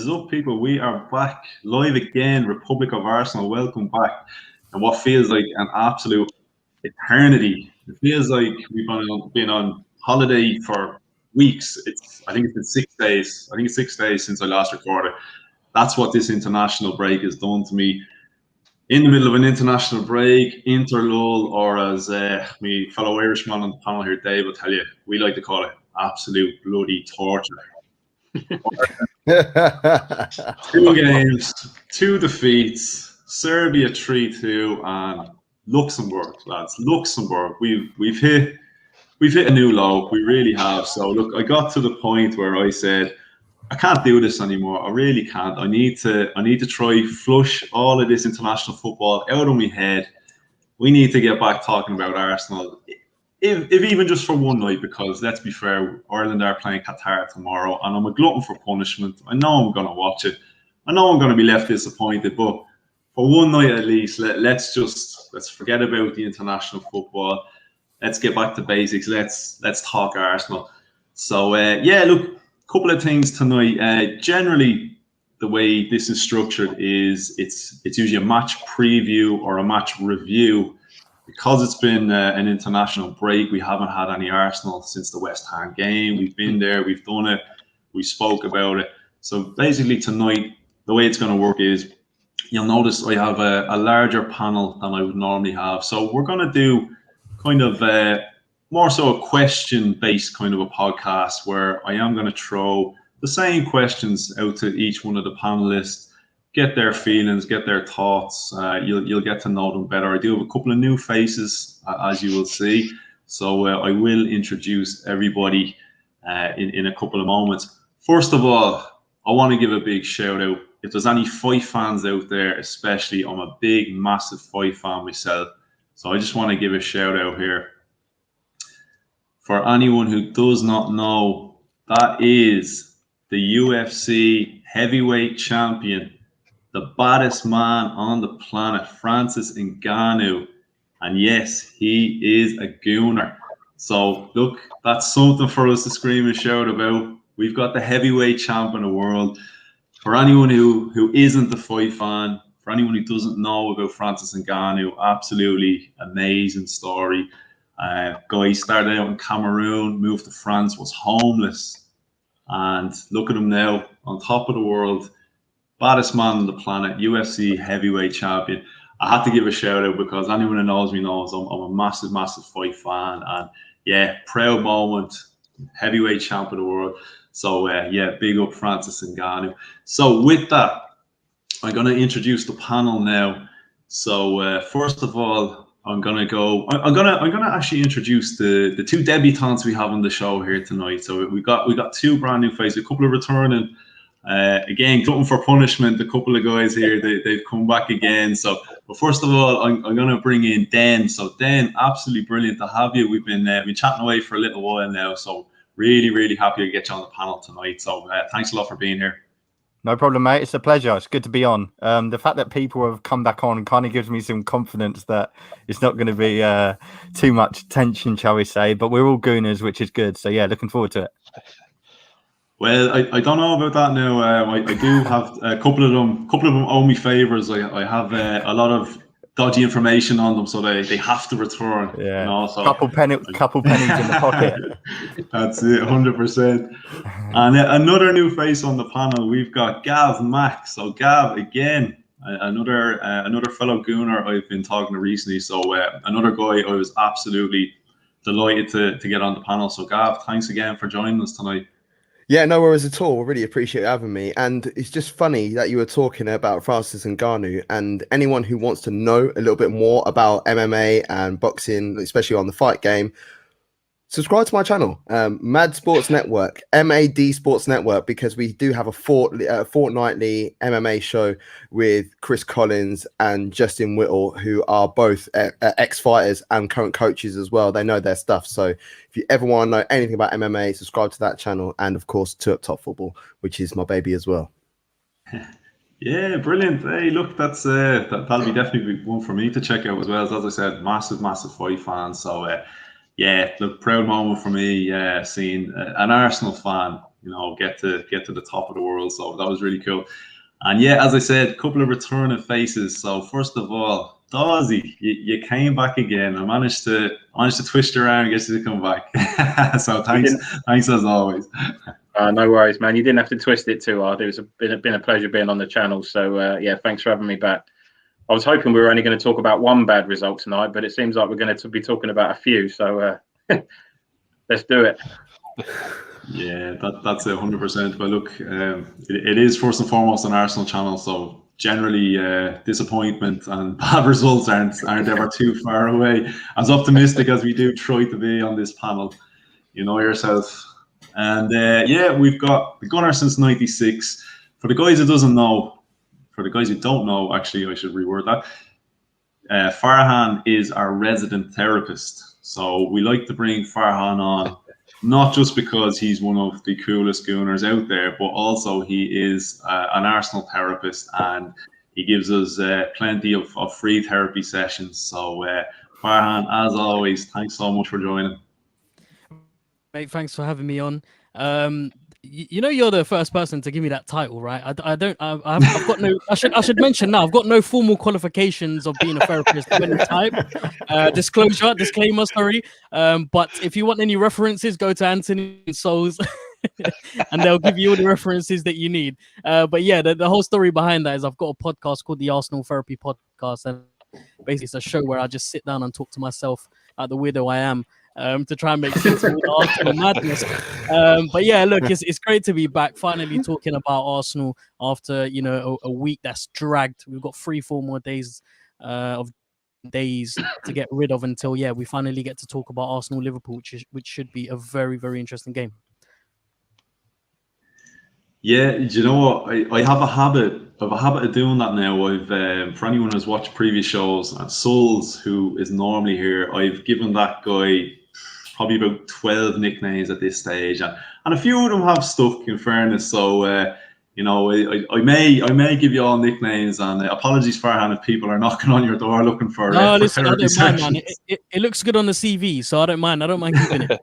is up, people? We are back live again. Republic of Arsenal, welcome back. And what feels like an absolute eternity. It feels like we've been on holiday for weeks. I think it's been 6 days. I think it's 6 days since I last recorded. That's what this international break has done to me. In the middle of an international break, interlull, or as my fellow Irishman on the panel here, Dave, will tell you, we like to call it absolute bloody torture. 2 games, 2 defeats, Serbia 3-2, and Luxembourg, lads. Luxembourg. We've hit a new low. We really have. So look, I got to the point where I said, I can't do this anymore. I really can't. I need to try flush all of this international football out of my head. We need to get back talking about Arsenal. If even just for one night, because let's be fair, Ireland are playing Qatar tomorrow, and I'm a glutton for punishment. I know I'm going to watch it. I know I'm going to be left disappointed, but for one night at least, let's forget about the international football. Let's get back to basics. Let's talk Arsenal. So look, a couple of things tonight. Generally, the way this is structured is it's usually a match preview or a match review. Because it's been an international break, we haven't had any Arsenal since the West Ham game. We've been there, we've done it, we spoke about it. So basically tonight, the way it's going to work is, you'll notice I have a larger panel than I would normally have. So we're going to do kind of more so a question-based kind of a podcast, where I am going to throw the same questions out to each one of the panelists, get their feelings, get their thoughts. You'll get to know them better. I do have a couple of new faces, as you will see. So I will introduce everybody in a couple of moments. First of all, I want to give a big shout out. If there's any Fife fans out there, especially, I'm a big, massive Fife fan myself. So I just want to give a shout out here. For anyone who does not know, that is the UFC heavyweight champion, the baddest man on the planet, Francis Ngannou. And yes, he is a gooner. So look, that's something for us to scream and shout about. We've got the heavyweight champ in the world. For anyone who isn't a fight fan, for anyone who doesn't know about Francis Ngannou, absolutely amazing story. Guy started out in Cameroon, moved to France, was homeless. And look at him now, on top of the world. Baddest man on the planet, UFC heavyweight champion. I had to give a shout out because anyone who knows me knows I'm a massive, massive fight fan. And yeah, proud moment, heavyweight champ of the world. So big up Francis Ngannou. So with that, I'm going to introduce the panel now. So first of all, I'm going to actually introduce the 2 debutantes we have on the show here tonight. So we got 2 brand new faces, a couple of returning. Again, glutton for punishment. A couple of guys here, they've come back again. So, but first of all, I'm going to bring in Dan. So, Dan, absolutely brilliant to have you. We've been chatting away for a little while now. So, really, really happy to get you on the panel tonight. So, thanks a lot for being here. No problem, mate. It's a pleasure. It's good to be on. The fact that people have come back on kind of gives me some confidence that it's not going to be too much tension, shall we say. But we're all gooners, which is good. So, yeah, looking forward to it. Well, I don't know about that now. I do have a couple of them. Owe me favors. I have a lot of dodgy information on them, so they have to return. Yeah, you know, so couple pennies in the pocket. That's it, 100%. And another new face on the panel. We've got Gav Mack. So Gav, again, another fellow gooner I've been talking to recently. So another guy I was absolutely delighted to get on the panel. So Gav, thanks again for joining us tonight. Yeah, no worries at all. Really appreciate you having me. And it's just funny that you were talking about Francis Ngannou, and anyone who wants to know a little bit more about MMA and boxing, especially on the fight game, subscribe to my channel, Mad Sports Network, MAD Sports Network, because we do have a fortnightly MMA show with Chris Collins and Justin Whittle, who are both ex-fighters and current coaches as well. They know their stuff. So if you ever want to know anything about MMA, subscribe to that channel. And of course, 2 Up Top Football, which is my baby as well. Yeah, brilliant. Hey, look, that'll be definitely one for me to check out as well. As I said, massive fight fan. So yeah, look, proud moment for me seeing an Arsenal fan get to the top of the world. So that was really cool. And yeah, as I said, a couple of returning faces. So first of all, Dawesy, you came back again. I managed to twist your arm and get you to come back. So thanks as always. No worries, man. You didn't have to twist it too hard. It's been a pleasure being on the channel. So yeah, thanks for having me back. I was hoping we were only going to talk about one bad result tonight, but it seems like we're going to be talking about a few. So let's do it. Yeah, that's 100%. But look, it is first and foremost an Arsenal channel, so generally disappointment and bad results aren't ever too far away. As optimistic as we do try to be on this panel, you know yourself. And yeah, we've got the gunner since '96. For the guys who don't know, actually, I should reword that. Farhan is our resident therapist, so we like to bring Farhan on. Not just because he's one of the coolest gooners out there, but also he is an Arsenal therapist, and he gives us plenty of free therapy sessions. So, Farhan, as always, thanks so much for joining. Mate, thanks for having me on. You're the first person to give me that title, right? I've got no. I should mention now. I've got no formal qualifications of being a therapist of any type. Disclaimer, sorry. But if you want any references, go to Anthony and Souls, and they'll give you all the references that you need. But yeah, the whole story behind that is I've got a podcast called the Arsenal Therapy Podcast, and basically it's a show where I just sit down and talk to myself like the weirdo I am. To try and make sense of all the Arsenal madness. But yeah, look, it's great to be back, finally talking about Arsenal after a week that's dragged. We've got 3-4 more days to get rid of until we finally get to talk about Arsenal Liverpool, which should be a very, very interesting game. Yeah, do you know what? I have a habit of doing that now. I've for anyone who's watched previous shows, and Souls, who is normally here, I've given that guy probably about 12 nicknames at this stage, and a few of them have stuck, in fairness. So I may give you all nicknames, and apologies, Farhan, if people are knocking on your door looking for. No, listen, I don't mind, man. It looks good on the CV, so I don't mind keeping it.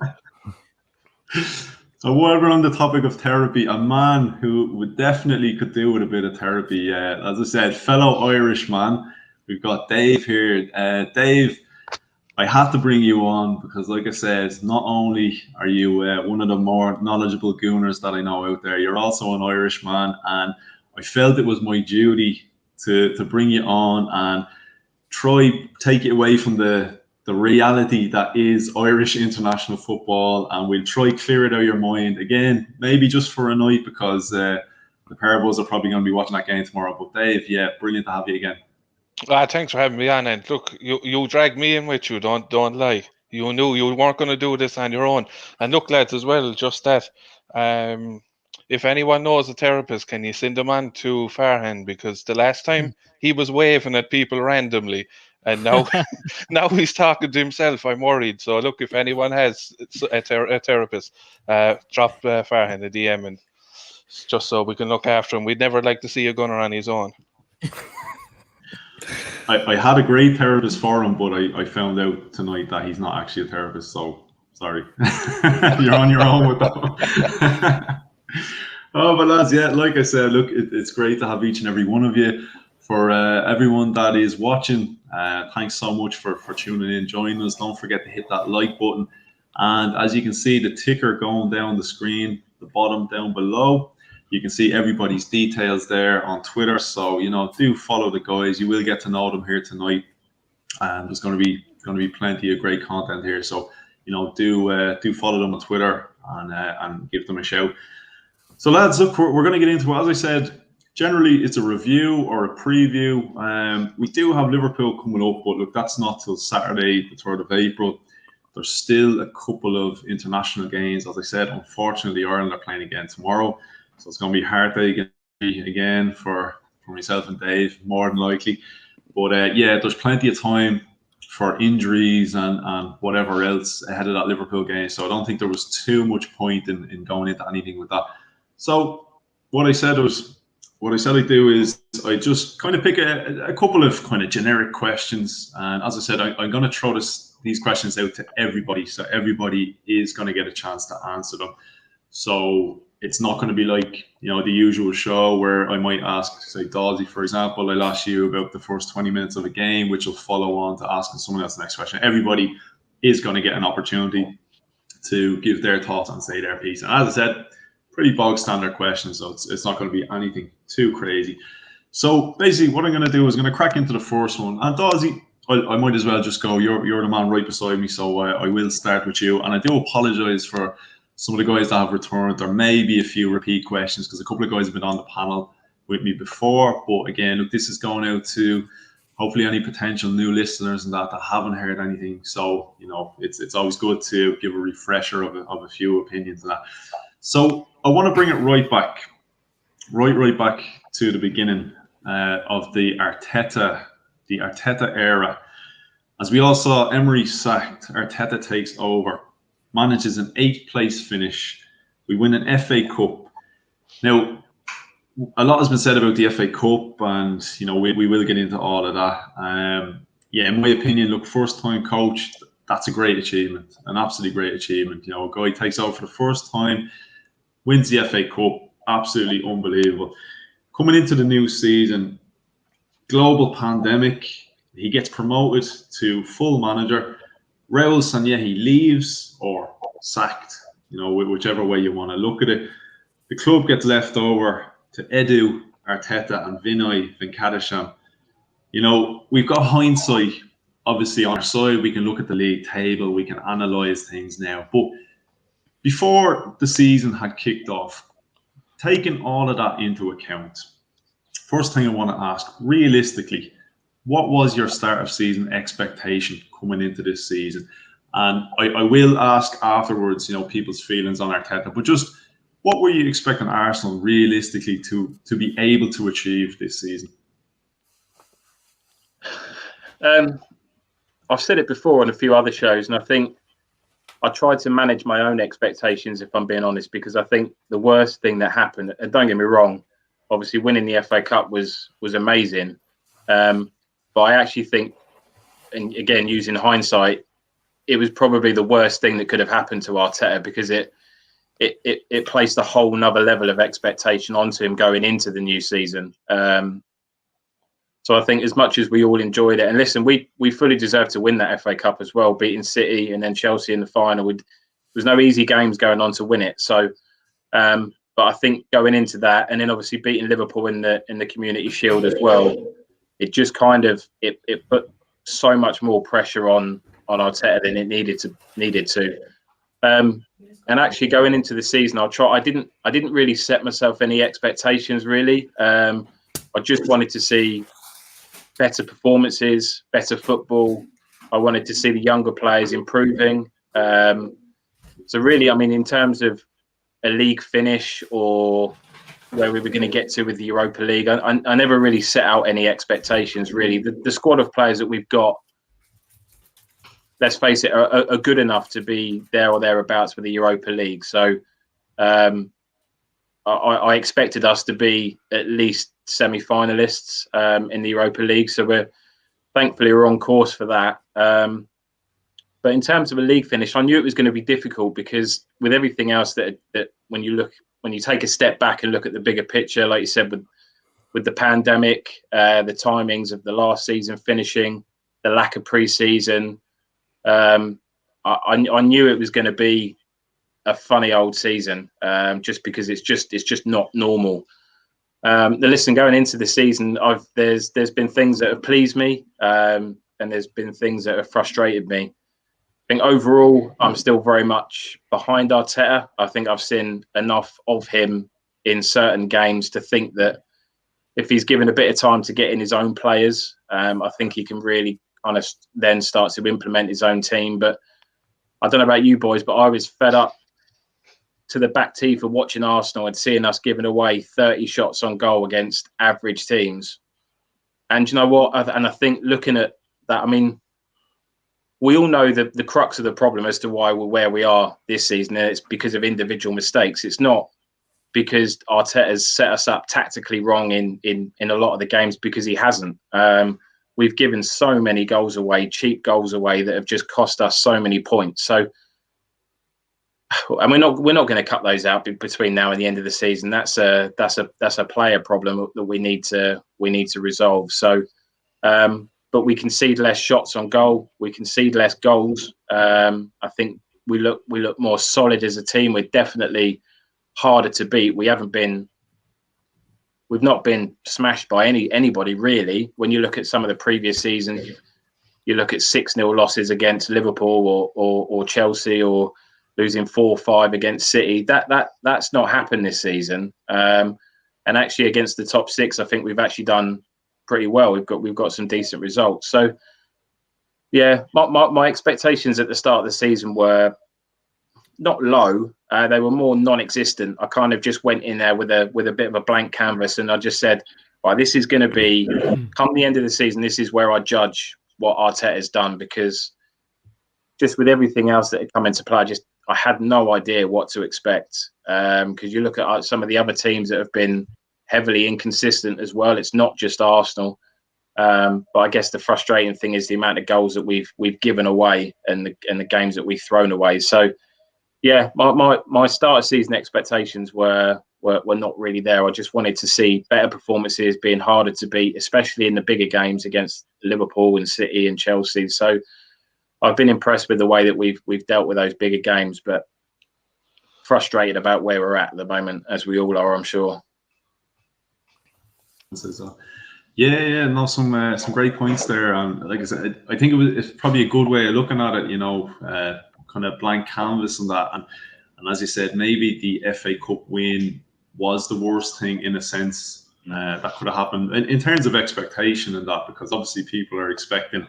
So while we're on the topic of therapy, a man who would definitely could do with a bit of therapy, as I said, fellow Irish man, we've got Dave here. Dave, I had to bring you on because, like I said, not only are you one of the more knowledgeable gooners that I know out there, you're also an Irish man, and I felt it was my duty to bring you on and take it away from the reality that is Irish international football, and we'll try clear it out of your mind again, maybe just for a night, because the pair of us are probably going to be watching that game tomorrow. But Dave, yeah, brilliant to have you again. Thanks for having me on. And look, you dragged me in with you. Don't lie. You knew you weren't going to do this on your own. And look, lads, as well, just that. If anyone knows a therapist, can you send him on to Farhan? Because the last time he was waving at people randomly, and now now he's talking to himself. I'm worried. So look, if anyone has a therapist, drop Farhan a DM, and just so we can look after him. We'd never like to see a gunner on his own. I had a great therapist for him, but I found out tonight that he's not actually a therapist. So sorry, you're on your own with that one. Oh, but lads, yeah, like I said, look, it's great to have each and every one of you. For everyone that is watching, thanks so much for tuning in, joining us. Don't forget to hit that like button. And as you can see, the ticker going down the screen, the bottom down below, you can see everybody's details there on Twitter. So, do follow the guys. You will get to know them here tonight. And there's going to be plenty of great content here. So, do follow them on Twitter and give them a shout. So, lads, look, we're going to get into it. As I said, generally, it's a review or a preview. We do have Liverpool coming up, but look, that's not till Saturday, the 3rd of April. There's still a couple of international games. As I said, unfortunately, Ireland are playing again tomorrow. So it's going to be hard again for myself and Dave, more than likely. But yeah, there's plenty of time for injuries and whatever else ahead of that Liverpool game. So I don't think there was too much point in going into anything with that. So what I said I'd do is I just kind of pick a couple of kind of generic questions. And as I said, I'm going to throw these questions out to everybody. So everybody is going to get a chance to answer them. So it's not going to be like, the usual show where I might ask, say, Dawesy, for example, I'll ask you about the first 20 minutes of a game, which will follow on to asking someone else the next question. Everybody is going to get an opportunity to give their thoughts and say their piece. And as I said, pretty bog standard questions, so it's not going to be anything too crazy. So basically what I'm going to do is going to crack into the first one. And Dawesy, I might as well just go. You're the man right beside me, so I will start with you. And I do apologise for some of the guys that have returned. There may be a few repeat questions because a couple of guys have been on the panel with me before. But again, look, this is going out to hopefully any potential new listeners and that haven't heard anything. So, it's always good to give a refresher of a few opinions and that. So I want to bring it right back to the beginning of the Arteta era. As we all saw, Emery sacked, Arteta takes over, manages an 8th place finish. We win an FA Cup. Now, a lot has been said about the FA Cup, and we will get into all of that. In my opinion, look, first time coach, that's a great achievement, an absolutely great achievement. A guy takes over for the first time, wins the FA Cup, absolutely unbelievable. Coming into the new season, global pandemic, he gets promoted to full manager. Raul Sanyehi leaves or sacked, whichever way you want to look at it. The club gets left over to Edu, Arteta and Vinay Venkatesham. We've got hindsight obviously on our side. We can look at the league table, we can analyse things now. But before the season had kicked off, taking all of that into account, first thing I want to ask, realistically, what was your start of season expectation coming into this season? And I will ask afterwards, people's feelings on Arteta, but just what were you expecting Arsenal realistically to be able to achieve this season? I've said it before on a few other shows, and I think I tried to manage my own expectations, if I'm being honest, because I think the worst thing that happened, and don't get me wrong, obviously winning the FA Cup was amazing. But I actually think, and again, using hindsight, it was probably the worst thing that could have happened to Arteta, because it placed a whole nother level of expectation onto him going into the new season. So I think as much as we all enjoyed it, and listen, we fully deserved to win that FA Cup as well, beating City and then Chelsea in the final. There was no easy games going on to win it. So, but I think going into that, and then obviously beating Liverpool in the Community Shield as well, it just kind of it put so much more pressure on Arteta than it needed to. And actually going into the season, I didn't really set myself any expectations really. I just wanted to see better performances, better football. I wanted to see the younger players improving. So really, I mean, in terms of a league finish or where we were going to get to with the Europa League, I never really set out any expectations really. The squad of players that we've got, let's face it, are good enough to be there or thereabouts with the Europa League. So I expected us to be at least semi-finalists in the Europa League. So we're on course for that. But in terms of a league finish, I knew it was going to be difficult because with everything else that when you take a step back and look at the bigger picture, like you said, with the pandemic, the timings of the last season finishing, the lack of pre-season, I knew it was going to be a funny old season, just because it's just not normal. Listen, going into the season, there's been things that have pleased me, and there's been things that have frustrated me. I think overall, I'm still very much behind Arteta. I think I've seen enough of him in certain games to think that if he's given a bit of time to get in his own players, I think he can really kind of then start to implement his own team. But I don't know about you boys, but I was fed up to the back teeth of watching Arsenal and seeing us giving away 30 shots on goal against average teams. And you know what? And I think looking at that, I mean, we all know that the crux of the problem as to why we're where we are this season, and it's because of individual mistakes. It's not because Arteta's set us up tactically wrong in a lot of the games, because he hasn't. We've given so many goals away, cheap goals away, that have just cost us so many points. So and we're not going to cut those out between now and the end of the season. That's a player problem that we need to resolve. So, but we concede less shots on goal. We concede less goals. I think we look more solid as a team. We're definitely harder to beat. We've not been smashed by anybody really. When you look at some of the previous seasons, you look at 6-0 losses against Liverpool or Chelsea, or losing 4-5 against City. That's not happened this season. And actually against the top 6, I think we've actually done pretty well. We've got some decent results. So yeah, my expectations at the start of the season were not low. They were more non-existent. I kind of just went in there with a bit of a blank canvas, and I just said, right, this is going to be, come the end of the season, this is where I judge what Arteta's done, because just with everything else that had come into play, I had no idea what to expect. Because you look at some of the other teams that have been heavily inconsistent as well. It's not just Arsenal. But I guess the frustrating thing is the amount of goals that we've given away and the games that we've thrown away. So yeah, my start of season expectations were not really there. I just wanted to see better performances, being harder to beat, especially in the bigger games against Liverpool and City and Chelsea. So I've been impressed with the way that we've dealt with those bigger games, but frustrated about where we're at the moment, as we all are, I'm sure. Yeah, no, some great points there. Like I said, I think it's probably a good way of looking at it. Kind of blank canvas and that, and as you said, maybe the FA Cup win was the worst thing in a sense that could have happened in terms of expectation and that, because obviously people are expecting,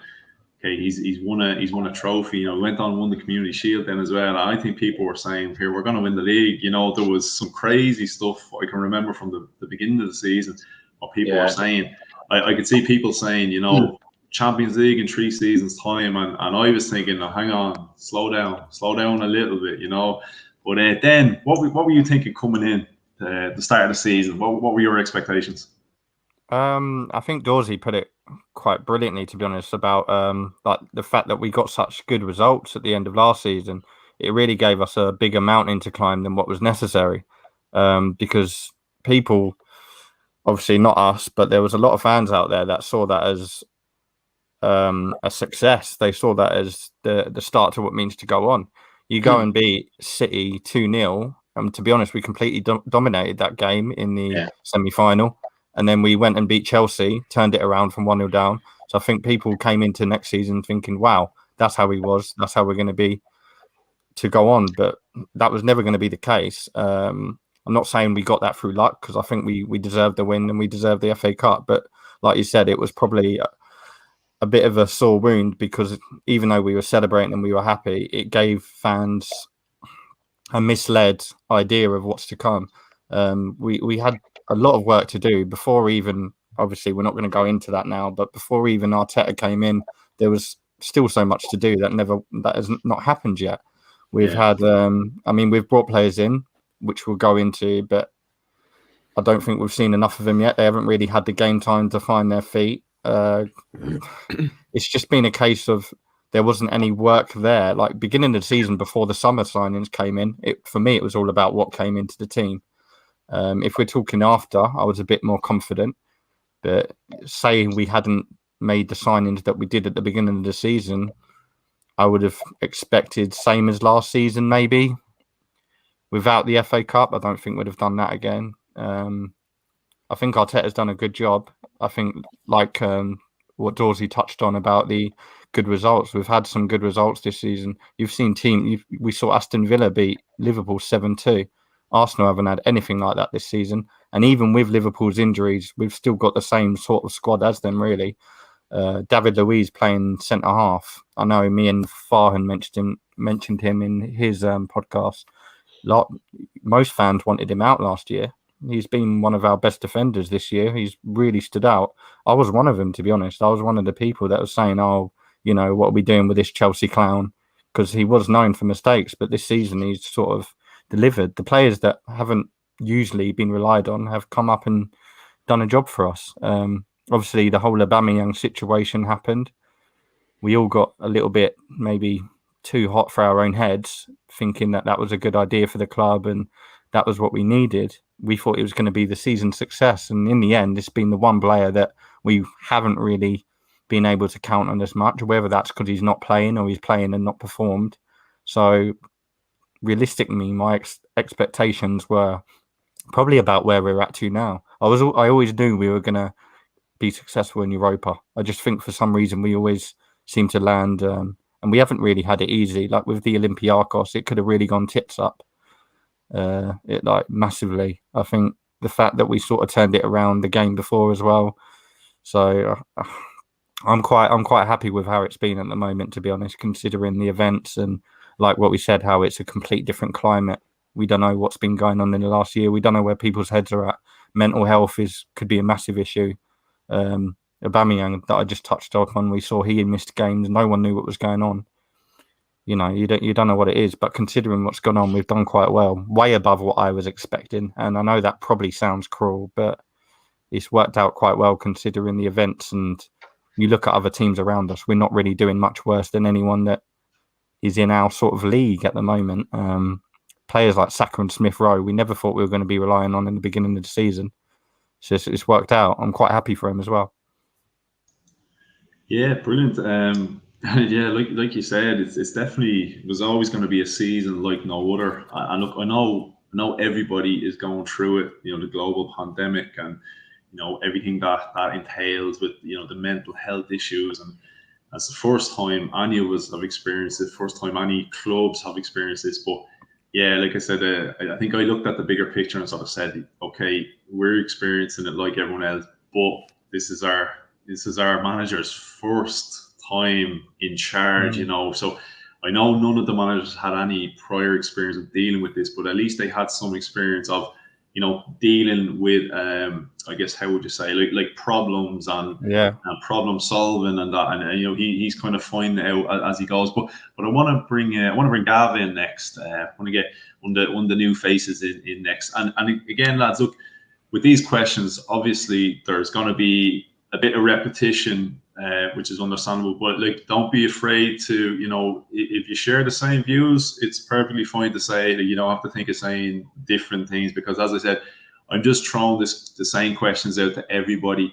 okay, he's won a trophy. He went on and won the Community Shield then as well. And I think people were saying, here, we're going to win the league. There was some crazy stuff I can remember from the beginning of the season, what people were saying. I could see people saying, Champions League in 3 seasons time, and I was thinking, hang on, slow down a little bit, But then, what were you thinking coming in the start of the season? What were your expectations? I think Dawesy put it quite brilliantly, to be honest, about like the fact that we got such good results at the end of last season. It really gave us a bigger mountain to climb than what was necessary, because people, obviously not us, but there was a lot of fans out there that saw that as a success. They saw that as the start to what means to go on. You go and beat City 2-0. To be honest, we completely dominated that game in the semi-final. And then we went and beat Chelsea, turned it around from 1-0 down. So I think people came into next season thinking, wow, that's how he was. That's how we're going to be to go on. But that was never going to be the case. I'm not saying we got that through luck, because I think we deserved the win and we deserved the FA Cup. But like you said, it was probably a bit of a sore wound, because even though we were celebrating and we were happy, it gave fans a misled idea of what's to come. We had a lot of work to do before even, obviously we're not going to go into that now, but before even Arteta came in, there was still so much to do that has not happened yet. We've had, we've brought players in, which we'll go into, but I don't think we've seen enough of them yet. They haven't really had the game time to find their feet. It's just been a case of there wasn't any work there. Like beginning of the season, before the summer signings came in, for me, it was all about what came into the team. If we're talking after, I was a bit more confident. But saying we hadn't made the signings that we did at the beginning of the season, I would have expected same as last season, maybe. Without the FA Cup, I don't think we'd have done that again. I think Arteta's done a good job. I think, like what Dawesy touched on about the good results, we've had some good results this season. You've seen we saw Aston Villa beat Liverpool 7-2. Arsenal haven't had anything like that this season. And even with Liverpool's injuries, we've still got the same sort of squad as them, really. David Luiz playing centre-half. I know me and Farhan mentioned him in his podcast. Most fans wanted him out last year. He's been one of our best defenders this year. He's really stood out. I was one of them, to be honest. I was one of the people that was saying, what are we doing with this Chelsea clown? Because he was known for mistakes, but this season he's sort of delivered. The players that haven't usually been relied on have come up and done a job for us. Obviously, the whole Aubameyang situation happened. We all got a little bit maybe too hot for our own heads, thinking that was a good idea for the club and that was what we needed. We thought it was going to be the season success, and in the end, it's been the one player that we haven't really been able to count on as much, whether that's because he's not playing or he's playing and not performed. So realistically, my expectations were probably about where we're at to now. I always knew we were going to be successful in Europa. I just think for some reason we always seem to land, and we haven't really had it easy. Like with the Olympiacos, it could have really gone tits up, it like massively. I think the fact that we sort of turned it around the game before as well. So I'm quite happy with how it's been at the moment, to be honest, considering the events and like what we said, how it's a complete different climate. We don't know what's been going on in the last year. We don't know where people's heads are at. Mental health could be a massive issue. Aubameyang that I just touched on, we saw he missed games. No one knew what was going on. You know, you don't know what it is, but considering what's gone on, we've done quite well, way above what I was expecting. And I know that probably sounds cruel, but it's worked out quite well considering the events. And you look at other teams around us, we're not really doing much worse than anyone that is in our sort of league at the moment. Players like Saka and Smith Rowe, we never thought we were going to be relying on in the beginning of the season. So it's worked out. I'm quite happy for him as well. Yeah, brilliant. Yeah, like you said, it's definitely, it was always going to be a season like no other. And look, I know everybody is going through it. You know, the global pandemic and everything that entails with the mental health issues. And that's the first time any of us have experienced it. First time any clubs have experienced this. But yeah, like I said, I think I looked at the bigger picture and sort of said, okay, we're experiencing it like everyone else, but this is our manager's first time in charge, So I know none of the managers had any prior experience of dealing with this, but at least they had some experience of, dealing with, I guess, how would you say, like problems and problem solving and that, and he's kind of finding it out as he goes. But I want to bring Gav in next. I want to get one of the new faces in next. And again, lads, look, with these questions, obviously there's going to be a bit of repetition, which is understandable, but like, don't be afraid to, if you share the same views, it's perfectly fine to say that you don't have to think of saying different things, because as I said, I'm just throwing the same questions out to everybody,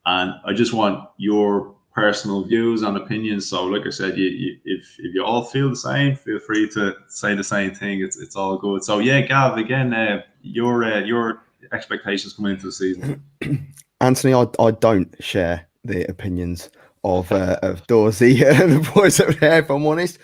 and I just want your personal views and opinions. So like I said, if you all feel the same, feel free to say the same thing. It's all good. So yeah, Gav, again, your expectations coming into the season. Anthony, I don't share the opinions of Dawesy and the boys over there, if I'm honest.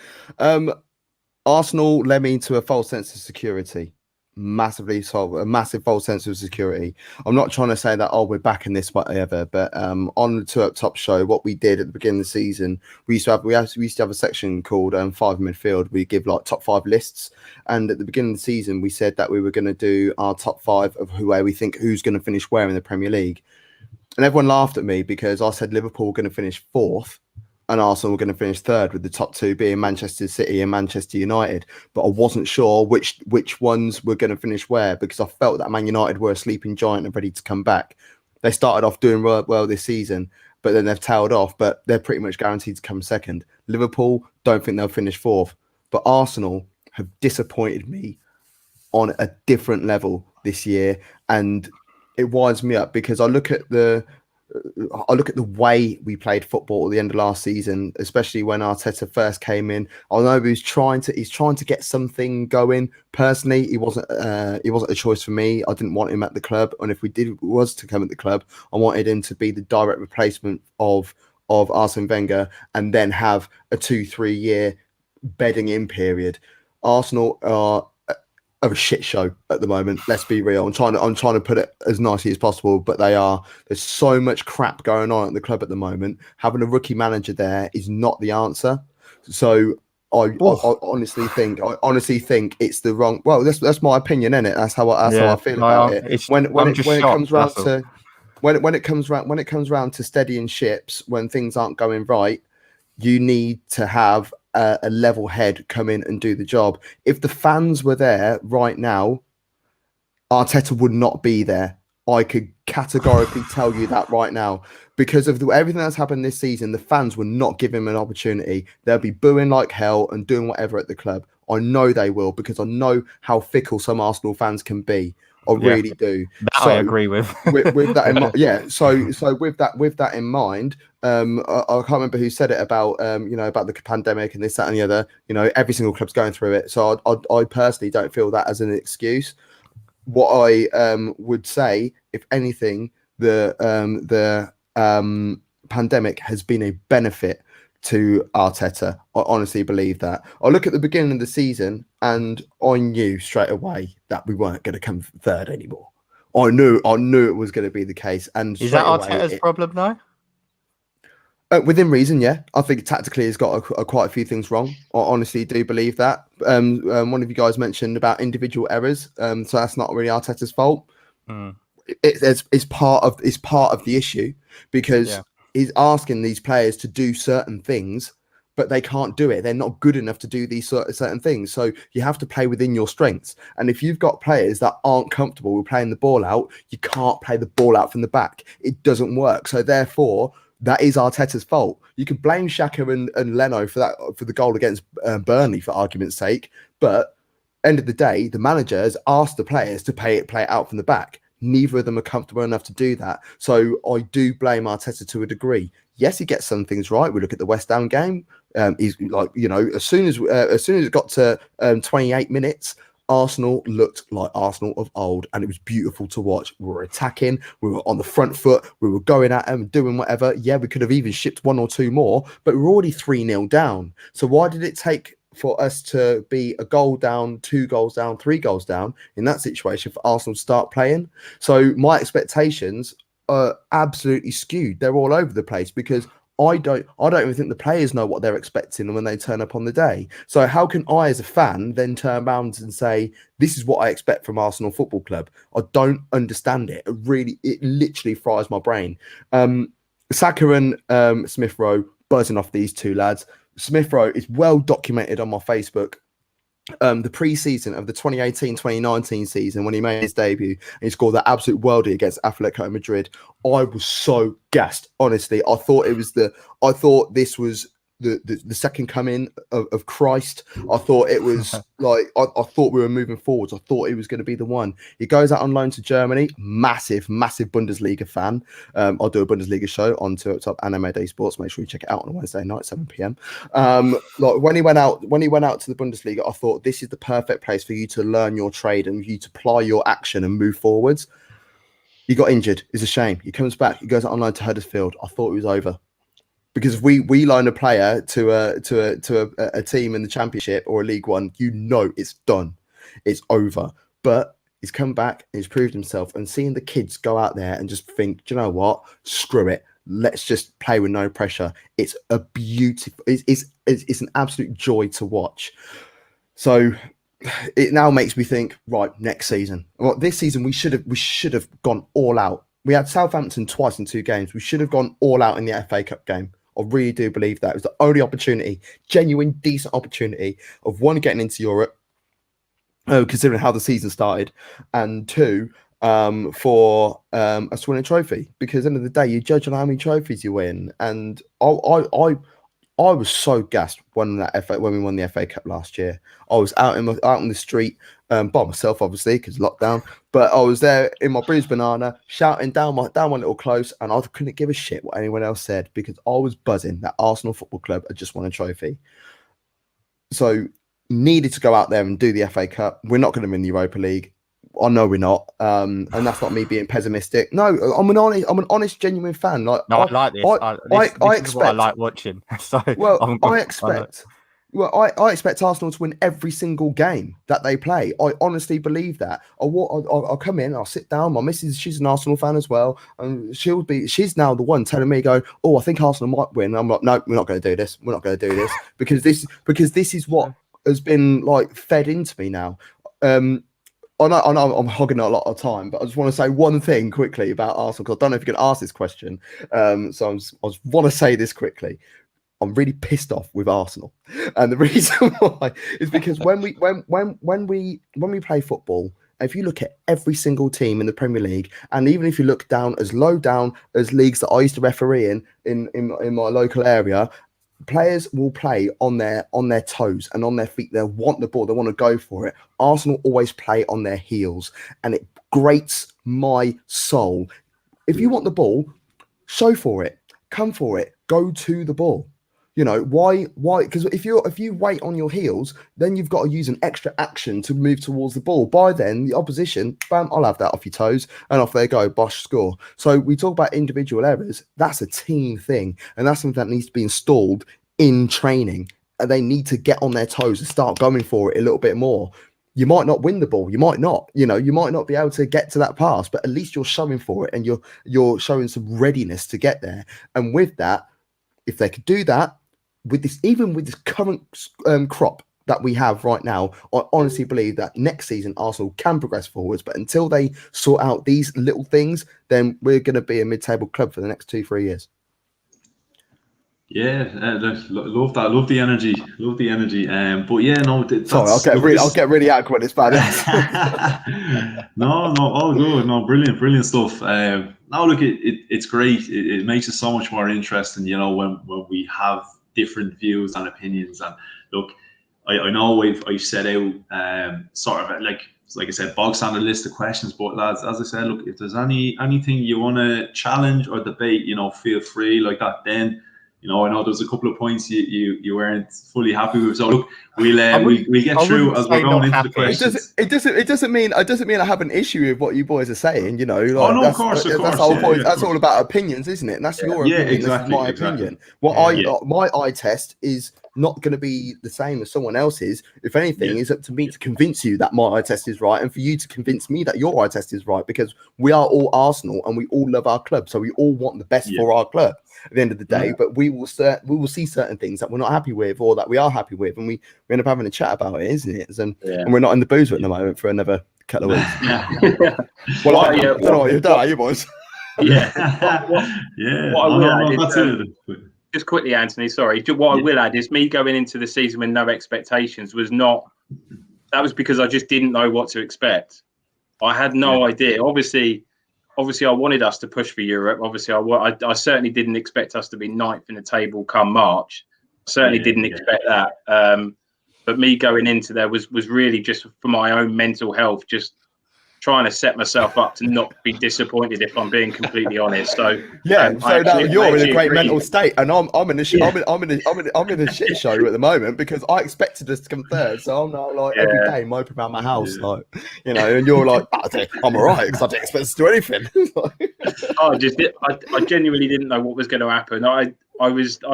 Arsenal led me into a false sense of security. A massive false sense of security. I'm not trying to say that, we're back in this whatever, but on the Two Up Top show, what we did at the beginning of the season, we used to have a section called 5 Midfield. We give like top 5 lists, and at the beginning of the season, we said that we were going to do our top 5 of where we think who's going to finish where in the Premier League. And everyone laughed at me because I said Liverpool were going to finish 4th and Arsenal were going to finish 3rd, with the top 2 being Manchester City and Manchester United. But I wasn't sure which ones were going to finish where, because I felt that Man United were a sleeping giant and ready to come back. They started off doing well this season, but then they've tailed off, but they're pretty much guaranteed to come 2nd. Liverpool, don't think they'll finish 4th. But Arsenal have disappointed me on a different level this year, and it winds me up because I look at the way we played football at the end of last season, especially when Arteta first came in. I know he's trying to get something going. Personally, he wasn't a choice for me. I didn't want him at the club, and if was to come at the club, I wanted him to be the direct replacement of Arsene Wenger, and then have a 2-3 year bedding in period. Arsenal are a shit show at the moment. Let's be real. I'm trying to put it as nicely as possible, but there's so much crap going on at the club at the moment. Having a rookie manager there is not the answer. So I honestly think it's the wrong. Well, that's my opinion, innit? That's how I feel about it. When it comes round to steadying ships, when things aren't going right, you need to have a level head come in and do the job. If the fans were there right now, Arteta would not be there. I could categorically tell you that right now. Because of everything that's happened this season, the fans will not give him an opportunity. They'll be booing like hell and doing whatever at the club. I know they will, because I know how fickle some Arsenal fans can be. I really do. That I agree with. with that in mind, yeah. So with that in mind, I can't remember who said it about about the pandemic and this, that, and the other. Every single club's going through it. So I personally don't feel that as an excuse. What I would say, if anything, the pandemic has been a benefit to Arteta. I honestly believe that. I look at the beginning of the season and I knew straight away that we weren't going to come third anymore. I knew it was going to be the case. And is that Arteta's problem now? Within reason, yeah. I think tactically he's got quite a few things wrong. I honestly do believe that. One of you guys mentioned about individual errors, so that's not really Arteta's fault. It's part of the issue, because he's asking these players to do certain things, but they can't do it. They're not good enough to do these certain things. So you have to play within your strengths. And if you've got players that aren't comfortable with playing the ball out, you can't play the ball out from the back. It doesn't work. So therefore, that is Arteta's fault. You can blame Xhaka and Leno for the goal against Burnley, for argument's sake. But end of the day, the manager has asked the players to play it out from the back. Neither of them are comfortable enough to do that. So I do blame Arteta to a degree. Yes, he gets some things right. We look at the West Ham game. He's like, as soon as it got to 28 minutes, Arsenal looked like Arsenal of old, and it was beautiful to watch. We were attacking, we were on the front foot, we were going at them, doing whatever. Yeah, we could have even shipped one or two more, but we were already 3-0 down. So why did it take for us to be a goal down, 2 goals down, 3 goals down in that situation for Arsenal to start playing? So my expectations are absolutely skewed. They're all over the place, because I don't even think the players know what they're expecting when they turn up on the day. So how can I, as a fan, then turn around and say, this is what I expect from Arsenal Football Club? I don't understand it. It literally fries my brain. Saka and Smith Rowe buzzing off these two lads. Smith Rowe is well documented on my Facebook. The pre-season of the 2018-2019 season, when he made his debut and he scored that absolute worldie against Atletico Madrid, I was so gassed. Honestly, I thought this was the second coming of Christ. I thought it was like I thought we were moving forwards. I thought he was going to be the one. He goes out on loan to Germany. Massive Bundesliga fan. I'll do a Bundesliga show on Top Anime Day Sports. Make sure you check it out on a Wednesday night, 7 p.m. Like when he went out to the Bundesliga, I thought this is the perfect place for you to learn your trade and you to apply your action and move forwards. He got injured. It's a shame. He comes back. He goes out on loan to Huddersfield. I thought it was over. Because if we loan a player to a team in the Championship or a League One, it's done, it's over. But he's come back and he's proved himself. And seeing the kids go out there and just think, do you know what? Screw it. Let's just play with no pressure. It's a beautiful. It's an absolute joy to watch. So it now makes me think. Right, next season. Well, this season we should have gone all out. We had Southampton twice in 2 games. We should have gone all out in the FA Cup game. I really do believe that. It was the only opportunity, genuine, decent opportunity of 1, getting into Europe, considering how the season started, and 2, for us to win a trophy. Because at the end of the day, you judge on how many trophies you win. And I was so gassed when we won the FA Cup last year. I was out in the street by myself, obviously, because lockdown. But I was there in my bruised banana, shouting down my little close, and I couldn't give a shit what anyone else said, because I was buzzing that Arsenal Football Club had just won a trophy. So needed to go out there and do the FA Cup. We're not going to win the Europa League. I know we're not, and that's not me being pessimistic. No, I'm an honest, genuine fan. Like, no, I like this. I expect what I like watching. So I expect Arsenal to win every single game that they play. I honestly believe that. I'll come in, I'll sit down. My missus, she's an Arsenal fan as well, and she's now the one telling me, "Go, oh, I think Arsenal might win." I'm like, no, we're not going to do this. We're not going to do this because this is what has been like fed into me now. I know I'm hogging a lot of time, but I just want to say one thing quickly about Arsenal, because I don't know if you can ask this question. So I just want to say this quickly. I'm really pissed off with Arsenal, and the reason why is because when we play football if you look at every single team in the Premier League, and even if you look down as low down as leagues that I used to referee in my local area, players will play on their toes and on their feet. They want the ball. They want to go for it. Arsenal always play on their heels, and it grates my soul. If you want the ball, show for it. Come for it. Go to the ball. You know, why? Because if you wait on your heels, then you've got to use an extra action to move towards the ball. By then, the opposition, bam, I'll have that off your toes, and off they go, bosh, score. So we talk about individual errors. That's a team thing, and that's something that needs to be installed in training. And they need to get on their toes and start going for it a little bit more. You might not win the ball, you might not, you might not be able to get to that pass, but at least you're showing for it, and you're showing some readiness to get there. And with that, if they could do that, with this current crop that we have right now, I honestly believe that next season Arsenal can progress forwards. But until they sort out these little things, then we're going to be a mid-table club for the next 2-3 years. Yeah, love that. Love the energy. But yeah, no. Sorry, I'll get really accurate. It's bad. No, all good. No, brilliant stuff. No, look, it's great. It makes it so much more interesting. When we have different views and opinions. And look, I know I've set out sort of like I said, bog standard list of questions. But lads, as I said, look, if there's anything you want to challenge or debate, feel free like that. Then. I know there's a couple of points you weren't fully happy with. So look, we'll get through as we're going into the questions. It doesn't mean I have an issue with what you boys are saying. Of course. That's the whole point. That's all about opinions, isn't it? And that's your opinion. Exactly, this is my opinion. My eye test is not going to be the same as someone else's. If anything, it's up to me to convince you that my eye test is right, and for you to convince me that your eye test is right, because we are all Arsenal and we all love our club, so we all want the best for our club at the end of the day. But we will see certain things that we're not happy with or that we are happy with, and we end up having a chat about it, isn't it? And we're not in the boozer at the moment for another couple of weeks. Well, I don't know what you've done, are you boys? Just quickly, Anthony, sorry. What I will add is me going into the season with no expectations was because I just didn't know what to expect. I had no idea. Obviously, I wanted us to push for Europe. Obviously, I certainly didn't expect us to be ninth in the table come March. Certainly didn't expect that. But me going into there was really just for my own mental health, just trying to set myself up to not be disappointed, if I'm being completely honest. So now you're in a great mental state, and I'm in a shit. I'm in a shit show at the moment because I expected us to come third. So I'm now like every day moping around my house, and you're like, I'm alright because I didn't expect us to do anything. I genuinely didn't know what was going to happen. I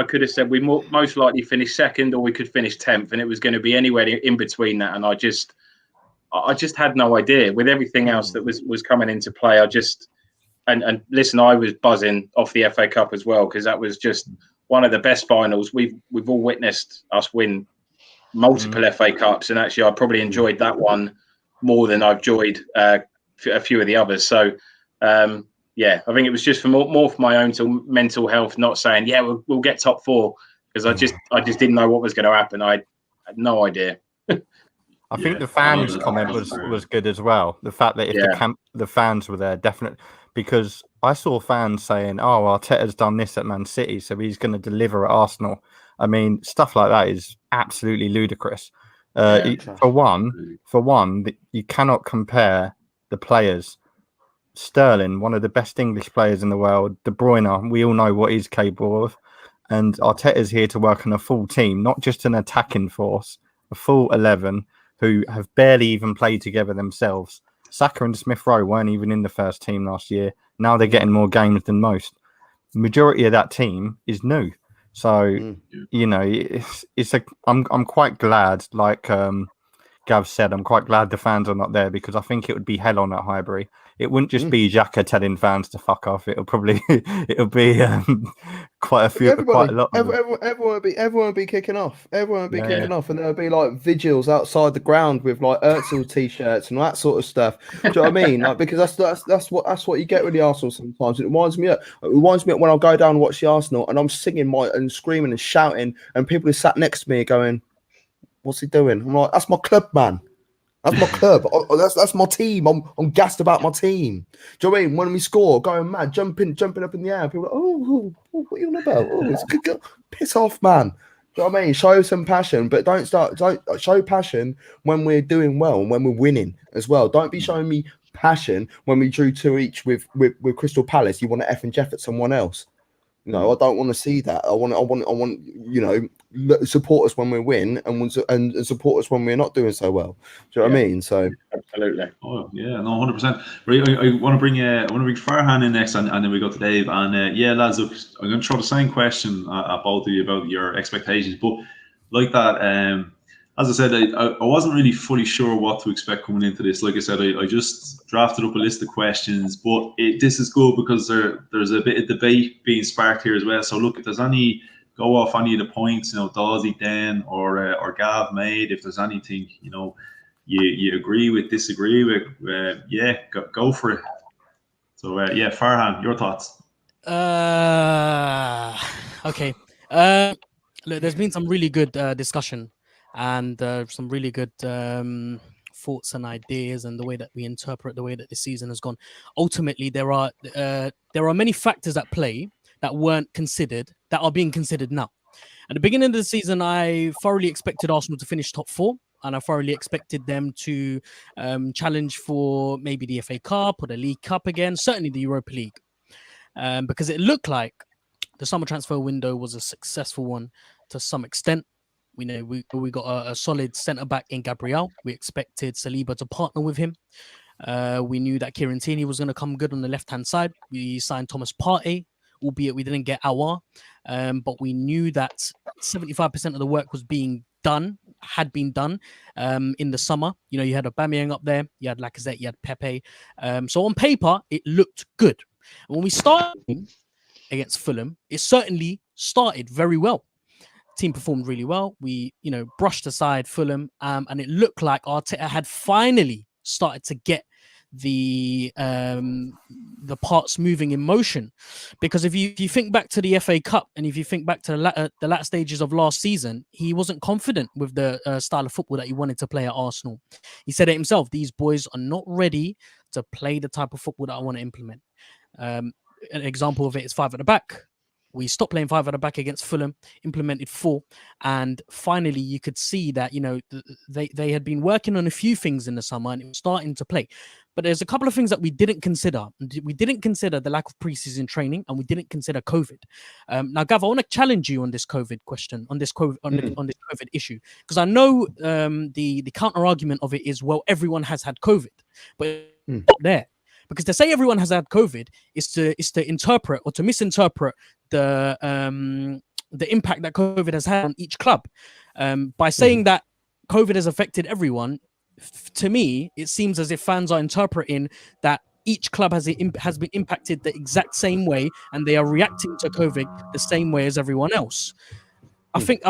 could have said we most likely finish second, or we could finish 10th, and it was going to be anywhere in between that. And I just had no idea with everything else that was coming into play. And listen, I was buzzing off the FA Cup as well, because that was just one of the best finals. We've all witnessed us win multiple FA Cups, and actually I probably enjoyed that one more than I've enjoyed a few of the others. So I think it was just more for my own mental health, not saying we'll get top 4, because I just didn't know what was going to happen. I had no idea. I think the fans' comment was good as well. The fact that if the fans were there, definitely, because I saw fans saying, "Oh, Arteta's done this at Man City, so he's going to deliver at Arsenal." I mean, stuff like that is absolutely ludicrous. For one, you cannot compare the players. Sterling, one of the best English players in the world, De Bruyne, we all know what he's capable of, and Arteta's here to work on a full team, not just an attacking force, a full 11. Who have barely even played together themselves. Saka and Smith Rowe weren't even in the first team last year. Now they're getting more games than most. The majority of that team is new. So, I'm quite glad, like Gav said, I'm quite glad the fans are not there, because I think it would be hell on at Highbury. It wouldn't just be Xhaka telling fans to fuck off. It'll be quite a lot. Everyone would be kicking off. Everyone would be kicking off, and there'll be like vigils outside the ground with like Özil t-shirts and that sort of stuff. Do you know what I mean? Like, because that's what you get with the Arsenal sometimes. It reminds me of when I go down and watch the Arsenal and I'm singing and screaming and shouting, and people who sat next to me are going, "What's he doing?" I'm like, "That's my club, man. That's my club. That's my team. I'm gassed about my team. Do you know what I mean? When we score, going mad, jumping up in the air. People are like, oh, what are you on about? Oh, it's good. Piss off, man. Do you know what I mean? Show some passion, but don't show passion when we're doing well and when we're winning as well. Don't be showing me passion when we drew 2 each with Crystal Palace. You want to F and Jeff at someone else. No, I don't want to see that. I want, support us when we win and support us when we're not doing so well. Do you know what I mean? So absolutely. Oh yeah, no, 100%. Right, I want to bring Farhan in next, and then we go to Dave. And yeah, lads, look, I'm going to throw the same question at both of you about your expectations, but like that, as I said, I wasn't really fully sure what to expect coming into this. Like I said, I just drafted up a list of questions, but this is good because there's a bit of debate being sparked here as well. So look, if there's any go off any of the points, Dawesy, Dan, or Gav made, if there's anything, you agree with, disagree with, yeah, go for it. So yeah, Farhan, your thoughts? Okay. Look, there's been some really good discussion and some really good thoughts and ideas and the way that we interpret the way that the season has gone. Ultimately, there are many factors at play that weren't considered that are being considered now. At the beginning of the season, I thoroughly expected Arsenal to finish top 4, and I thoroughly expected them to challenge for maybe the FA Cup or the League Cup again, certainly the Europa League, because it looked like the summer transfer window was a successful one to some extent. We know we got a solid centre back in Gabriel. We expected Saliba to partner with him. We knew that Kieran Tierney was going to come good on the left hand side. We signed Thomas Partey, albeit we didn't get our, but we knew that 75% of the work had been done in the summer. You had Aubameyang up there, you had Lacazette, you had Pepe. So on paper, it looked good. And when we started against Fulham, it certainly started very well. Team performed really well. We, brushed aside Fulham, and it looked like Arteta had finally started to get the parts moving in motion. Because if you think back to the FA Cup and if you think back to the latter stages of last season, he wasn't confident with the style of football that he wanted to play at Arsenal. He said it himself, these boys are not ready to play the type of football that I want to implement. An example of it is 5 at the back. We stopped playing 5 at the back against Fulham, implemented 4, and finally you could see that they had been working on a few things in the summer and it was starting to play. But there's a couple of things that we didn't consider. We didn't consider the lack of preseason training, and we didn't consider COVID. Now, Gav, I want to challenge you on this COVID question, on this COVID issue, because I know the counter argument of it is, well, everyone has had COVID, but not there. Because to say everyone has had COVID is to interpret or to misinterpret the impact that COVID has had on each club. By saying that COVID has affected everyone, to me, it seems as if fans are interpreting that each club has been impacted the exact same way, and they are reacting to COVID the same way as everyone else. I think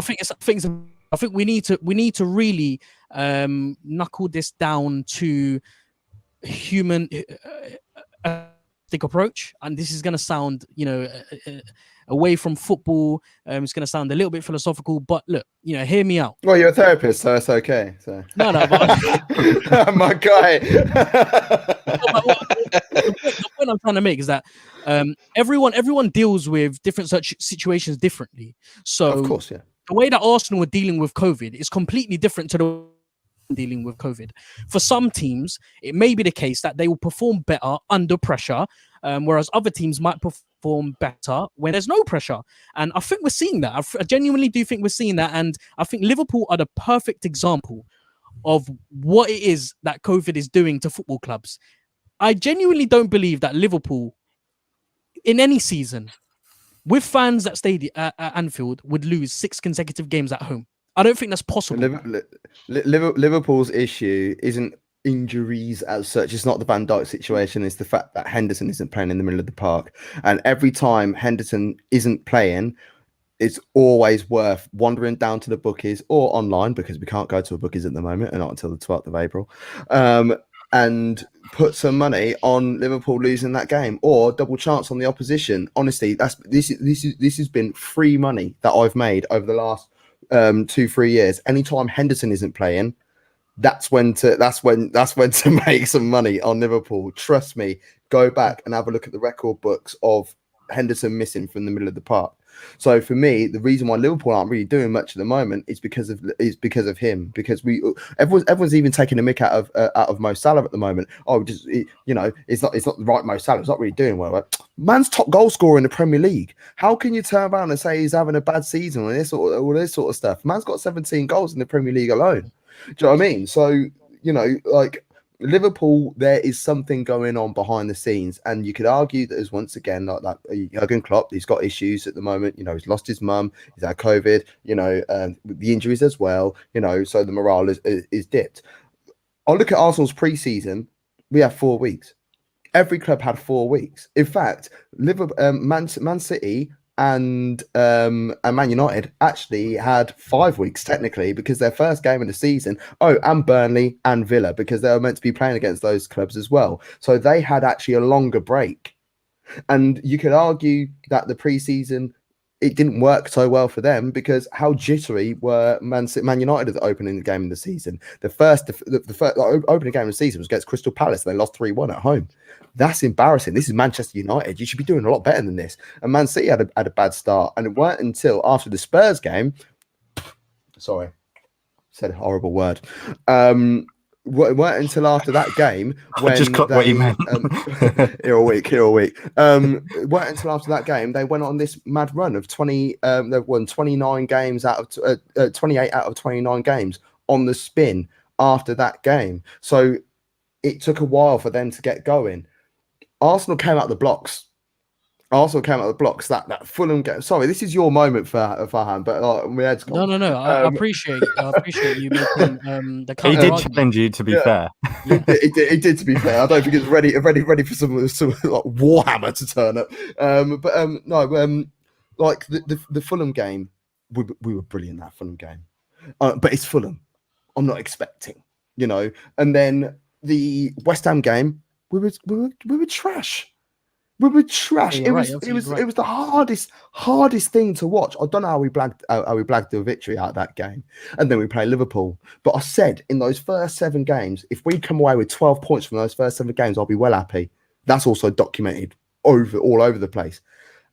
we need to really knuckle this down to human approach, and this is going to sound away from football, it's going to sound a little bit philosophical, but look, hear me out. Well, you're a therapist, so it's okay. So no but my guy. The point I'm trying to make is that everyone deals with different such situations differently. So of course, yeah, the way that Arsenal were dealing with COVID is completely different to the dealing with COVID. For some teams, it may be the case that they will perform better under pressure, whereas other teams might perform better when there's no pressure. And I think we're seeing that. I genuinely do think we're seeing that. And I think Liverpool are the perfect example of what it is that COVID is doing to football clubs. I genuinely don't believe that Liverpool, in any season, with fans at Anfield, would lose 6 consecutive games at home. I don't think that's possible. Liverpool's issue isn't injuries as such. It's not the Van Dijk situation. It's the fact that Henderson isn't playing in the middle of the park. And every time Henderson isn't playing, it's always worth wandering down to the bookies or online, because we can't go to a bookies at the moment and not until the 12th of April. And put some money on Liverpool losing that game or double chance on the opposition. Honestly, this has been free money that I've made over the last 2-3 years. Anytime Henderson isn't playing, that's when to make some money on Liverpool. Trust me. Go back and have a look at the record books of Henderson missing from the middle of the park. So for me, the reason why Liverpool aren't really doing much at the moment is because of him. Because everyone's even taking a mick out of Mo Salah at the moment. Oh, it's not the right Mo Salah. It's not really doing well. Right? Man's top goal scorer in the Premier League. How can you turn around and say he's having a bad season and all this sort of stuff? Man's got 17 goals in the Premier League alone. Do you know what I mean? So like. Liverpool, there is something going on behind the scenes, and you could argue that as once again, like that Jurgen Klopp, he's got issues at the moment. He's lost his mum, he's had COVID. The injuries as well. So the morale is dipped. I look at Arsenal's pre-season. We have 4 weeks. Every club had 4 weeks. In fact, Liverpool, Man City. And Man United actually had 5 weeks technically because their first game of the season. Oh, and Burnley and Villa because they were meant to be playing against those clubs as well. So they had actually a longer break. And you could argue that the preseason it didn't work so well for them because how jittery were Man United at the opening game of the season. The first opening game of the season was against Crystal Palace. They lost 3-1 at home. That's embarrassing. This is Manchester United. You should be doing a lot better than this. And Man City had a bad start. And it weren't until after the Spurs game. Sorry, said a horrible word. It weren't until after that game when I just got what you meant. Here a week. It weren't until after that game they went on this mad run of 20. They've won 29 games out of 28 out of 29 games on the spin after that game. So it took a while for them to get going. Arsenal came out the blocks. That Fulham game. Sorry, this is your moment for Farhan, but we had to No. I appreciate you making the He did argument. challenge you, to be fair. It did, to be fair. I don't think it's ready for some like Warhammer to turn up. Like the Fulham game, we were brilliant that Fulham game, but it's Fulham. I'm not expecting, And then the West Ham game, we were trash. We were trash. Yeah, It was the hardest thing to watch. I don't know how we blagged the victory out of that game. And then we play Liverpool. But I said in those first 7 games, if we come away with 12 points from those first 7 games, I'll be well happy. That's also documented all over the place.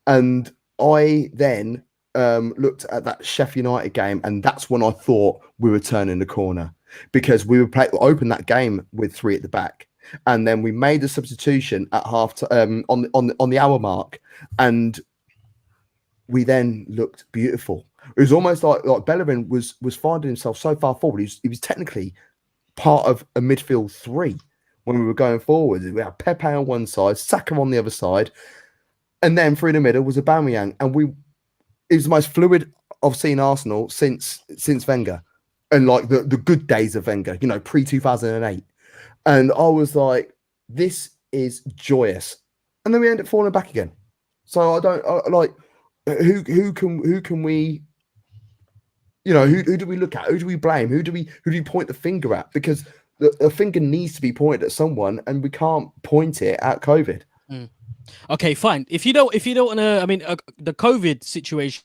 And I then looked at that Sheffield United game, and that's when I thought we were turning the corner because we opened that game with 3 at the back. And then we made the substitution at half on the hour mark, and we then looked beautiful. It was almost like Bellerin was finding himself so far forward. He was technically part of a midfield 3 when we were going forward. We had Pepe on one side, Saka on the other side, and then through the middle was Aubameyang. And it was the most fluid I've seen Arsenal since Wenger, and like the good days of Wenger, pre-2008. And I was like, this is joyous. And then we end up falling back again. So who can we, who do we look at? Who do we blame? Who do we point the finger at? Because the finger needs to be pointed at someone, and we can't point it at COVID. Okay, fine. If you don't want to, the COVID situation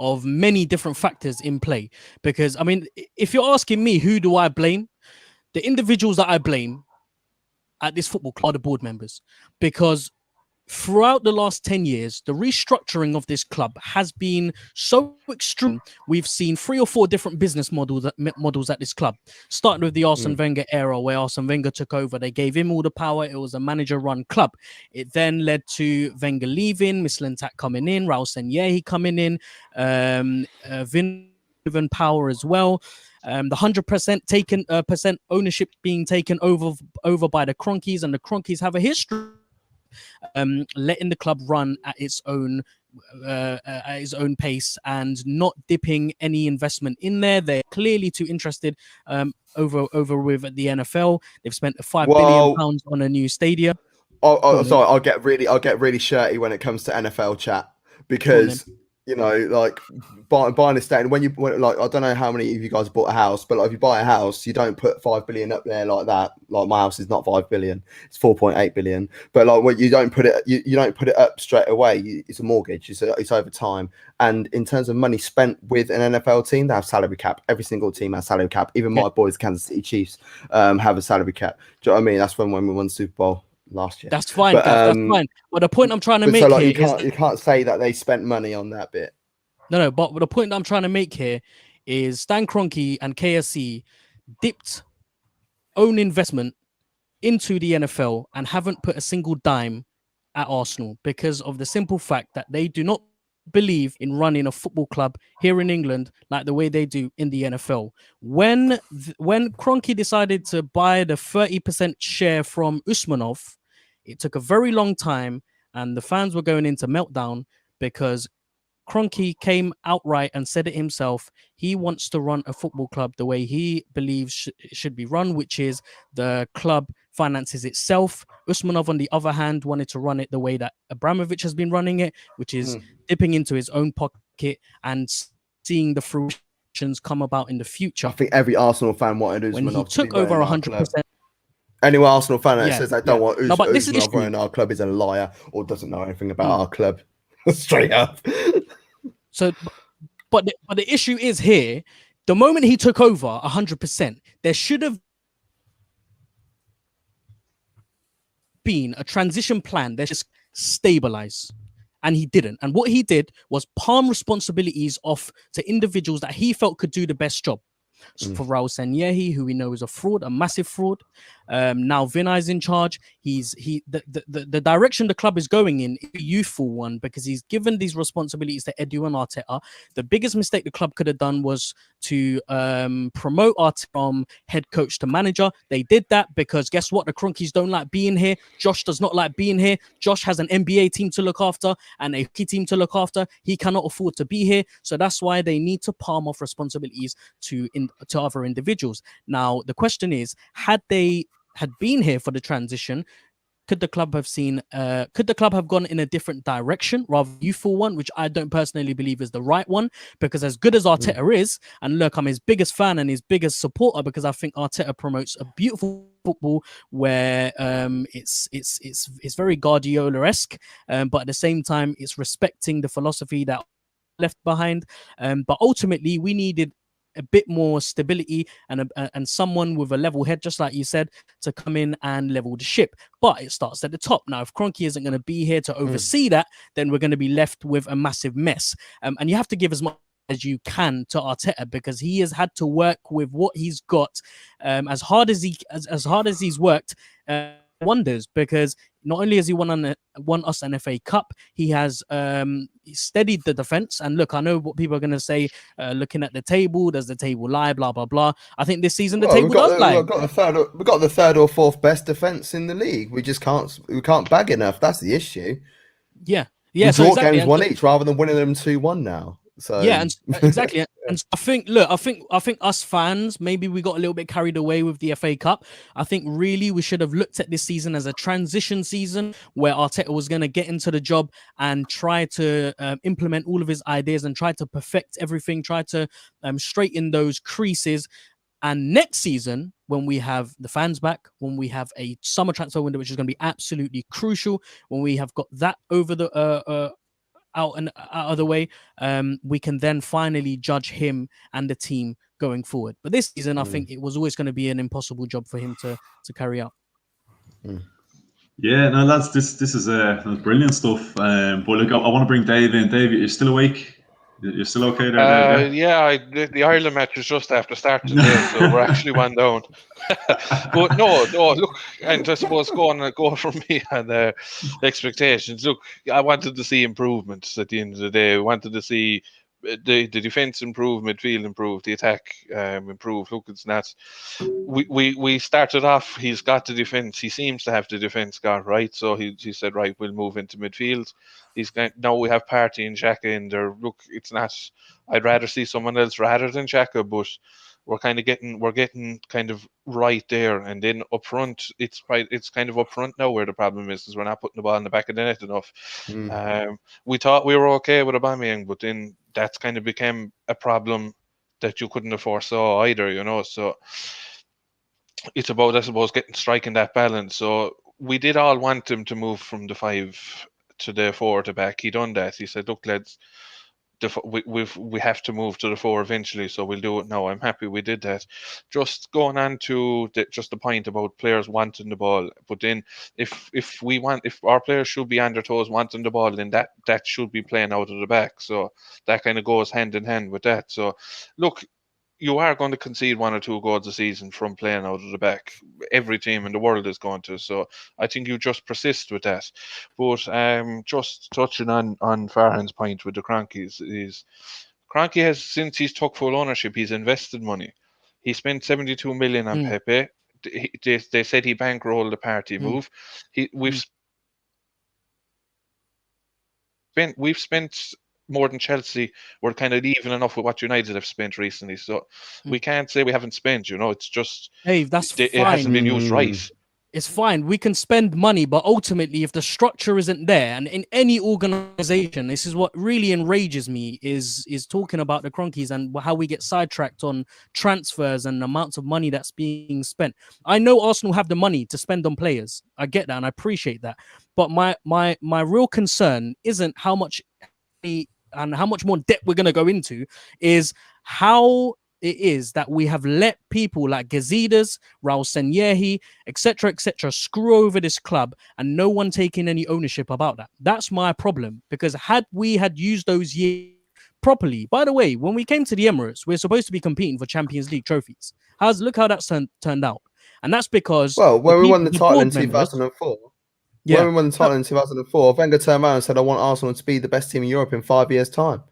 of many different factors in play, because if you're asking me, who do I blame? The individuals that I blame at this football club are the board members, because throughout the last 10 years, the restructuring of this club has been so extreme. We've seen 3 or 4 different business models at this club, starting with the Arsene Wenger era, where Arsene Wenger took over. They gave him all the power. It was a manager-run club. It then led to Wenger leaving, Mislintat coming in, Raul Sanllehi coming in, Vin power as well. The 100% percent ownership being taken over by the Cronkies, and the Cronkies have a history letting the club run at its own pace and not dipping any investment in there. They're clearly too interested over with the NFL. They've spent £5 billion on a new stadium. Sorry, I'll get really shirty when it comes to NFL chat because you know, like buying a estate. And when like, I don't know how many of you guys bought a house, but like if you buy a house, you don't put 5 billion up there like that. Like my house is not 5 billion; it's 4.8 billion. But like when you don't put it, you don't put it up straight away. It's a mortgage. It's over time. And in terms of money spent with an NFL team, they have salary cap. Every single team has salary cap. Even my boys, Kansas City Chiefs, have a salary cap. Do you know what I mean? That's when we won the Super Bowl last year. That's fine, but, that's fine. But the point I'm trying to make so like here you can't say that they spent money on that bit. No, but the point I'm trying to make here is Stan Kroenke and KSC dipped own investment into the NFL and haven't put a single dime at Arsenal because of the simple fact that they do not believe in running a football club here in England like the way they do in the NFL. When Kroenke decided to buy the 30% share from Usmanov, it took a very long time and the fans were going into meltdown because Kroenke came outright and said it himself. He wants to run a football club the way he believes it should be run, which is the club finances itself. Usmanov, on the other hand, wanted to run it the way that Abramovich has been running it, which is dipping into his own pocket and seeing the fruitions come about in the future. I think every Arsenal fan wanted Usmanov when he to took be over running 100%. Any Arsenal fan that says they don't want Usmanov but running our club is a liar or doesn't know anything about our club. Straight up. So, but the issue is here, the moment he took over 100%, there should have been a transition plan that just stabilize. And he didn't. And what he did was palm responsibilities off to individuals that he felt could do the best job. So for Raul Sanyehi, who we know is a fraud, a massive fraud. Now Vinay's in charge. The direction the club is going in is a youthful one because he's given these responsibilities to Edu and Arteta. The biggest mistake the club could have done was to promote Arteta from head coach to manager. They did that because guess what? The Kroenkes don't like being here. Josh does not like being here. Josh has an NBA team to look after and a key team to look after. He cannot afford to be here. So that's why they need to palm off responsibilities to other individuals. Now, the question is, had they had been here for the transition, could the club have gone in a different direction, rather youthful one, which I don't personally believe is the right one, because as good as Arteta is, and look, I'm his biggest fan and his biggest supporter because I think Arteta promotes a beautiful football where it's very Guardiola-esque, but at the same time, it's respecting the philosophy that left behind. But ultimately, we needed a bit more stability and someone with a level head, just like you said, to come in and level the ship. But it starts at the top. Now, if Kroenke isn't going to be here to oversee that, then we're going to be left with a massive mess. And you have to give as much as you can to Arteta because he has had to work with what he's got. As hard as he's worked, wonders because not only has he won us an FA Cup, he has steadied the defense. And look, I know what people are going to say. Looking at the table, does the table lie? Blah blah blah. I think this season the table does lie. We've got the third or fourth best defense in the league. We just can't bag enough. That's the issue. Yeah. We draw games 1-1 rather than winning them 2-1 now. So yeah, and exactly. And I think us fans, maybe we got a little bit carried away with the FA Cup. I think really we should have looked at this season as a transition season where Arteta was going to get into the job and try to implement all of his ideas and try to perfect everything, try to straighten those creases. And next season, when we have the fans back, when we have a summer transfer window, which is going to be absolutely crucial, when we have got that over the out of the way, we can then finally judge him and the team going forward. But this season, I think it was always going to be an impossible job for him to carry out. Yeah, no, lads, this is brilliant stuff. But look, I want to bring Dave in. Dave, you're still awake? You're still okay there, Dave? Yeah, the Ireland match was just after starting there, so we're actually one down. But no, look, and I suppose go from me and expectations. Look, I wanted to see improvements at the end of the day. I wanted to see the defense improve, midfield improve, the attack improve. Look, it's not. We started off. He's got the defense. He seems to have the defense got right. So he said, right, we'll move into midfield. Now we have Partey and Xhaka in there. Look, it's not. I'd rather see someone else rather than Xhaka, but we're getting kind of right there, and then up front, it's kind of up front now where the problem is we're not putting the ball in the back of the net enough. We thought we were okay with Aubameyang, but then that's kind of became a problem that you couldn't have foresaw either, you know. So it's about, I suppose, striking that balance. So we did all want him to move from the 5 to the 4 to back. He done that. He said, "Look, lads, we have to move to the 4 eventually, so we'll do it now." I'm happy we did that. Just going on to the point about players wanting the ball, but then if our players should be on their toes wanting the ball, then that should be playing out of the back. So that kind of goes hand in hand with that. So look, you are going to concede 1 or 2 goals a season from playing out of the back. Every team in the world is going to. So I think you just persist with that. But just touching on Farhan's point with the Cronkies, is Cronky has, since he's took full ownership, he's invested money. He spent 72 million on Pepe. They said he bankrolled the party move. We've spent more than Chelsea. We're kind of even enough with what United have spent recently, so we can't say we haven't spent. You know, it's just Dave, that's fine. It hasn't been used right. It's fine. We can spend money, but ultimately, if the structure isn't there, and in any organization, this is what really enrages me, is talking about the Cronkies and how we get sidetracked on transfers and amounts of money that's being spent. I know Arsenal have the money to spend on players. I get that and I appreciate that. But my real concern isn't how much and how much more debt we're going to go into, is how it is that we have let people like Gazidis, Raul Senyehi, etc., screw over this club, and no one taking any ownership about that. That's my problem, because had we had used those years properly, by the way, when we came to the Emirates, we're supposed to be competing for Champions League trophies. Look how that's turned out, and that's because when we won the title in 2004. Yeah. When we won the title in 2004, Wenger turned around and said, "I want Arsenal to be the best team in Europe in 5 years' time.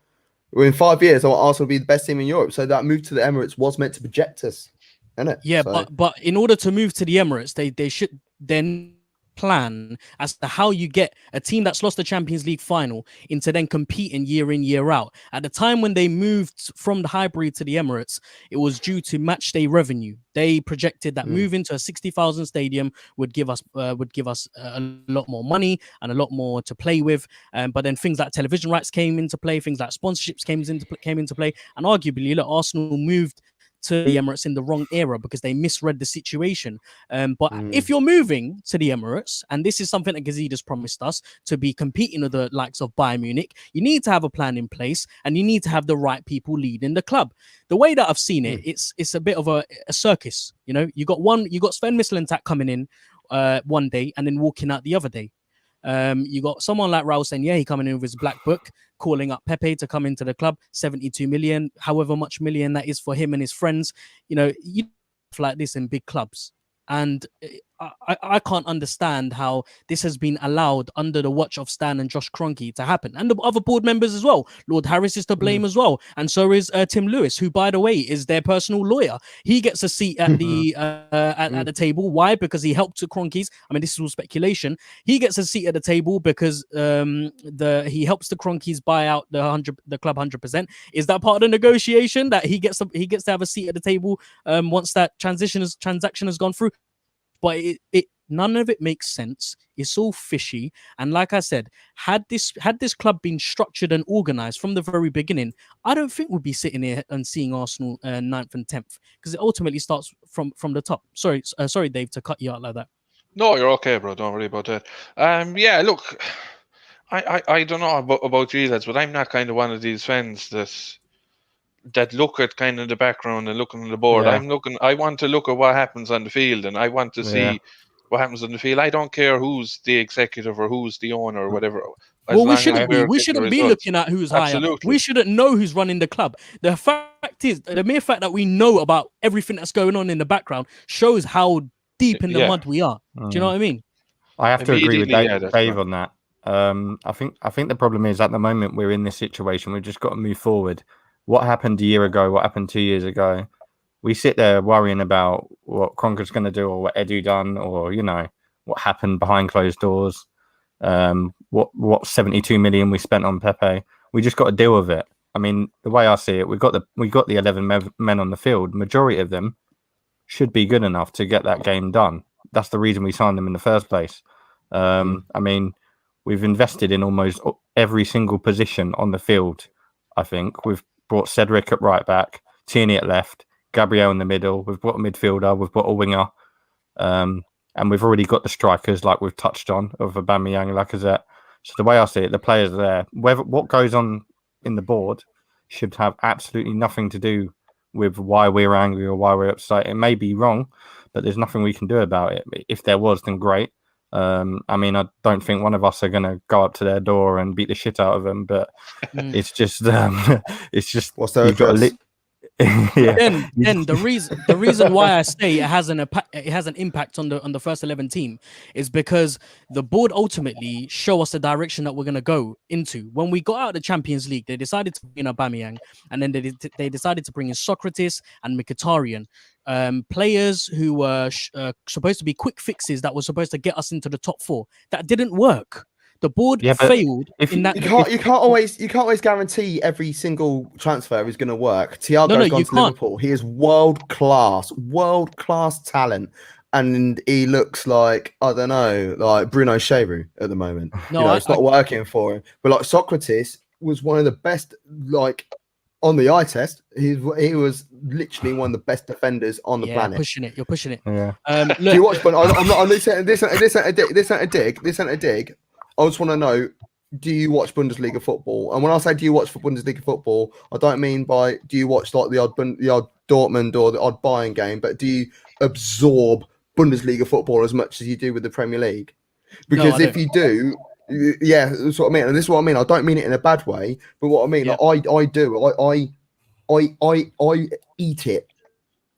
In 5 years, I want Arsenal to be the best team in Europe." So that move to the Emirates was meant to project us, isn't it? Yeah, so. but in order to move to the Emirates, they should then plan as to how you get a team that's lost the Champions League final into then competing year in, year out. At the time when they moved from the Highbury to the Emirates, it was due to match day revenue. They projected that moving to a 60,000 stadium would give us a lot more money and a lot more to play with. But then things like television rights came into play, things like sponsorships came into play, and arguably, look, Arsenal moved to the Emirates in the wrong era because they misread the situation. But if you're moving to the Emirates, and this is something that Gazidis promised us, to be competing with the likes of Bayern Munich, you need to have a plan in place, and you need to have the right people leading the club. The way that I've seen it, it's a bit of a circus. You know, you got Sven Mislintat coming in one day and then walking out the other day. You got someone like Raul Senyehi coming in with his black book, calling up Pepe to come into the club, 72 million, however much million that is for him and his friends. You know, you like this in big clubs. And I can't understand how this has been allowed under the watch of Stan and Josh Kroenke to happen, and the other board members as well. Lord Harris is to blame as well, and so is Tim Lewis, who, by the way, is their personal lawyer. He gets a seat at the at the table. Why? Because he helped the Kroenkes. I mean, this is all speculation. He gets a seat at the table because he helps the Kroenkes buy out the club 100%. Is that part of the negotiation that he gets to have a seat at the table once that transaction has gone through? But none of it makes sense. It's all fishy. And like I said, had this club been structured and organized from the very beginning, I don't think we'd be sitting here and seeing Arsenal 9th and 10th, because it ultimately starts from the top. Sorry, Dave, to cut you out like that. No, you're okay, bro. Don't worry about that. Yeah, look, I don't know about you lads, but I'm not kind of one of these fans that look at kind of the background and looking on the board. Yeah. I want to look at what happens on the field, and I want to see what happens on the field. I don't care who's the executive or who's the owner or whatever. We shouldn't be. We shouldn't be looking at who's higher. We shouldn't know who's running the club. The mere fact that we know about everything that's going on in the background shows how deep in the mud we are. Do you know what I mean? I have to agree with Dave on that. I think the problem is, at the moment we're in this situation, we've just got to move forward. What happened a year ago? What happened 2 years ago? We sit there worrying about what Kroenke's going to do, or what Edu done, or what happened behind closed doors. What 72 million we spent on Pepe. We just got to deal with it. I mean, the way I see it, we got the 11 men on the field. Majority of them should be good enough to get that game done. That's the reason we signed them in the first place. I mean, we've invested in almost every single position on the field. I think we've brought Cedric at right back, Tierney at left, Gabriel in the middle. We've brought a midfielder. We've got a winger, and we've already got the strikers, like we've touched on, of Aubameyang and Lacazette. So the way I see it, the players are there. What goes on in the board should have absolutely nothing to do with why we're angry or why we're upset. It may be wrong, but there's nothing we can do about it. If there was, then great. I mean, I don't think one of us are going to go up to their door and beat the shit out of them, but it's just what's their address? Then the reason why I say it has an impact on the first 11 team is because the board ultimately show us the direction that we're going to go into. When we got out of the Champions League, they decided to bring in Aubameyang, and then they decided to bring in Socrates and Mkhitaryan, players who were supposed to be quick fixes that were supposed to get us into the top 4. That didn't work. The board failed in that. You can't always guarantee every single transfer is going to work. Thiago's gone to Liverpool. He is world class talent, and he looks like, I don't know, like Bruno Cheru at the moment. No, it's not working for him. But like Socrates was one of the best, like on the eye test. He was literally one of the best defenders on the planet. You're pushing it. Yeah. Look, do you watch? This ain't a dig. I just want to know, do you watch Bundesliga football? And when I say do you watch Bundesliga football, I don't mean by do you watch like the odd Dortmund or the odd Bayern game, but do you absorb Bundesliga football as much as you do with the Premier League? Because if you do, that's what I mean. And this is what I mean. I don't mean it in a bad way, but what I mean, like, I do. I eat it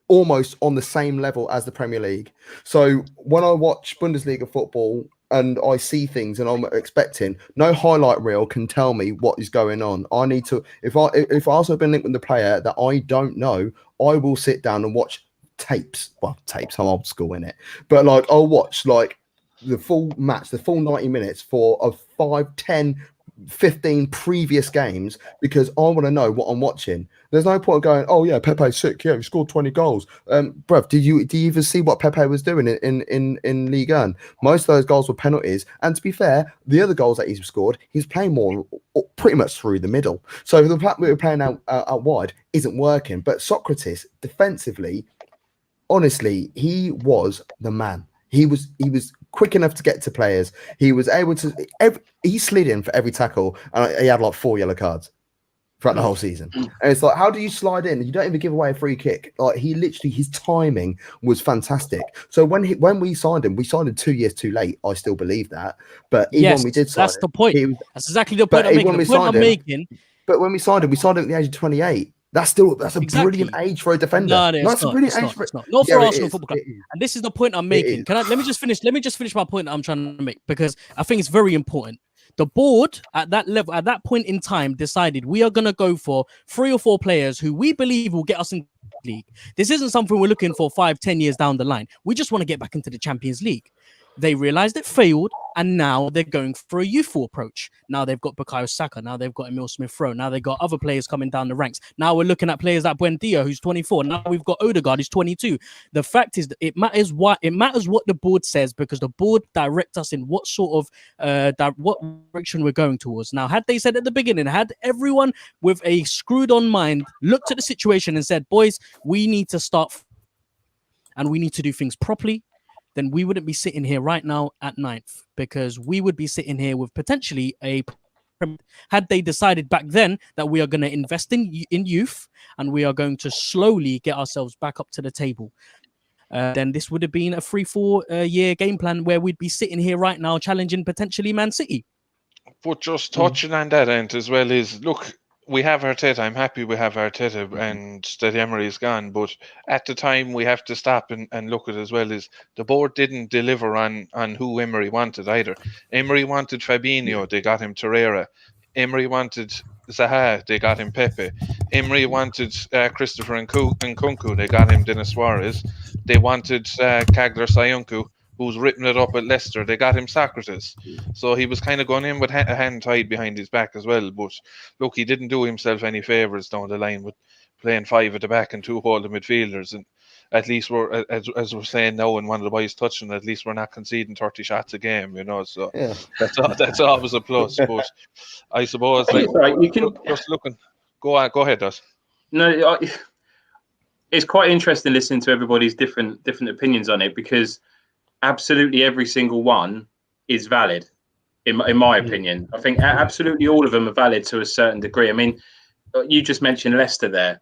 almost on the same level as the Premier League. So when I watch Bundesliga football, and I see things, and I'm expecting, no highlight reel can tell me what is going on. I need to, if I also been linked with the player that I don't know, I will sit down and watch tapes. Well, tapes, I'm old school in it, but like I'll watch like the full match, the full 90 minutes of 5, 10, 15 previous games, because I want to know what I'm watching. There's no point going, oh yeah, Pepe's sick. Yeah, he scored 20 goals. Bruv, do you even see what Pepe was doing in Ligue 1? Most of those goals were penalties. And to be fair, the other goals that he's scored, he's playing more pretty much through the middle. So the fact we were playing out wide isn't working. But Socrates, defensively, honestly, he was the man. He was quick enough to get to players. He was able to. He slid in for every tackle, and he had like 4 yellow cards throughout the whole season. And it's like, how do you slide in? You don't even give away a free kick. Like he literally, his timing was fantastic. So when we signed him 2 years too late. I still believe that. But even when we did sign, that's the point. That's exactly the point I'm making. But when we signed him at the age of 28. That's a brilliant age for a defender. That's a brilliant age. Not for Arsenal Football Club. And this is the point I'm making. Let me just finish my point I'm trying to make, because I think it's very important. The board at that level, at that point in time, decided we are going to go for 3 or 4 players who we believe will get us in the league. This isn't something we're looking for 5, 10 years down the line. We just want to get back into the Champions League. They realized it failed, and now they're going for a youthful approach. Now they've got Bukayo Saka. Now they've got Emil Smith-Rowe. Now they've got other players coming down the ranks. Now we're looking at players like Buendia, who's 24. Now we've got Odegaard, who's 22. The fact is that it matters what the board says, because the board directs us in what sort of what direction we're going towards. Now, had they said at the beginning, had everyone with a screwed-on mind looked at the situation and said, boys, we need to start and we need to do things properly, then we wouldn't be sitting here right now at 9th, because we would be sitting here with potentially had they decided back then that we are going to invest in youth and we are going to slowly get ourselves back up to the table. Then this would have been a 3-4 year game plan where we'd be sitting here right now challenging potentially Man City. But just touching on that end as well is, look, we have Arteta. I'm happy we have Arteta and that Emery is gone. But at the time, we have to stop and look at as well is the board didn't deliver on who Emery wanted either. Emery wanted Fabinho. They got him Torreira. Emery wanted Zaha. They got him Pepe. Emery wanted Christopher Nkunku. They got him Denis Suarez. They wanted Kagler Sayuncu. who's ripping it up at Leicester. They got him Socrates. So he was kind of going in with a hand tied behind his back as well. But look, he didn't do himself any favours down the line with playing 5 at the back and 2 holding midfielders. And at least we're, as we're saying now, and one of the boys touching, at least we're not conceding 30 shots a game, you know. So Yeah. that's always a plus. But I suppose, like, you can just looking. Go ahead, Dawes. no. It's quite interesting listening to everybody's different opinions on it, because absolutely every single one is valid, in my opinion. I think absolutely all of them are valid to a certain degree. I mean, you just mentioned Leicester there.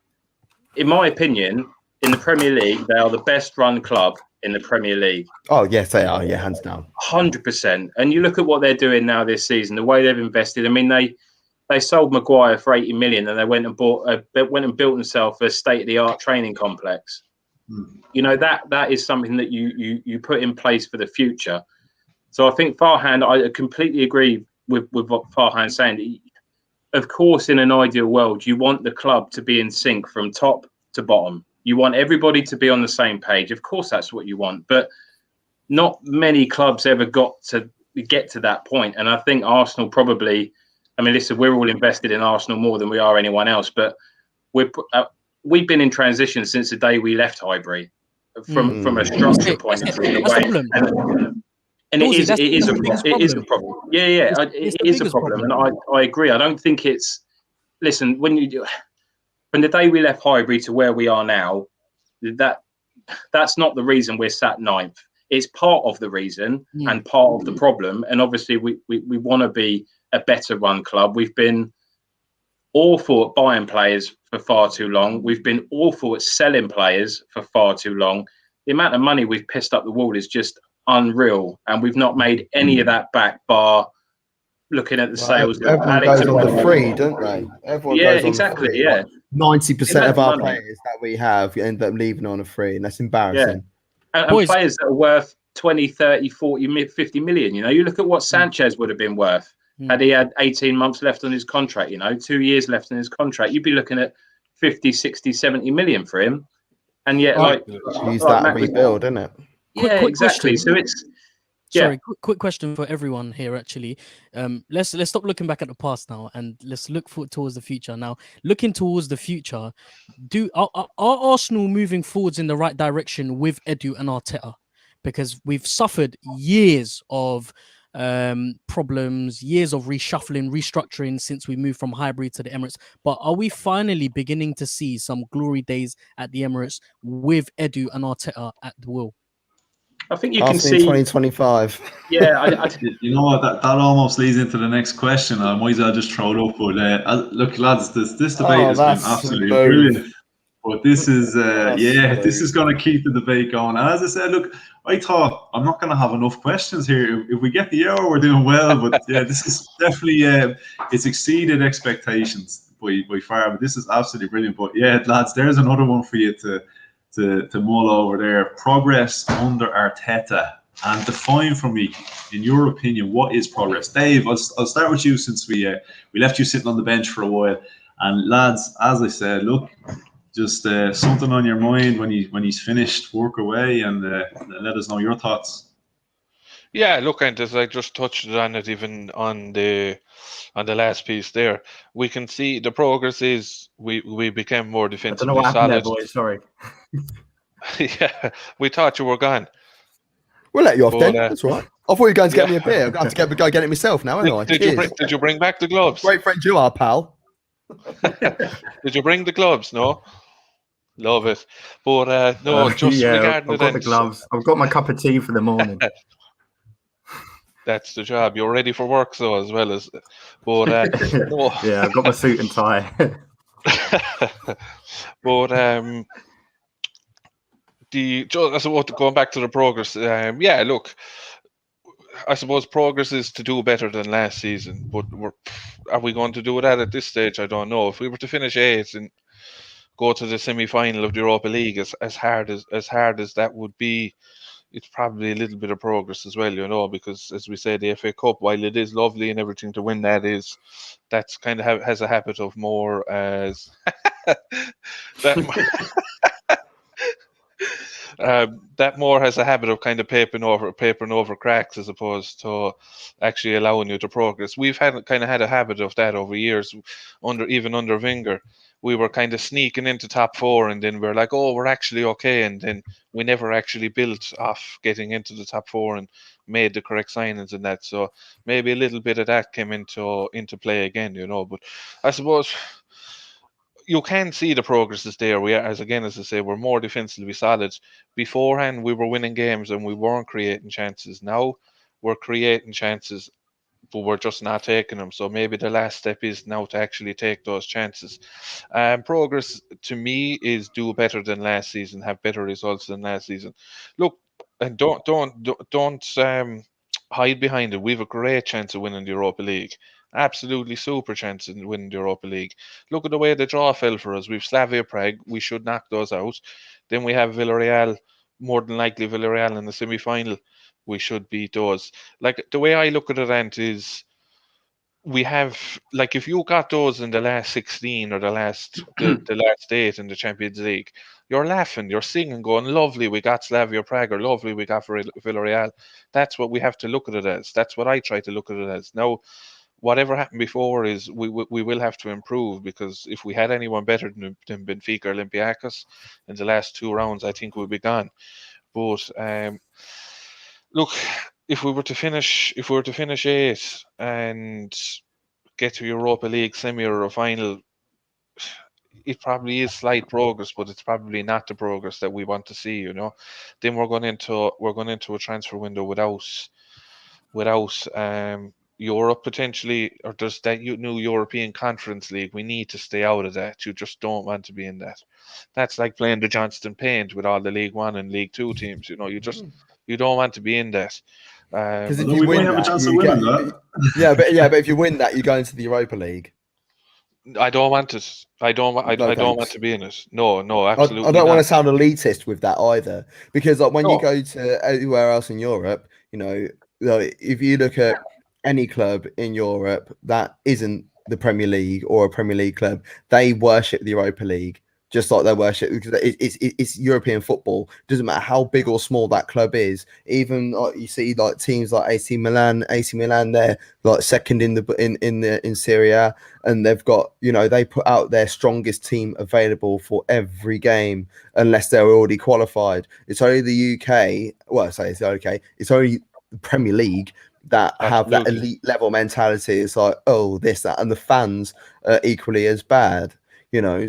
In my opinion, in the Premier League, they are the best run club in the Premier League. Oh, yes, they are. Yeah, hands down. 100%. And you look at what they're doing now this season, the way they've invested. I mean, they sold Maguire for 80 million, and they went and built themselves a state-of-the-art training complex. You know, that is something that you put in place for the future. So I think Farhan, I completely agree with what Farhan's saying. Of course, in an ideal world, you want the club to be in sync from top to bottom. You want everybody to be on the same page. Of course, that's what you want. But not many clubs ever got to get to that point. And I think Arsenal probably... I mean, listen, we're all invested in Arsenal more than we are anyone else, but we've been in transition since the day we left Highbury from a structure point of view. That's the problem. And it is a problem. Yeah, it is a problem. And I agree. I don't think it's... Listen, from the day we left Highbury to where we are now, that's not the reason we're sat 9th. It's part of the reason and part of the problem. And obviously we want to be a better run club. We've been awful at buying players for far too long. We've been awful at selling players for far too long. The amount of money we've pissed up the wall is just unreal, and we've not made any of that back, bar looking at the sales. Everyone goes on the free, don't they? Everyone goes on exactly. The free. Yeah, 90% of our players that we have end up leaving on a free, and that's embarrassing. Yeah. And players that are worth 20, 30, 40, 50 million. You know, you look at what Sanchez would have been worth had he had 18 months left on his contract, 2 years left in his contract. You'd be looking at 50, 60, 70 million for him. And yet, use that and rebuild, isn't it? Yeah, quick exactly. Question. So it's... Sorry, quick question for everyone here, actually. Let's stop looking back at the past now, and let's look towards the future. Now, looking towards the future, are Arsenal moving forwards in the right direction with Edu and Arteta? Because we've suffered years of problems, years of reshuffling, restructuring since we moved from Highbury to the Emirates. But are we finally beginning to see some glory days at the Emirates with Edu and Arteta at the wheel? I think you can see 2025. Yeah, you know what? That almost leads into the next question. I might as well just throw it up. But look, lads, this debate has been absolutely brilliant. But this is, this is going to keep the debate going. And as I said, look, I thought I'm not going to have enough questions here. If we get the hour, we're doing well. But yeah, this is definitely it's exceeded expectations by far. But this is absolutely brilliant. But yeah, lads, there's another one for you to mull over there. Progress under Arteta, and define for me, in your opinion, what is progress? Dave, I'll start with you, since we left you sitting on the bench for a while. And lads, as I said, look, just something on your mind when he's finished, work away, and let us know your thoughts. Yeah, look, and as I just touched on it, even on the last piece there, we can see the progress is we became more defensively solid. I don't know what happened there, boys. Sorry. Yeah, we thought you were gone. We'll let you off then. That's right. I thought you were going to get me a beer. I have to go get it myself now, haven't I? Did you bring back the gloves? Great friend you are, pal. Did you bring the gloves? No. Love it. But no, just regarding I've got the gloves. I've got my cup of tea for the morning. That's the job. You're ready for work, so as well as. But no. Yeah, I've got my suit and tie. But I suppose going back to the progress. Yeah, look, I suppose progress is to do better than last season. But are we going to do that at this stage? I don't know. If we were to finish 8th and go to the semi-final of the Europa League, as hard as that would be, it's probably a little bit of progress as well, because as we say, the FA Cup, while it is lovely and everything to win, that's kind of has a habit of more as that That more has a habit of kind of papering over cracks as opposed to actually allowing you to progress. We've had a habit of that over years, even under Wenger. We were kind of sneaking into top four, and then we're like, oh, we're actually okay, and then we never actually built off getting into the top four and made the correct signings and that. So maybe a little bit of that came into play again, But I suppose you can see the progress is there. We are, as I say, we're more defensively solid. Beforehand, we were winning games and we weren't creating chances. Now we're creating chances, but we're just not taking them. So maybe the last step is now to actually take those chances. Progress to me is do better than last season, have better results than last season. Look, and don't hide behind it. We have a great chance of winning the Europa League. Absolutely super chance of winning the Europa League. Look at the way the draw fell for us. We've Slavia Prague. We should knock those out. Then we have Villarreal. More than likely, Villarreal in the semi-final. We should beat those. Like the way I look at it, Ant, is we have, like, if you got those in the last 16 or the last 8 in the Champions League, you're laughing, you're singing, going, lovely, we got Slavia Prague, or lovely, we got Villarreal. That's what we have to look at it as. That's what I try to look at it as. Now, whatever happened before is we will have to improve, because if we had anyone better than Benfica or Olympiacos in the last 2 rounds, I think we'd be gone. But look, if we were to finish 8th and get to Europa League semi or a final, it probably is slight progress, but it's probably not the progress that we want to see. Then we're going into a transfer window without Europe potentially, or does that new European Conference League? We need to stay out of that. You just don't want to be in that. That's like playing the Johnston Paint with all the League One and League Two teams. You don't want to be in that. Because if Although you we win might have a that, chance of you winning get, that. but if you win that, you go into the Europa League. I don't want it. I don't want thanks. to be in it. No, I absolutely don't want to not. sound elitist with that either, because like when you No. go to anywhere else in Europe, like, if you look at any club in Europe that isn't the Premier League or a Premier League club, they worship the Europa League just like they worship, because it's European football. It doesn't matter how big or small that club is. Even like you see like teams like AC Milan, they're like second in Serie A, and they've got, they put out their strongest team available for every game unless they're already qualified. It's only the UK. Well, I say it's okay. It's only the Premier League that have that elite level mentality. It's like, oh, this, that, and the fans are equally as bad.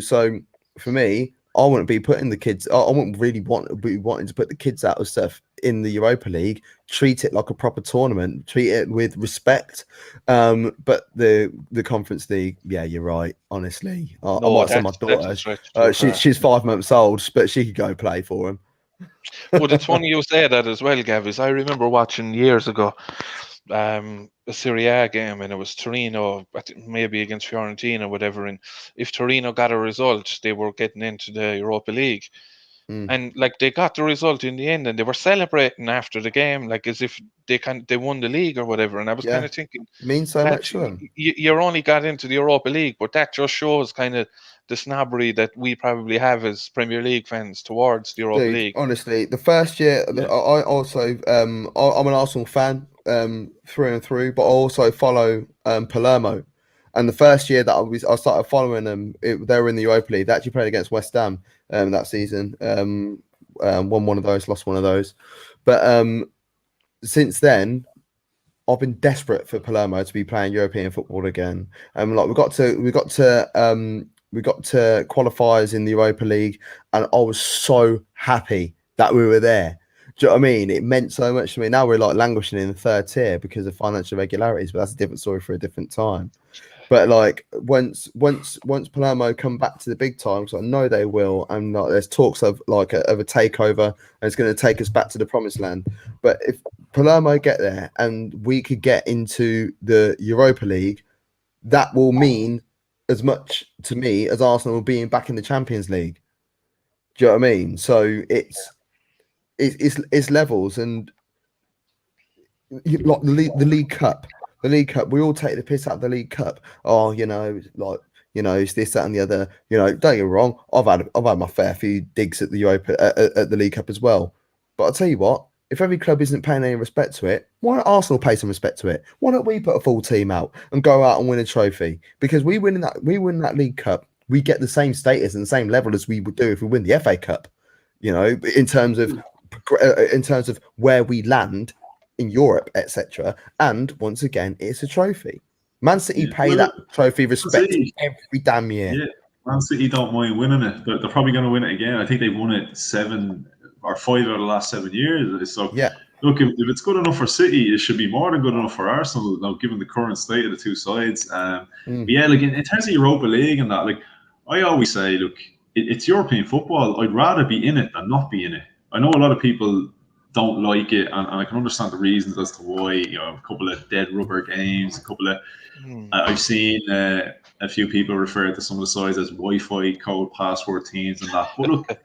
So for me, I wouldn't be putting the kids. I wouldn't really be wanting to put the kids out of stuff in the Europa League. Treat it like a proper tournament. Treat it with respect. But the Conference League, yeah, you're right. Honestly, I might say my daughter. She's 5 months old, but she could go play for him. But it's funny you say that as well, Gavis. I remember watching years ago a Serie A game, and it was Torino, maybe against Fiorentina or whatever. And if Torino got a result, they were getting into the Europa League. And like they got the result in the end, and they were celebrating after the game, like as if they won the league or whatever. And I was kind of thinking, it means so much to them. You only got into the Europa League, but that just shows kind of the snobbery that we probably have as Premier League fans towards the Europa League. Honestly, the first year, I also I'm an Arsenal fan through and through, but I also follow Palermo. And the first year that I started following them, they were in the Europa League. They actually played against West Ham that season. Won one of those, lost one of those. But since then, I've been desperate for Palermo to be playing European football again. Like we got to qualifiers in the Europa League, and I was so happy that we were there. Do you know what I mean? It meant so much to me. Now we're like languishing in the 3rd tier because of financial irregularities, but that's a different story for a different time. But like once Palermo come back to the big time, so I know they will, and like, there's talks of like a takeover, and it's going to take us back to the promised land. But if Palermo get there and we could get into the Europa League, that will mean as much to me as Arsenal being back in the Champions League. Do you know what I mean? So it's levels, and like the League Cup. The League Cup, we all take the piss out of the League Cup. Oh, like You know, it's this, that, and the other. You know, don't get me wrong. I've had my fair few digs at the Europa at the League Cup as well. But I'll tell you what, if every club isn't paying any respect to it, why don't Arsenal pay some respect to it? Why don't we put a full team out and go out and win a trophy? Because we win that League Cup, we get the same status and the same level as we would do if we win the FA Cup. You know, in terms of where we land in Europe, etc. And once again, it's a trophy. Man City pay that trophy respect every damn year. Yeah, Man City don't mind winning it. They're probably going to win it again. I think they've won it 7 or 5 out of the last 7 years. So yeah, look, if it's good enough for City, it should be more than good enough for Arsenal. Now, given the current state of the two sides, yeah, like in terms of Europa League and that, like I always say, look, it's European football. I'd rather be in it than not be in it. I know a lot of people don't like it, and I can understand the reasons as to why. You know, a couple of dead rubber games, a couple of. I've seen a few people refer to some of the sides as Wi-Fi code password teams and that. But look, at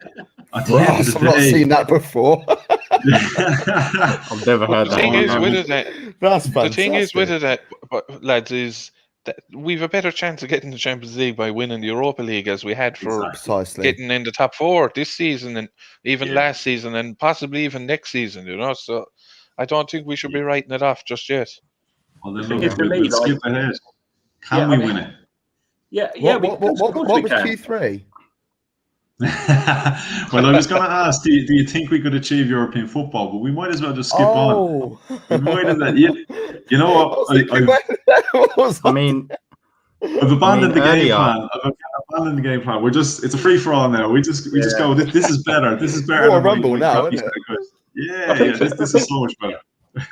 the end of the I've not seen that before. I've never heard that. The thing is with it, that's fantastic. The thing is with it, lads, is that we've a better chance of getting the Champions League by winning the Europa League as we had for getting in the top 4 this season and even last season and possibly even next season. You know, so I don't think we should be writing it off just yet. Well, then look, we'll skip ahead. Can we win it? Yeah. What was Q3? Well, I was going to ask, do you think we could achieve European football? But we might as well just skip on. We might as well. You know what? I mean, I've abandoned the game plan. I've abandoned the game plan. It's a free for all now. We just go. This is better. This is better. More Rumble now, isn't it? Yeah. This is so much better.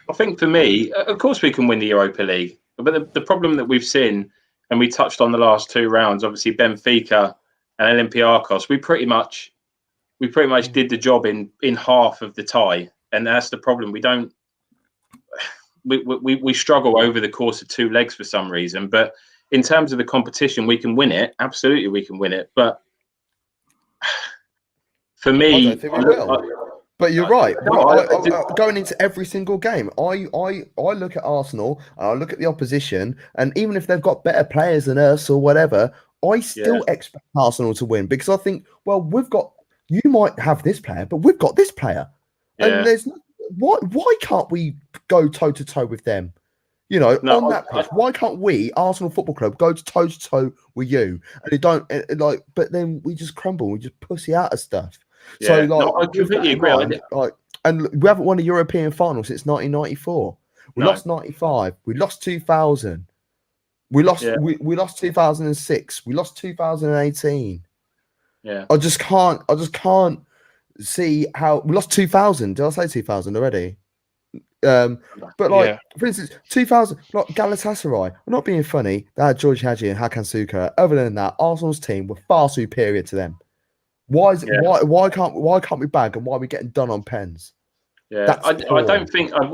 I think for me, of course, we can win the Europa League. But the problem that we've seen, and we touched on the last 2 rounds, obviously Benfica and Olympiacos, we pretty much did the job in half of the tie, and that's the problem. We struggle over the course of 2 legs for some reason. But in terms of the competition, we can win it. Absolutely, we can win it. But for me, I don't think we will. But you're right. Going into every single game, I look at Arsenal, and I look at the opposition, and even if they've got better players than us or whatever, I still expect Arsenal to win because I think, well, you might have this player, but we've got this player, and there's why can't we go toe to toe with them? You know, on that pitch, why can't we, Arsenal Football Club, go toe to toe with you? And they don't but then we just crumble, we just pussy out of stuff. Yeah. So, I completely agree. And we haven't won a European final since 1994. We lost 95. We lost 2000. We lost 2006. We lost 2018. Yeah. I just can't see how we lost 2000. Did I say 2000 already? But for instance, 2000, like Galatasaray. I'm not being funny. They had George Hadji and Hakan Suker. Other than that, Arsenal's team were far superior to them. Why can't we bag and why are we getting done on pens? Yeah, I don't think I'm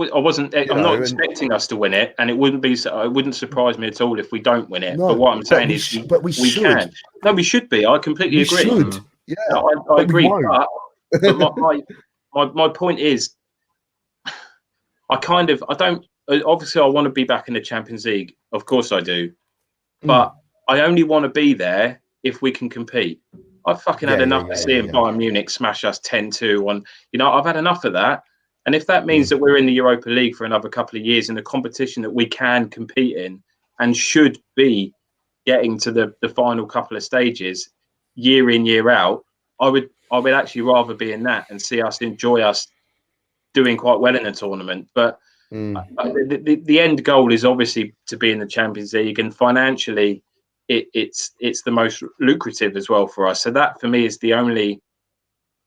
not expecting us to win it, and it wouldn't surprise me at all if we don't win it. No, but what I'm saying is we can. No, we should be. I completely agree. Should. Yeah, no, I agree. But my point is, obviously I want to be back in the Champions League. Of course I do, but I only want to be there if we can compete. I've fucking had enough of seeing Bayern Munich smash us 10-2 I've had enough of that. And if that means that we're in the Europa League for another couple of years in a competition that we can compete in and should be getting to the final couple of stages year in, year out, I would actually rather be in that and see us enjoy us doing quite well in the tournament. But the end goal is obviously to be in the Champions League, and financially it's the most lucrative as well for us. So that for me is the only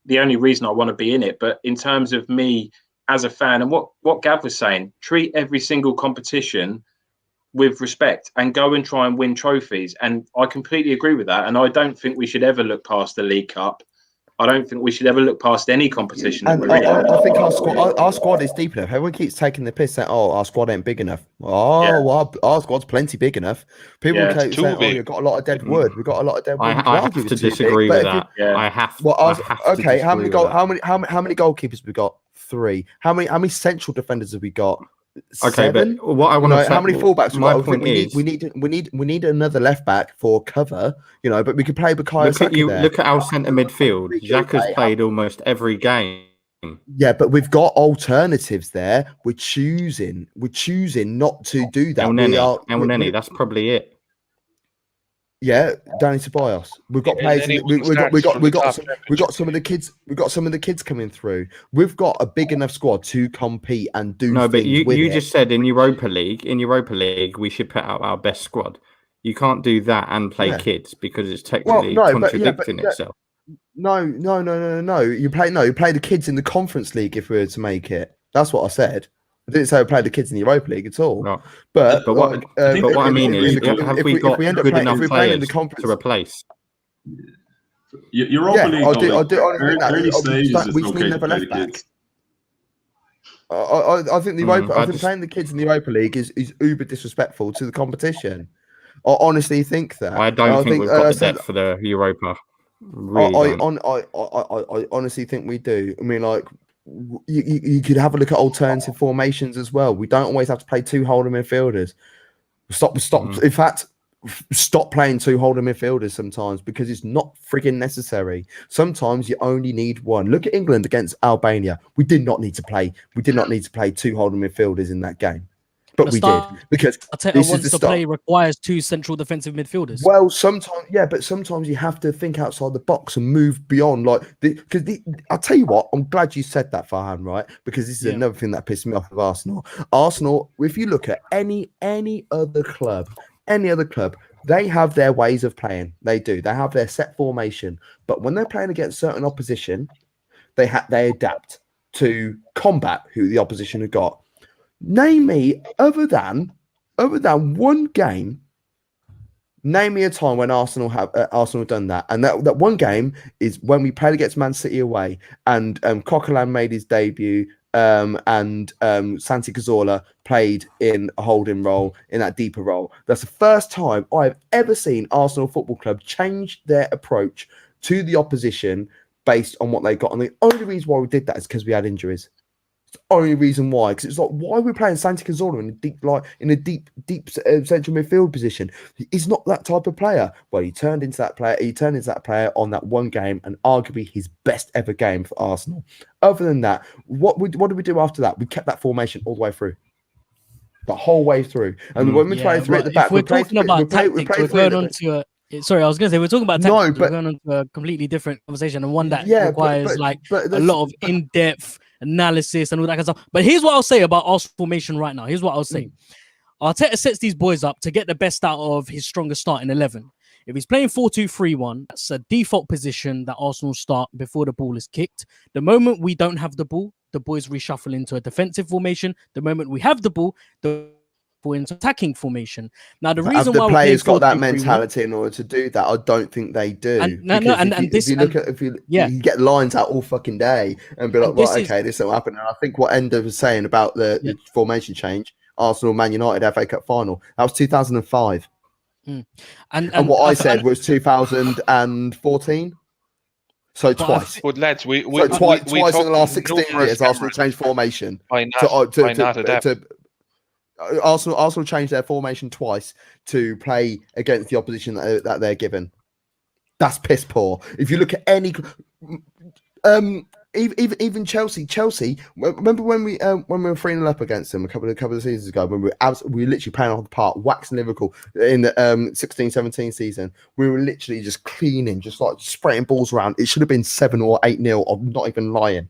reason I want to be in it. But in terms of me as a fan, and what Gav was saying, treat every single competition with respect and go and try and win trophies. And I completely agree with that. And I don't think we should ever look past the League Cup. I don't think we should ever look past any competition. And I think our squad is deep enough. Everyone keeps taking the piss that our squad ain't big enough. Well, our squad's plenty big enough. People keep saying, you've got a lot of dead wood. We've got a lot of dead wood. I have to disagree with that. I have how many goalkeepers have we got? 3. How many central defenders have we got? Okay, 7. but what I want to say, how many fullbacks? My I think point is, we need another left back for cover. But we could play Bukayo look Saka at you. there. Look at our centre midfield. Really good, Xhaka's mate. played almost every game. Yeah, but we've got alternatives there. We're choosing not to do that. El Neni, that's probably it. Yeah, Danny Ceballos. We've got players. We got some of the kids. We've got some of the kids coming through. We've got a big enough squad to compete and do. No, but things with you it. just said in Europa League, we should put out our best squad. You can't do that and play kids because it's technically contradicting itself. No. You play the kids in the Conference League if we were to make it. That's what I said. I didn't say we play the kids in the Europa League at all. No. But what I mean is, have we got good enough players to replace? Europa League, early stages, we need another left back. I think the Europa. I think playing the kids in the Europa League is uber disrespectful to the competition. I honestly think that. I don't think we've got the depth for the Europa. Really I honestly think we do. I mean, like, you could have a look at alternative formations as well. We don't always have to play 2 holding midfielders. Stop. In fact, stop playing 2 holding midfielders sometimes because it's not frigging necessary. Sometimes you only need one. Look at England against Albania. We did not need to play 2 holding midfielders in that game. But we did because Arteta wants to play requires 2 central defensive midfielders. Well, sometimes you have to think outside the box and move beyond. Because I'll tell you what, I'm glad you said that, Farhan, right? Because this is another thing that pissed me off with Arsenal. Arsenal, if you look at any other club, they have their ways of playing. They do. They have their set formation. But when they're playing against certain opposition, they adapt to combat who the opposition have got. Name me, other than one game, name me a time when Arsenal done that. And that one game is when we played against Man City away, and Coquelin made his debut, and Santi Cazorla played in a holding role, in that deeper role. That's the first time I've ever seen Arsenal Football Club change their approach to the opposition based on what they got. And the only reason why we did that is because we had injuries. Only reason why, because it's like, why are we playing Santi Cazorla in a deep central midfield position? He's not that type of player. Well, he turned into that player on that one game, and arguably his best ever game for Arsenal. Other than that, what did we do after that? We kept that formation all the way through, the whole way through. And when we play through at the back, we're talking about tactics. We're going on to sorry, I was going to say we're talking about tactics. We're going on to a completely different conversation, and one that requires a lot of in-depth analysis and all that kind of stuff. But here's what I'll say about Arsenal formation right now. Here's what I'll say. Arteta sets these boys up to get the best out of his strongest starting 11. If he's playing 4-2-3-1, that's a default position that Arsenal start before the ball is kicked. The moment we don't have the ball, the boys reshuffle into a defensive formation. The moment we have the ball, the into attacking formation. Now, the reason why the players got that mentality in order to do that, I don't think they do. If you get lines out all fucking day and be like, right, okay, this will happen. And I think what Ender was saying about the formation change, Arsenal Man United FA Cup final, that was 2005. And what I said was 2014. So twice. But lads, twice in the last 16 years, Arsenal changed formation. Arsenal changed their formation twice to play against the opposition that they're given. That's piss poor. If you look at any, even Chelsea. Remember when we were 3-0 up against them a couple of seasons ago, when we were literally playing off the park, waxing Liverpool in the 16-17 season. We were literally just cleaning, just like spraying balls around. It should have been 7 or 8-0. I'm not even lying.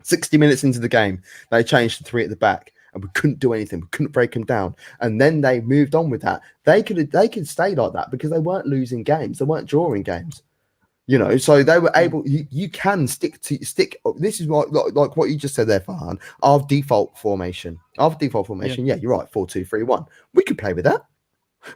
60 minutes into the game, they changed to 3 at the back. And we couldn't do anything. We couldn't break them down. And then they moved on with that. They could stay like that because they weren't losing games. They weren't drawing games. So they were able. You can stick. This is like what you just said there, Farhan. Our default formation. Yeah, you're right. 4-2-3-1. We could play with that.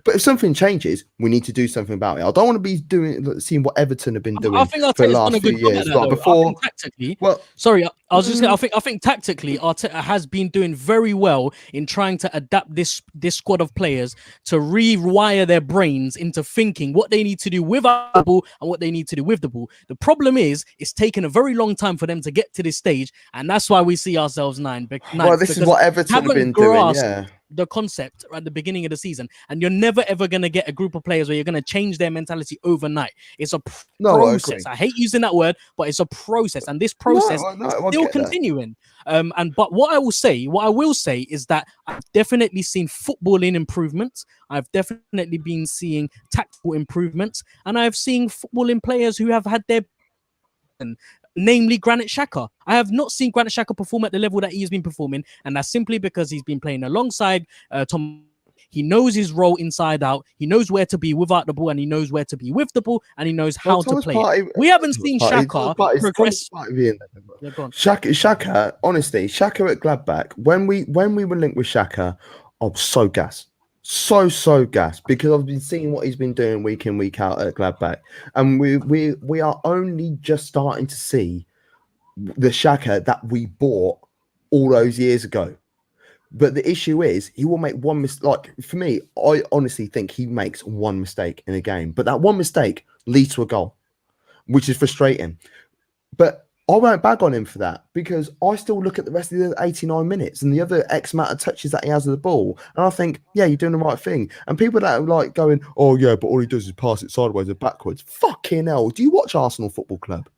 But if something changes, we need to do something about it. I don't want to be seeing what Everton have been doing I think for the Arteta's done last a few good job years. at that, But though. I before, think tactically, well, sorry, I was just gonna, I think tactically, Arteta has been doing very well in trying to adapt this squad of players to rewire their brains into thinking what they need to do without the ball and what they need to do with the ball. The problem is, it's taken a very long time for them to get to this stage, and that's why we see ourselves ninth. well, this is what Everton have been doing. Yeah. The concept at the beginning of the season, and you're never ever going to get a group of players where you're going to change their mentality overnight. It's a process. I hate using that word, but it's a process, and this process is still continuing. But what I will say is that I've definitely seen footballing improvements. I've definitely been seeing tactical improvements, and I've seen footballing players who have had their, namely Granit Xhaka. I have not seen Granit Xhaka perform at the level that he has been performing, and that's simply because he's been playing alongside Tom. He knows his role inside out. He knows where to be without the ball, and he knows where to be with the ball, and he knows how to play it. We haven't seen Xhaka progress. Xhaka, honestly, Xhaka at Gladbach, when we were linked with Xhaka, I was so gassed. So gassed because I've been seeing what he's been doing week in, week out at Gladbach, and we are only just starting to see the Xhaka that we bought all those years ago. But the issue is he will make one mistake. Like, for me, I honestly think he makes one mistake in a game, but that one mistake leads to a goal, which is frustrating. But I won't bag on him for that because I still look at the rest of the 89 minutes and the other X amount of touches that he has of the ball. And I think, yeah, you're doing the right thing. And people that are like going, oh, yeah, but all he does is pass it sideways or backwards. Fucking hell. Do you watch Arsenal Football Club?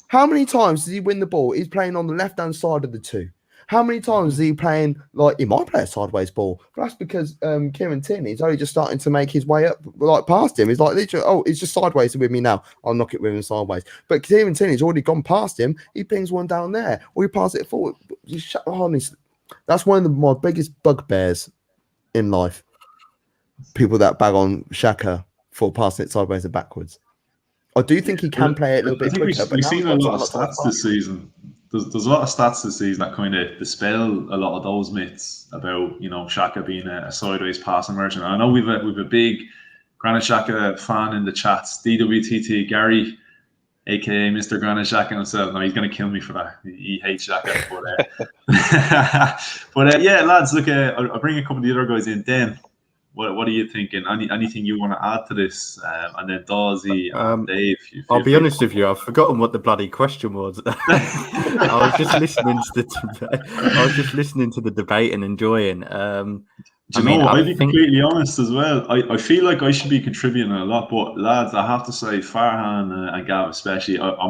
How many times does he win the ball? He's playing on the left-hand side of the two. How many times is he playing, like, he might play a sideways ball, but that's because Kieran Tierney's only just starting to make his way up, like, past him. He's like, literally, oh, he's just sideways with me now. I'll knock it with him sideways. But Kieran Tierney's already gone past him. He pings one down there, or he passes it forward. Honestly, that's one of my biggest bugbears in life. People that bag on Xhaka for passing it sideways and backwards. I do think he can play it a little bit quicker. We've seen a lot of stats this season. There's a lot of stats this season that kind of dispel a lot of those myths about, you know, Xhaka being a sideways passing merchant. I know we've a big Granit Xhaka fan in the chats, DWTT Gary, aka Mr. Granit Xhaka himself. No, he's going to kill me for that. He hates Xhaka. But yeah, lads, look, I'll bring a couple of the other guys in. Dan, what are you thinking? Anything you want to add to this? And then Dawesy and Dave. I'll be honest with you, I've forgotten what the bloody question was. I was just listening to the debate and enjoying. I'll be completely honest as well. I feel like I should be contributing a lot, but lads, I have to say, Farhan and Gav especially, I'm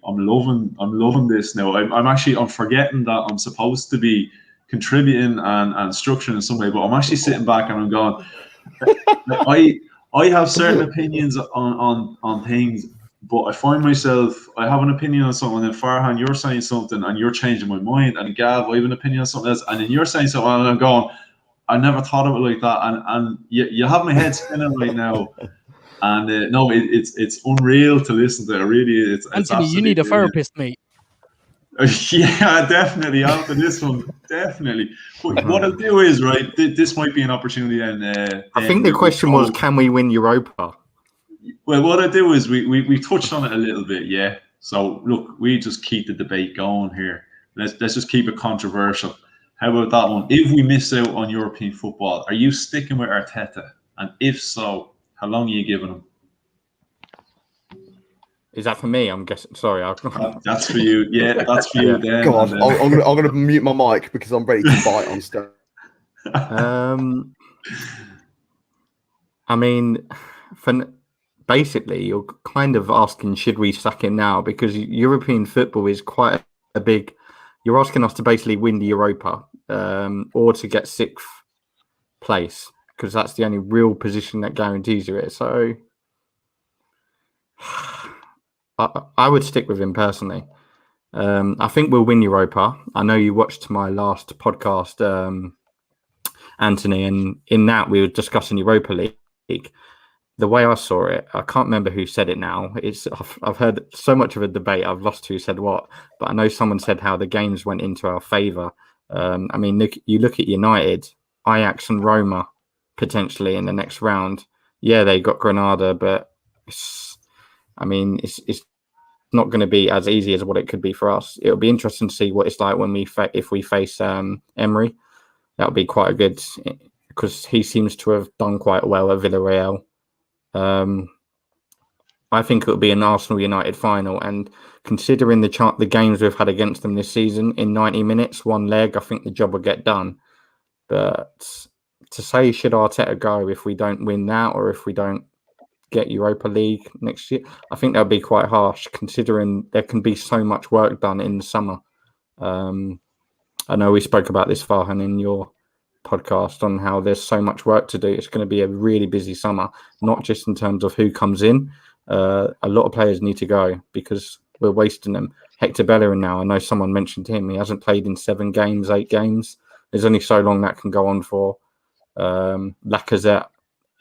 loving this now. I'm forgetting that I'm supposed to be contributing and structuring in some way, but I'm actually sitting back and I'm going, I have certain opinions on things, but I find myself, I have an opinion on something, and then Farhan, you're saying something and you're changing my mind, and Gav, I have an opinion on something else, and then you're saying something and I'm going, I never thought of it like that, and you have my head spinning right now, and no, it's unreal to listen to. It really is. Anthony, you need a therapist, mate. Yeah, definitely. After this one, definitely. But what I'll do is, right, this might be an opportunity. And I think the question was, can we win Europa? Well, what I do is we touched on it a little bit, yeah. So look, we just keep the debate going here. Let's just keep it controversial. How about that one? If we miss out on European football, are you sticking with Arteta? And if so, how long are you giving him? Is that for me? I'm guessing. Sorry, that's for you. Yeah, that's for you. Then. Go on, I'm going to mute my mic because I'm ready to bite on stuff. I mean, basically, you're kind of asking, should we sack him now? Because European football is quite a big. You're asking us to basically win the Europa or to get 6th place, because that's the only real position that guarantees you it. So I would stick with him personally. I think we'll win Europa. I know you watched my last podcast, Anthony, and in that we were discussing Europa League. The way I saw it, I can't remember who said it now. I've heard so much of a debate, I've lost who said what. But I know someone said how the games went into our favour. I mean, you look at United, Ajax and Roma potentially in the next round. Yeah, they got Granada, but it's not going to be as easy as what it could be for us. It'll be interesting to see what it's like when if we face Emery. That'll be quite a good, because he seems to have done quite well at Villarreal. I think it'll be an Arsenal United final, and considering the games we've had against them this season, in 90 minutes, one leg, I think the job will get done. But to say, should Arteta go if we don't win that, or if we don't get Europa League next year, I think that'll be quite harsh, considering there can be so much work done in the summer. I know we spoke about this, Farhan, in your podcast, on how there's so much work to do. It's going to be a really busy summer, not just in terms of who comes in. A lot of players need to go because we're wasting them. Hector Bellerin now, I know someone mentioned him. He hasn't played in 7 games, 8 games. There's only so long that can go on for. Lacazette,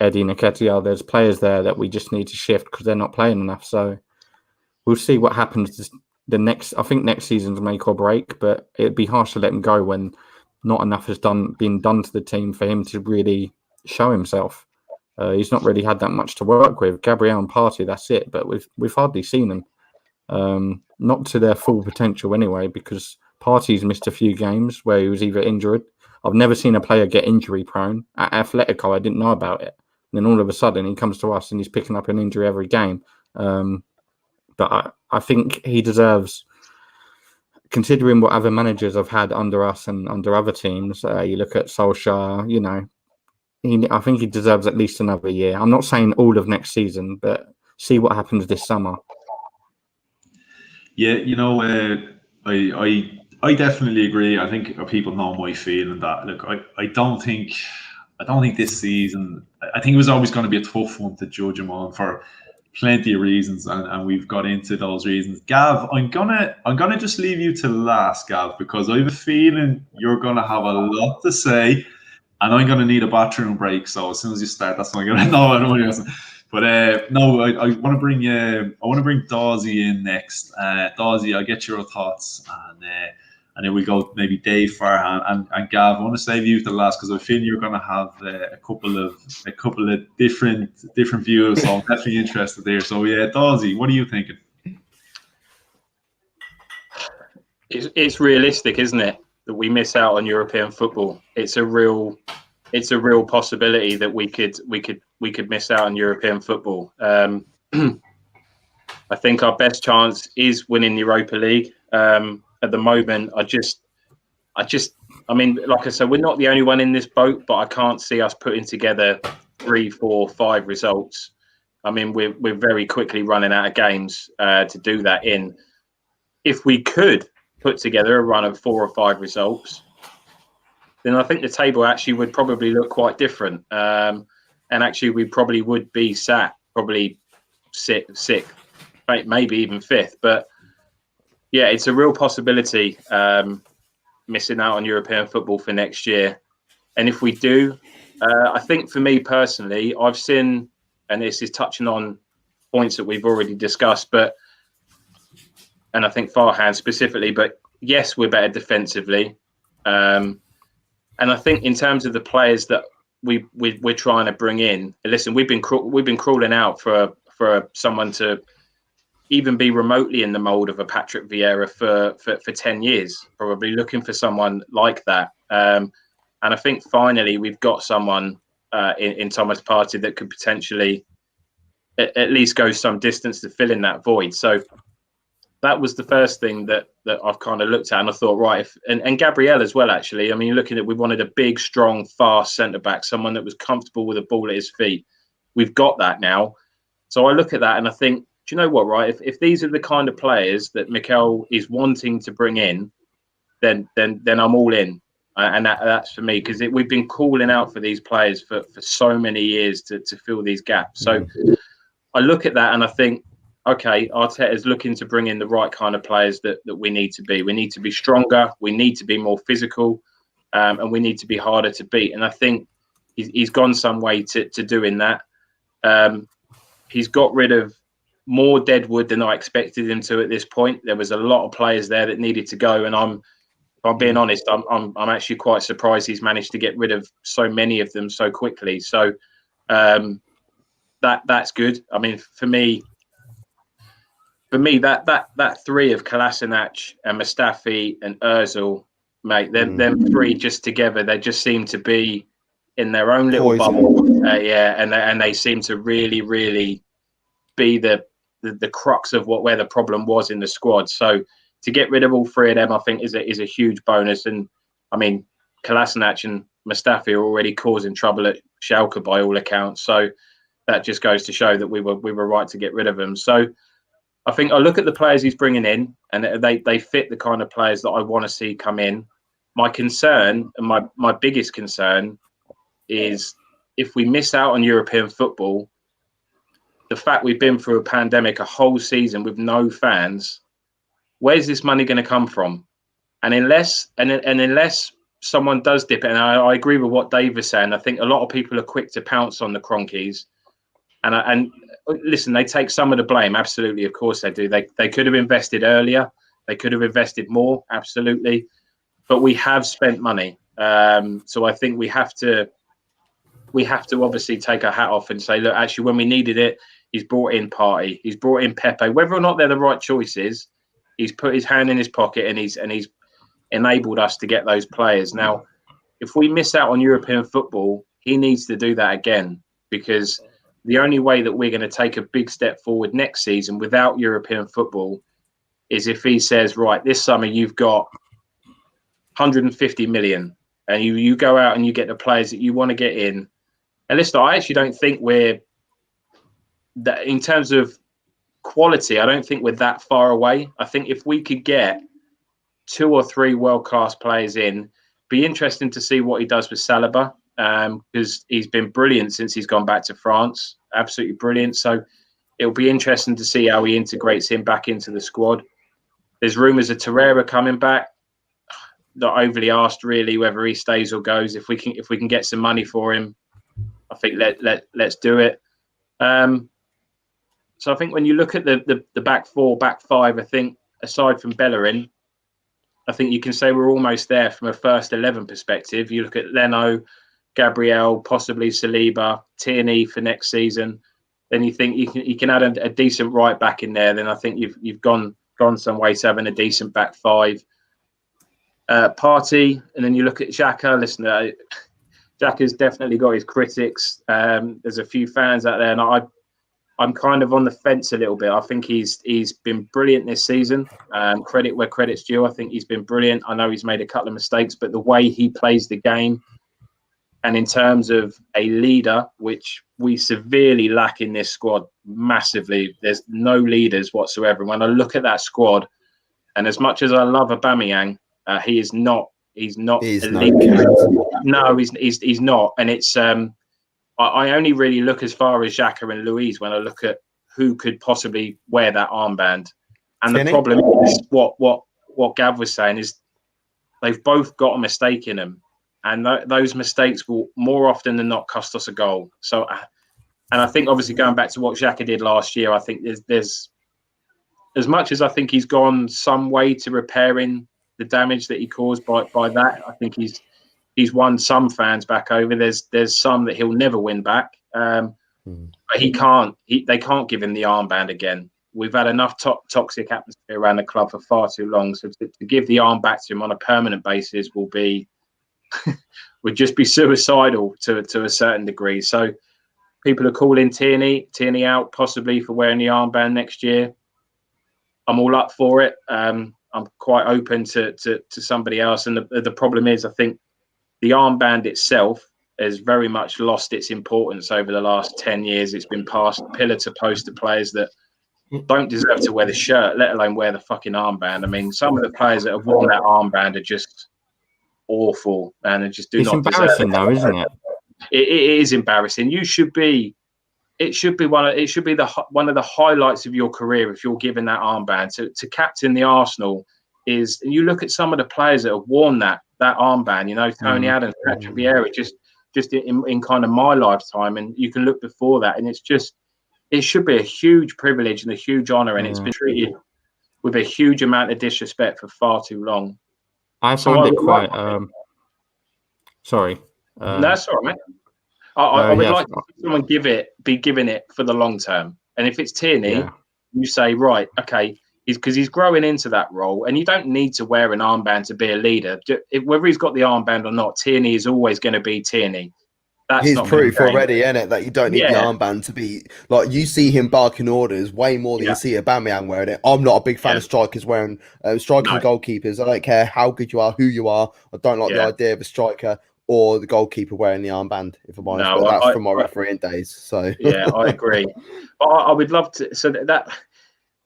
Eddie Nketiah, there's players there that we just need to shift because they're not playing enough. So we'll see what happens. I think next season's make or break, but it'd be harsh to let him go when not enough has been done to the team for him to really show himself. He's not really had that much to work with. Gabriel and Partey, that's it. But we've hardly seen them, not to their full potential anyway, because Partey's missed a few games where he was either injured. I've never seen a player get injury prone. At Atletico, I didn't know about it. And then all of a sudden, he comes to us and he's picking up an injury every game. But I think he deserves, considering what other managers have had under us and under other teams. You look at Solskjaer, I think he deserves at least another year. I'm not saying all of next season, but see what happens this summer. Yeah, I definitely agree. I think people know my feeling that. Look, I don't think this season. I think it was always going to be a tough one to judge him on for plenty of reasons, and we've got into those reasons. Gav, I'm gonna just leave you to last, Gav, because I have a feeling you're gonna have a lot to say, and I'm gonna need a bathroom break. So as soon as you start, that's when I'm gonna know. I don't want to. But no, I want to bring Dawesy in next. Dawesy, I'll get your thoughts, and then we go maybe Dave, Farhan, and Gav. I want to save you to last because I feel you're going to have a couple of different views. So I'm definitely interested there. So yeah, Dawesy, what are you thinking? It's realistic, isn't it, that we miss out on European football? It's a real possibility that we could miss out on European football. I think our best chance is winning the Europa League. At the moment, I mean, like I said, we're not the only one in this boat, but I can't see us putting together 3, 4, 5 results. I mean, we're very quickly running out of games to do that in. If we could put together a run of 4 or 5 results, then I think the table actually would probably look quite different. And actually, we probably would be sat probably sixth, maybe even 5th. But yeah, it's a real possibility missing out on European football for next year. And if we do, I think for me personally, I've seen, and this is touching on points that we've already discussed, and I think Farhan specifically, but yes, we're better defensively. And I think in terms of the players that we're trying to bring in, listen, we've been crawling out for someone to even be remotely in the mold of a Patrick Vieira for 10 years, probably looking for someone like that. And I think finally we've got someone in Thomas Partey that could potentially at least go some distance to fill in that void. So that was the first thing that I've kind of looked at, and I thought, right, and Gabriel as well, actually. I mean, you're looking at, we wanted a big, strong, fast centre-back, someone that was comfortable with a ball at his feet. We've got that now. So I look at that and I think, do you know what, right? If these are the kind of players that Mikel is wanting to bring in, then I'm all in. And that's for me, because we've been calling out for these players for so many years to fill these gaps. So I look at that and I think, okay, Arteta's looking to bring in the right kind of players that we need to be. We need to be stronger. We need to be more physical, and we need to be harder to beat. And I think he's gone some way to doing that. He's got rid of more deadwood than I expected him to at this point. There was a lot of players there that needed to go, and If I'm being honest, I'm actually quite surprised he's managed to get rid of so many of them so quickly. So that's good. I mean, for me, that three of Kolasinac and Mustafi and Özil, mate, them three just together, they just seem to be in their own little bubble. And they seem to really be the crux of where the problem was in the squad. So to get rid of all three of them, I think is a huge bonus. And I mean, Kolasinac and Mustafi are already causing trouble at Schalke by all accounts. So that just goes to show that we were right to get rid of them. So I think I look at the players he's bringing in, and they fit the kind of players that I want to see come in. My concern, and my biggest concern, is if we miss out on European football, the fact we've been through a pandemic, a whole season with no fans, where's this money going to come from? And unless someone does dip it, and I agree with what Dave was saying, I think a lot of people are quick to pounce on the Cronkies. And listen, they take some of the blame. Absolutely, of course they do. They could have invested earlier. They could have invested more. Absolutely, but we have spent money. So I think we have to obviously take our hat off and say, look, actually, when we needed it, he's brought in Partey, he's brought in Pepe. Whether or not they're the right choices, he's put his hand in his pocket and he's enabled us to get those players. Now, if we miss out on European football, he needs to do that again, because the only way that we're going to take a big step forward next season without European football is if he says, right, this summer you've got 150 million and you go out and you get the players that you want to get in. And listen, I actually don't think we're that in terms of quality. I don't think we're that far away. I think if we could get 2 or 3 world-class players in, be interesting to see what he does with Saliba, because he's been brilliant since he's gone back to France. Absolutely brilliant. So it'll be interesting to see how he integrates him back into the squad. There's rumours of Torreira coming back. Not overly asked really whether he stays or goes. If we can get some money for him, I think let's do it. So I think when you look at the back four, back five, I think aside from Bellerin, I think you can say we're almost there from a first 11 perspective. You look at Leno, Gabriel, possibly Saliba, Tierney for next season. Then you think you can add a decent right back in there. Then I think you've gone some way to having a decent back five. Partey, and then you look at Xhaka. Listen, Xhaka's definitely got his critics. There's a few fans out there, and I'm kind of on the fence a little bit. I think he's been brilliant this season. Credit where credit's due. I think he's been brilliant. I know he's made a couple of mistakes, but the way he plays the game, and in terms of a leader, which we severely lack in this squad massively, there's no leaders whatsoever. When I look at that squad, and as much as I love Aubameyang, he's not a leader. No, he's not. And it's I only really look as far as Xhaka and Luiz when I look at who could possibly wear that armband. And the problem is what Gav was saying is they've both got a mistake in them. And those mistakes will more often than not cost us a goal. So, and I think obviously going back to what Xhaka did last year, I think there's as much as I think he's gone some way to repairing the damage that he caused by that. I think he's won some fans back over. There's some that he'll never win back. But they can't give him the armband again. We've had enough toxic atmosphere around the club for far too long. So to give the arm back to him on a permanent basis would just be suicidal to a certain degree. So people are calling Tierney out possibly for wearing the armband next year. I'm all up for it. I'm quite open to somebody else. And the problem is, I think the armband itself has very much lost its importance over the last 10 years. It's been passed pillar to post to players that don't deserve to wear the shirt, let alone wear the fucking armband. I mean, some of the players that have worn that armband are just awful, and they just do not deserve it. It's embarrassing though, isn't it? It is embarrassing. It should be one of the highlights of your career if you're given that armband to captain the Arsenal. And you look at some of the players that have worn that armband, you know, Tony Adams, Patrick Vieira, just in kind of my lifetime, and you can look before that, and it should be a huge privilege and a huge honour, and it's been treated with a huge amount of disrespect for far too long. I So found I it would like, quite. Sorry. no, that's all right, mate. I would like to see someone be giving it for the long term. And if it's Tierney, Yeah. you say, right, okay, because he's growing into that role, and you don't need to wear an armband to be a leader. Whether he's got the armband or not, Tierney is always going to be Tierney. That's He's not gonna proof change. already, isn't it, that you don't need the Yeah. armband to be like you see him barking orders way more than Yeah. you see Aubameyang wearing it. I'm not a big fan Yeah. of strikers wearing strikers No. and goalkeepers. I don't care how good you are, who you are. I don't like the Yeah. idea of a striker or the goalkeeper wearing the armband. If I'm honest, No, but that's from my refereeing days. So yeah, I agree. But I would love to. So that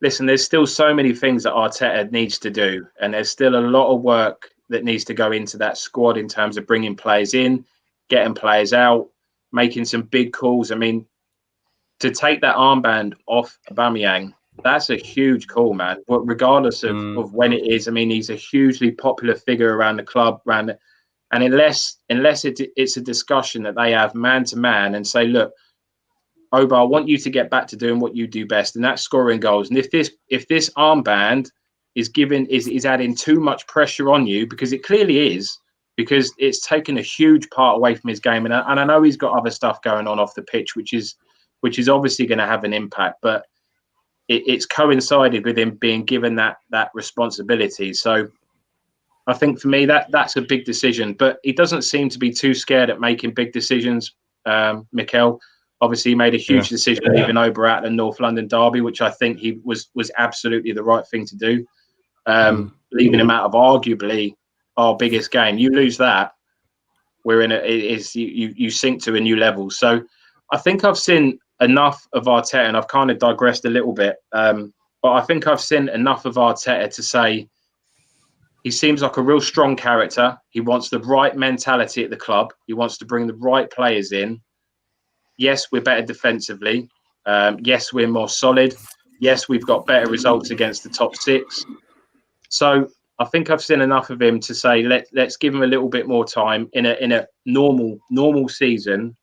listen, there's still so many things that Arteta needs to do, and there's still a lot of work that needs to go into that squad in terms of bringing players in, getting players out, making some big calls. I mean, to take that armband off Aubameyang, that's a huge call, man. But regardless of when it is, I mean, he's a hugely popular figure around the club, and unless it's a discussion that they have man to man and say, look, Oba, I want you to get back to doing what you do best, and that's scoring goals. And if this armband is adding too much pressure on you, because it clearly is, because it's taken a huge part away from his game, and I know he's got other stuff going on off the pitch, which is obviously going to have an impact, but it's coincided with him being given that responsibility. So I think for me that's a big decision, but he doesn't seem to be too scared at making big decisions, Mikel. Obviously, he made a huge decision leaving Ober out the North London derby, which I think he was absolutely the right thing to do. Leaving him out of arguably our biggest game. You lose that, you sink to a new level. So I think I've seen enough of Arteta, and I've kind of digressed a little bit, but I think I've seen enough of Arteta to say he seems like a real strong character. He wants the right mentality at the club. He wants to bring the right players in. Yes, we're better defensively. Yes, we're more solid. Yes, we've got better results against the top six. So I think I've seen enough of him to say let's give him a little bit more time in a normal season,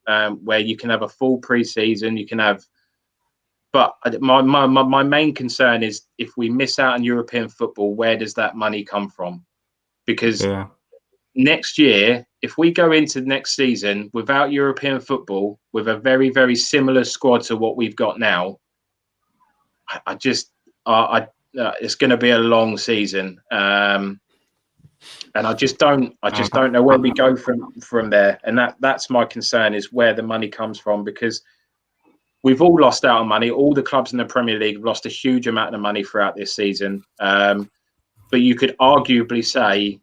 where you can have a full pre-season. You can have, but my main concern is if we miss out on European football, where does that money come from? Because next year, if we go into next season without European football, with a very, very similar squad to what we've got now, it's going to be a long season, and I just don't know where we go from there. And that's my concern, is where the money comes from, because we've all lost out on money. All the clubs in the Premier League have lost a huge amount of money throughout this season. But you could arguably say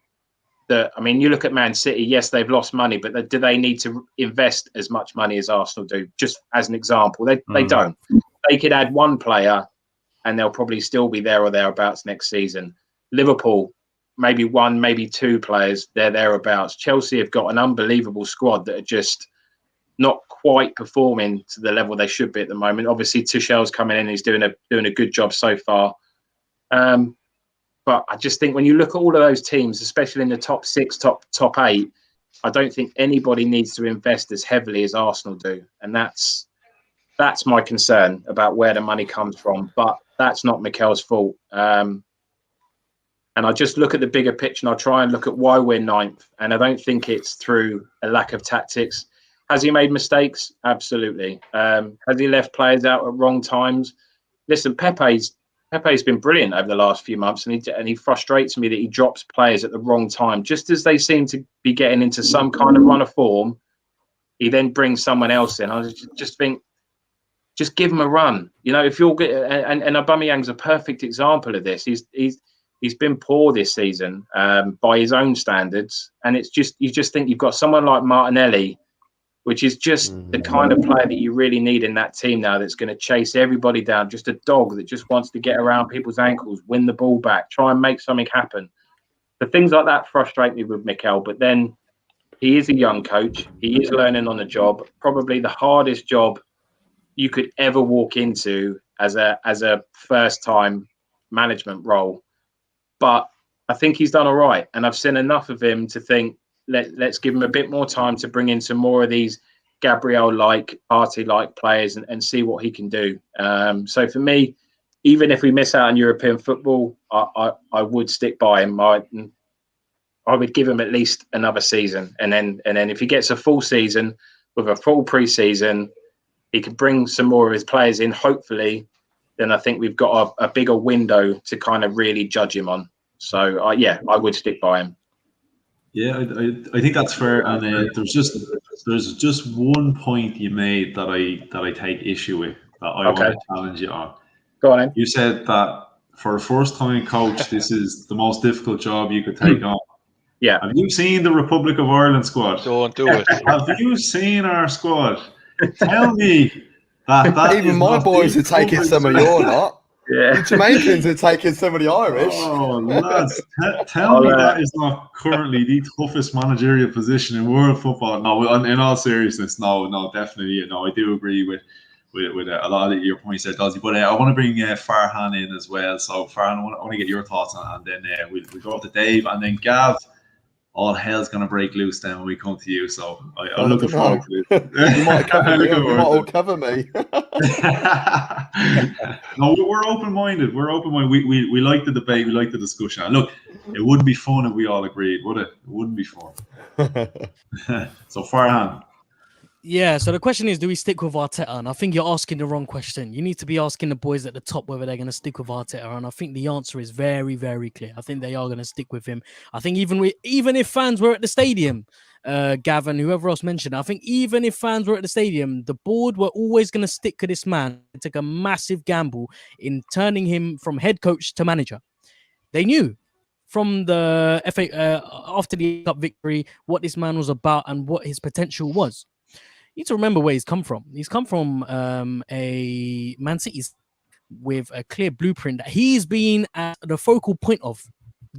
that, I mean, you look at Man City, yes, they've lost money, but do they need to invest as much money as Arsenal do? Just as an example, they don't. They could add one player and they'll probably still be there or thereabouts next season. Liverpool, maybe one, maybe two players, they're thereabouts. Chelsea have got an unbelievable squad that are just not quite performing to the level they should be at the moment. Obviously, Tuchel's coming in; he's doing a good job so far. But I just think when you look at all of those teams, especially in the top six, top eight, I don't think anybody needs to invest as heavily as Arsenal do, and that's my concern about where the money comes from. But that's not Mikel's fault. And I just look at the bigger picture, and I try and look at why we're ninth. And I don't think it's through a lack of tactics. Has he made mistakes? Absolutely. Has he left players out at wrong times? Listen, Pepe's been brilliant over the last few months, and he frustrates me that he drops players at the wrong time. Just as they seem to be getting into some kind of run of form, he then brings someone else in. I just think, just give him a run. You know, if you're good, and Aubameyang's a perfect example of this. He's been poor this season, by his own standards, and it's just, you just think you've got someone like Martinelli, which is just the kind of player that you really need in that team now, that's going to chase everybody down, just a dog that just wants to get around people's ankles, win the ball back, try and make something happen. The things like that frustrate me with Mikel, but then he is a young coach. He is learning on the job, probably the hardest job you could ever walk into as a first-time management role. But I think he's done all right, and I've seen enough of him to think, let's give him a bit more time to bring in some more of these Gabriel-like, Partey-like players and see what he can do. So for me, even if we miss out on European football, I would stick by him. I would give him at least another season, and then if he gets a full season with a full pre-season, he could bring some more of his players in, hopefully. Then I think we've got a bigger window to kind of really judge him on. So I would stick by him. Yeah, I think that's fair. And there's just one point you made that I take issue with, that I want to challenge you on. Go on, then. You said that for a first-time coach, this is the most difficult job you could take on. Yeah. Have you seen the Republic of Ireland squad? Don't do it. Have you seen our squad? Tell me that even my boys are taking some of your lot. Yeah. The Jamaicans are taking some of the Irish. Oh, lads, tell me that is not currently the toughest managerial position in world football. No, in all seriousness, no, definitely. No, I do agree with a lot of your points there, Dawesy. But I want to bring Farhan in as well. So, Farhan, I want to get your thoughts on it, and then we'll go up to Dave, and then Gav. All hell's going to break loose then when we come to you. So I'm looking forward to it. You might all cover me. No, we're open-minded. We like the debate. We like the discussion. And look, it wouldn't be fun if we all agreed, would it? It wouldn't be fun. So, Farhan. Yeah, so the question is, do we stick with Arteta? And I think you're asking the wrong question. You need to be asking the boys at the top whether they're going to stick with Arteta. And I think the answer is very, very clear. I think they are going to stick with him. I think even if fans were at the stadium, Gavin, whoever else mentioned it, I think even if fans were at the stadium, the board were always going to stick to this man. They took a massive gamble in turning him from head coach to manager. They knew from the FA after the Cup victory what this man was about and what his potential was. You need to remember where he's come from. He's come from a Man City with a clear blueprint that he's been at the focal point of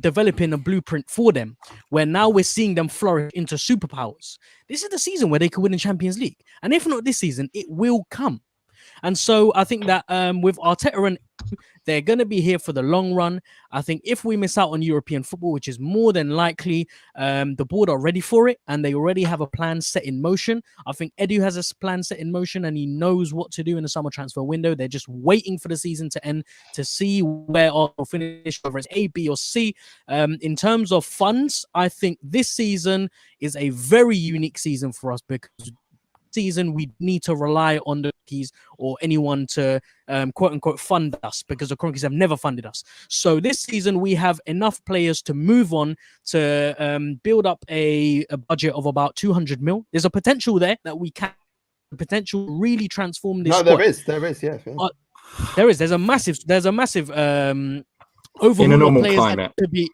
developing a blueprint for them, where now we're seeing them flourish into superpowers. This is the season where they could win the Champions League. And if not this season, it will come. And so I think that with Arteta and they're going to be here for the long run. I think if we miss out on European football, which is more than likely, the board are ready for it and they already have a plan set in motion. I think Edu has a plan set in motion and he knows what to do in the summer transfer window. They're just waiting for the season to end to see where Arsenal finish, whether it's A, B, or C. In terms of funds, I think this season is a very unique season for us because season we need to rely on the keys or anyone to quote unquote fund us, because the Cronkies have never funded us. So this season we have enough players to move on to build up a budget of about 200 mil. There's a potential there that we can really transform this. No, squad. there is, yeah. There's a massive overall in a normal players climate. to be,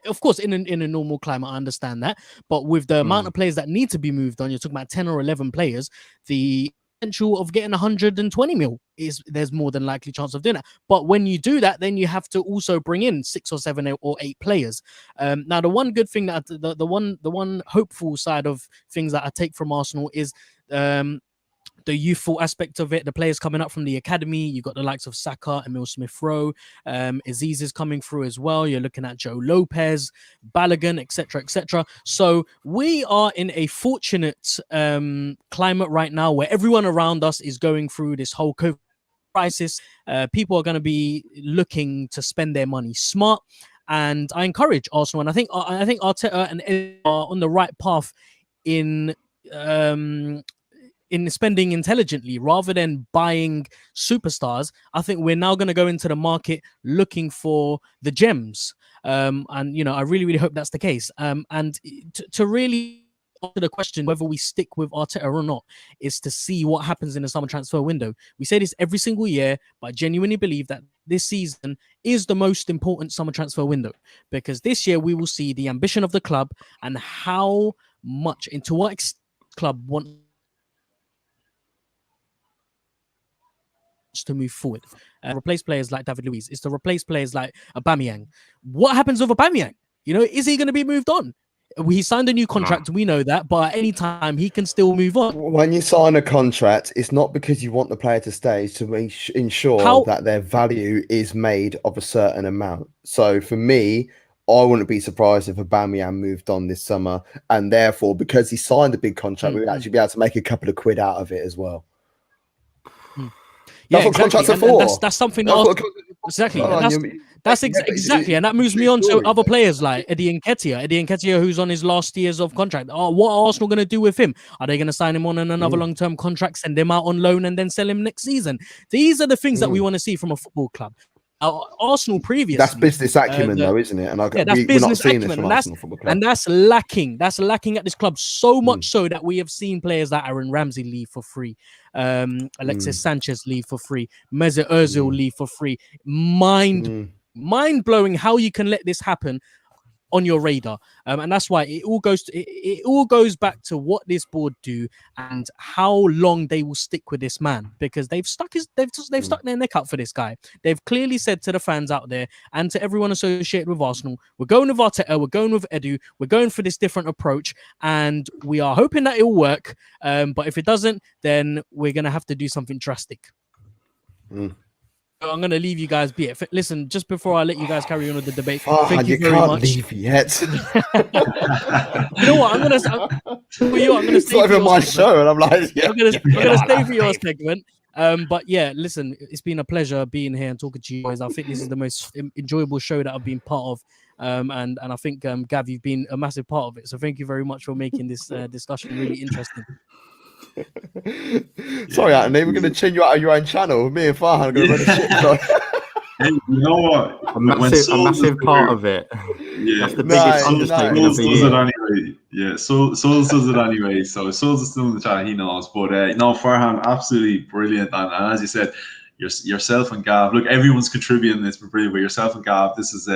of course, in a normal climate, I understand that. But with the amount of players that need to be moved on, you're talking about 10 or 11 players, the potential of getting 120 mil there's more than likely chance of doing that. But when you do that, then you have to also bring in 6 or 7 or 8 players. Now, the one good thing that the one hopeful side of things that I take from Arsenal is the youthful aspect of it, the players coming up from the academy. You've got the likes of Saka, Emil Smith-Rowe, Aziz is coming through as well. You're looking at Joe Lopez, Balogun, etc., etc. So we are in a fortunate climate right now where everyone around us is going through this whole COVID crisis. People are going to be looking to spend their money smart, and I encourage Arsenal, and I think Arteta and Ed are on the right path in spending intelligently rather than buying superstars. I think we're now going to go into the market looking for the gems. And, I really, really hope that's the case. And to really answer the question whether we stick with Arteta or not is to see what happens in the summer transfer window. We say this every single year, but I genuinely believe that this season is the most important summer transfer window, because this year we will see the ambition of the club and how much, into what extent the club wants to move forward. Replace players like David Luiz. It's to replace players like Aubameyang. What happens with Aubameyang? Is he going to be moved on? He signed a new contract, we know that, but at any time he can still move on. When you sign a contract, it's not because you want the player to stay, it's to ensure that their value is made of a certain amount. So for me, I wouldn't be surprised if Aubameyang moved on this summer, and therefore, because he signed a big contract, we would actually be able to make a couple of quid out of it as well. That's what contracts are for. That's something. Exactly. That's Yeah, but exactly, and that moves me true on to story, other though. players like Eddie Nketiah, who's on his last years of contract. Oh, what are Arsenal going to do with him? Are they going to sign him on another long-term contract, send him out on loan, and then sell him next season? These are the things that we want to see from a football club. Arsenal previously, That's business acumen, though, isn't it? And that's we're not business seeing this acumen, from and Arsenal Football Club. and that's lacking. That's lacking at this club so much so that we have seen players like Aaron Ramsey leave for free, Alexis Sanchez leave for free, Mesut Ozil leave for free. Mind blowing how you can let this happen on your radar, and that's why it all goes back to what this board do and how long they will stick with this man, because they've stuck their neck out for this guy. They've clearly said to the fans out there and to everyone associated with Arsenal, we're going with Arteta, we're going with Edu, we're going for this different approach, and we are hoping that it will work. But if it doesn't, then we're gonna have to do something drastic. I'm going to leave you guys be it. Listen, just before I let you guys carry on with the debate, thank you very much. Leave yet. You know what? I'm going to It's not even my show, and I'm like, I'm going to stay for your segment. But yeah, listen, it's been a pleasure being here and talking to you guys. I think this is the most enjoyable show that I've been part of. And I think, Gav, you've been a massive part of it. So thank you very much for making this discussion really interesting. Sorry, Anthony, we're going to chain you out of your own channel. Me and Farhan are going to run the shit show. Hey, you know what? A massive part of it. Yeah, that's the biggest understatement of the does it year. anyway. Yeah, Souls does it anyway. So Souls is still in the chat. He knows, but no, Farhan, absolutely brilliant. And as you said, yourself and Gav. Look, everyone's contributing. It's been brilliant. But yourself and Gav, this is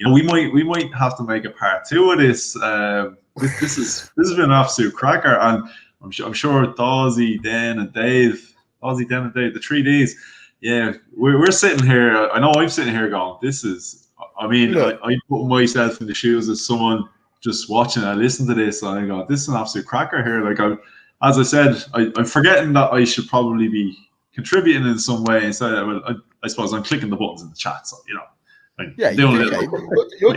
we might have to make a part 2 of this. This has been an absolute cracker, and I'm sure Dawesy, Dan, and Dave, the 3 Ds. Yeah, we're sitting here. I know I'm sitting here going, this is. I mean, I put myself in the shoes of someone just watching. I listen to this, and I go, this is an absolute cracker here. Like as I said, I'm forgetting that I should probably be contributing in some way. Instead, I suppose I'm clicking the buttons in the chat. So Yeah, doing you're doing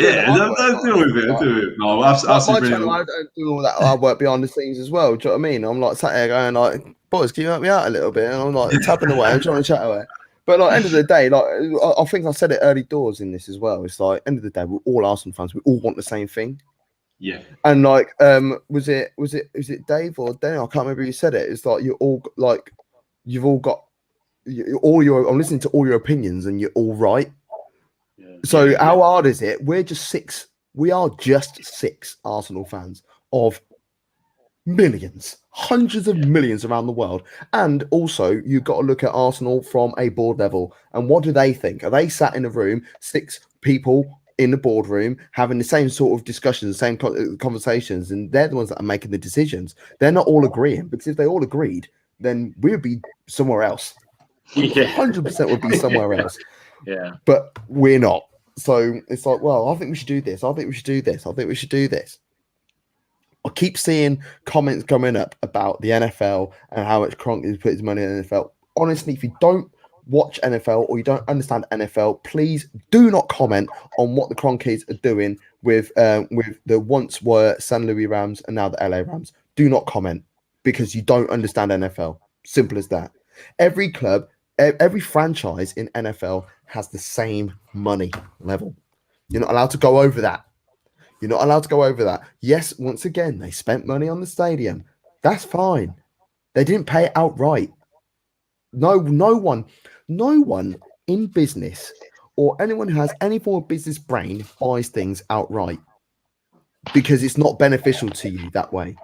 it. No, absolutely. My channel, I don't do all that hard work behind the scenes as well. Do you know what I mean? I'm like sat there going like, boys, can you help me out a little bit? And I'm like tapping away, I'm trying to chat away. But like end of the day, like I think I said it early doors in this as well. It's like end of the day, we're all Arsenal fans. We all want the same thing. Yeah. And like, was it Dave or Daniel? I can't remember who said it. It's like you've all got I'm listening to all your opinions and you're all right. So how hard is it? We're just 6. We are just 6 Arsenal fans of millions, hundreds of millions around the world. And also, you've got to look at Arsenal from a board level. And what do they think? Are they sat in a room, 6 people in the boardroom, having the same sort of discussions, the same conversations, and they're the ones that are making the decisions? They're not all agreeing, because if they all agreed, then we would be somewhere else. 100% would be somewhere else. Yeah, but we're not. So it's like, well, I think we should do this. I think we should do this. I think we should do this. I keep seeing comments coming up about the NFL and how much Kroenke has put his money in the NFL. Honestly, if you don't watch NFL or you don't understand NFL, please do not comment on what the Kroenkes are doing with the once were San Luis Rams and now the LA Rams. Do not comment, because you don't understand NFL. Simple as that. Every club, every franchise in NFL has the same money level. You're not allowed to go over that. You're not allowed to go over that. Yes, once again, they spent money on the stadium. That's fine. They didn't pay it outright. No one in business or anyone who has any form of business brain buys things outright, because it's not beneficial to you that way.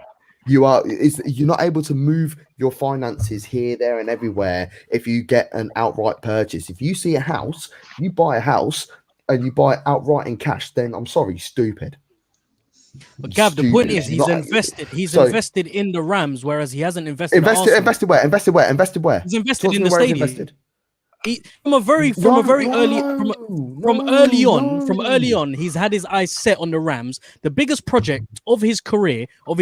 You're not able to move your finances here, there, and everywhere if you get an outright purchase. If you see a house, you buy a house and you buy it outright in cash, then I'm sorry, stupid. But Gav, the point is he's invested. He's invested in the Rams, whereas he hasn't invested. Invested where? He's invested in the stadium. From early on, he's had his eyes set on the Rams. The biggest project of his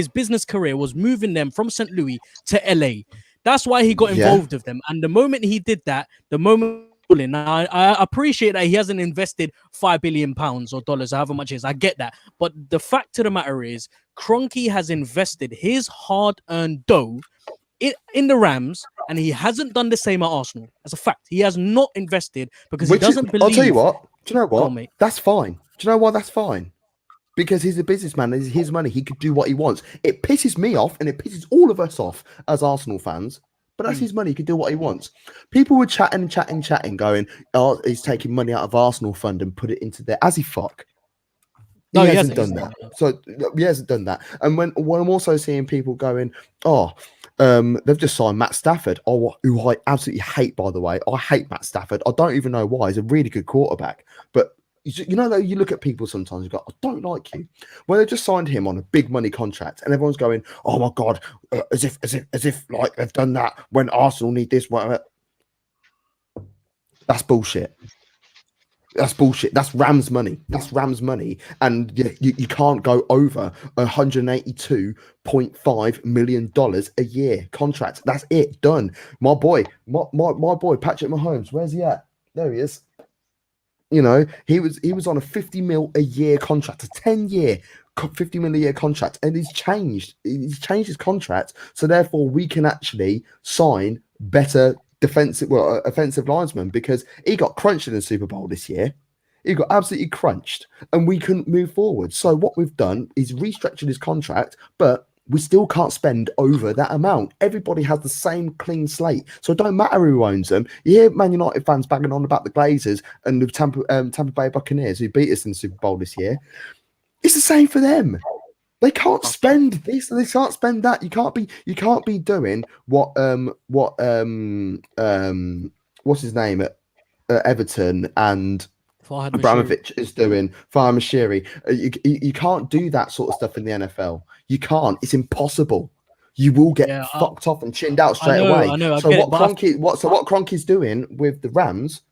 business career, was moving them from St. Louis to LA. That's why he got involved with them. And the moment he did that, now, I appreciate that he hasn't invested £5 billion or dollars, however much it is. I get that. But the fact of the matter is, Kroenke has invested his hard-earned dough in the Rams, and he hasn't done the same at Arsenal. As a fact, he has not invested because he doesn't believe. I'll tell you what. Do you know Go what? on, mate. That's fine. Do you know why that's fine? Because he's a businessman. It's his money. He could do what he wants. It pisses me off, and it pisses all of us off as Arsenal fans. But that's his money. He can do what he wants. People were chatting, going, "Oh, he's taking money out of Arsenal fund and put it into there." As he fuck. No, he he hasn't hasn't. done that. So he hasn't done that. And when I'm also seeing people going, "Oh, they've just signed Matt Stafford," who I absolutely hate, by the way. I hate Matt Stafford. I don't even know why. He's a really good quarterback, but you know, though, you look at people sometimes and go, "I don't like you." When they just signed him on a big money contract, and everyone's going, "Oh my god," as if like they've done that when Arsenal need this. Whatever. That's bullshit. That's bullshit. That's Rams money. That's Rams money, and you can't go over $182.5 million a year contract. That's it. Done. My boy, my boy, Patrick Mahomes. Where's he at? There he is. You know, he was on a 50 mil a year contract, a 10-year 50 mil a year contract, and he's changed his contract, so therefore we can actually sign better offensive linesmen, because he got crunched in the Super Bowl this year. He got absolutely crunched, and we couldn't move forward. So what we've done is restructured his contract, but we still can't spend over that amount. Everybody has the same clean slate, so it don't matter who owns them. You hear Man United fans banging on about the Glazers and the Tampa Bay Buccaneers, who beat us in the Super Bowl this year. It's the same for them. They can't spend this, and they can't spend that. You can't be doing what what's his name at Everton and Abramovich is doing, Farhad Mashiri. You can't do that sort of stuff in the NFL. You can't. It's impossible. You will get fucked off and chinned out straight away. I know. So what Kroenke's doing with the Rams,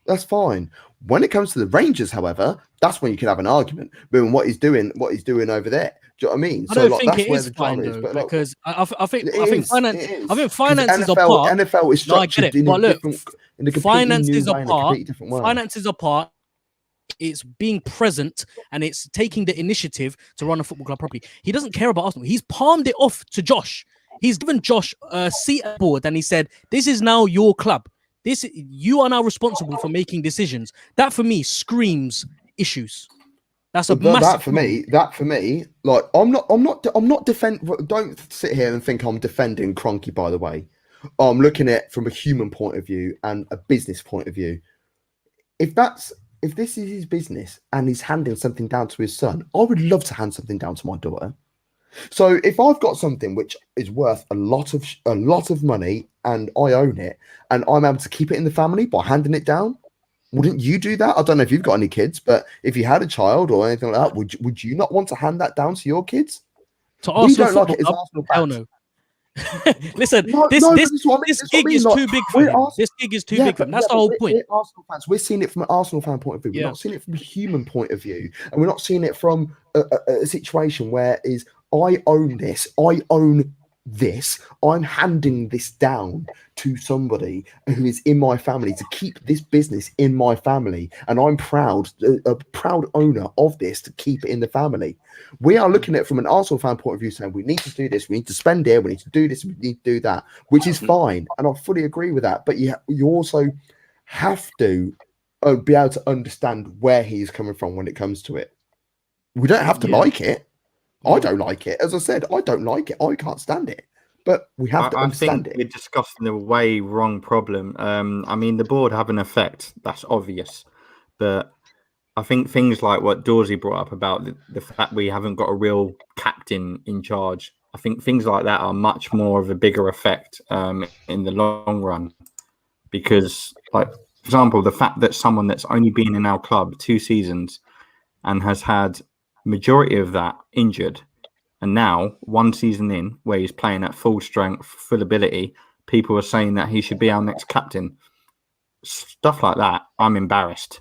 that's fine. When it comes to the Rangers, however, that's when you can have an argument. But what he's doing over there, do you know what I mean? I don't think it is fine though, because I think finances are part. NFL is structured in a completely finances new way, in a completely different way. Finances are part. It's being present, and it's taking the initiative to run a football club properly. He doesn't care about Arsenal. He's palmed it off to Josh. He's given Josh a seat at board, and he said, "This is now your club. You are now responsible for making decisions." That for me screams issues. That's a massive. That for me, like I'm not defend. Don't sit here and think I'm defending Kroenke. By the way, I'm looking at it from a human point of view and a business point of view. If this is his business and he's handing something down to his son, I would love to hand something down to my daughter. So if I've got something which is worth a lot of money and I own it, and I'm able to keep it in the family by handing it down, wouldn't you do that? I don't know if you've got any kids, but if you had a child or anything like that, would you not want to hand that down to your kids? To Arsenal, we don't like it as Arsenal fans. Hell no. Listen, this gig is too big for him. This gig is too big for him. That's the whole point. We're Arsenal fans. We're seeing it from an Arsenal fan point of view. We're not seeing it from a human point of view, and we're not seeing it from a situation where I own this. I own this. I'm handing this down to somebody who is in my family to keep this business in my family, and I'm a proud owner of this to keep it in the family. We are looking at it from an Arsenal fan point of view, saying we need to do this, we need to spend here, we need to do this, we need to do that, which is fine, and I fully agree with that. But you also have to be able to understand where he's coming from when it comes to it. We don't have to like it. I don't like it. As I said, I don't like it. I can't stand it. But we have to understand it. We're discussing the way wrong problem. I mean, the board have an effect. That's obvious. But I think things like what Dawesy brought up about the fact we haven't got a real captain in charge, I think things like that are much more of a bigger effect in the long run. Because, like, for example, the fact that someone that's only been in our club 2 seasons and has had majority of that injured, and now 1 season in where he's playing at full strength, full ability, people are saying that he should be our next captain. Stuff like that, I'm embarrassed.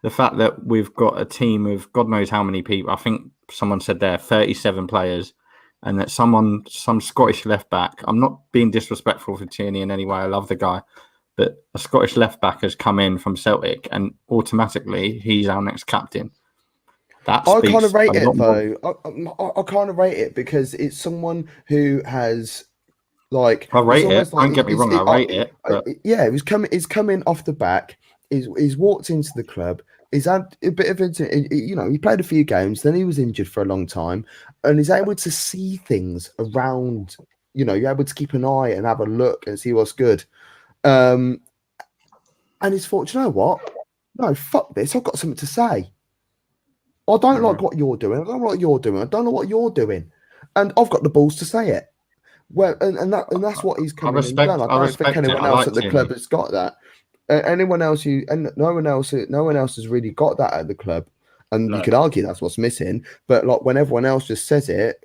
The fact that we've got a team of God knows how many people, I think someone said there 37 players, and that some Scottish left back, I'm not being disrespectful for Tierney in any way, I love the guy, but a Scottish left back has come in from Celtic and automatically he's our next captain. I kind of rate it though. I kind of rate it because it's someone who has, like, I rate it. Don't get me wrong, I rate it. Yeah, he's coming off the back. He's walked into the club. he's had a bit of he played a few games, then he was injured for a long time, and he's able to see things around. You're able to keep an eye and have a look and see what's good. And he's thought, you know what? No, fuck this. I've got something to say. I don't like what you're doing. I don't like what you're doing. I don't know what you're doing, and I've got the balls to say it. Well, and that's what he's coming and done. I don't think anyone else at the club has got that. Anyone else no one else has really got that at the club, and you could argue that's what's missing. But like when everyone else just says it,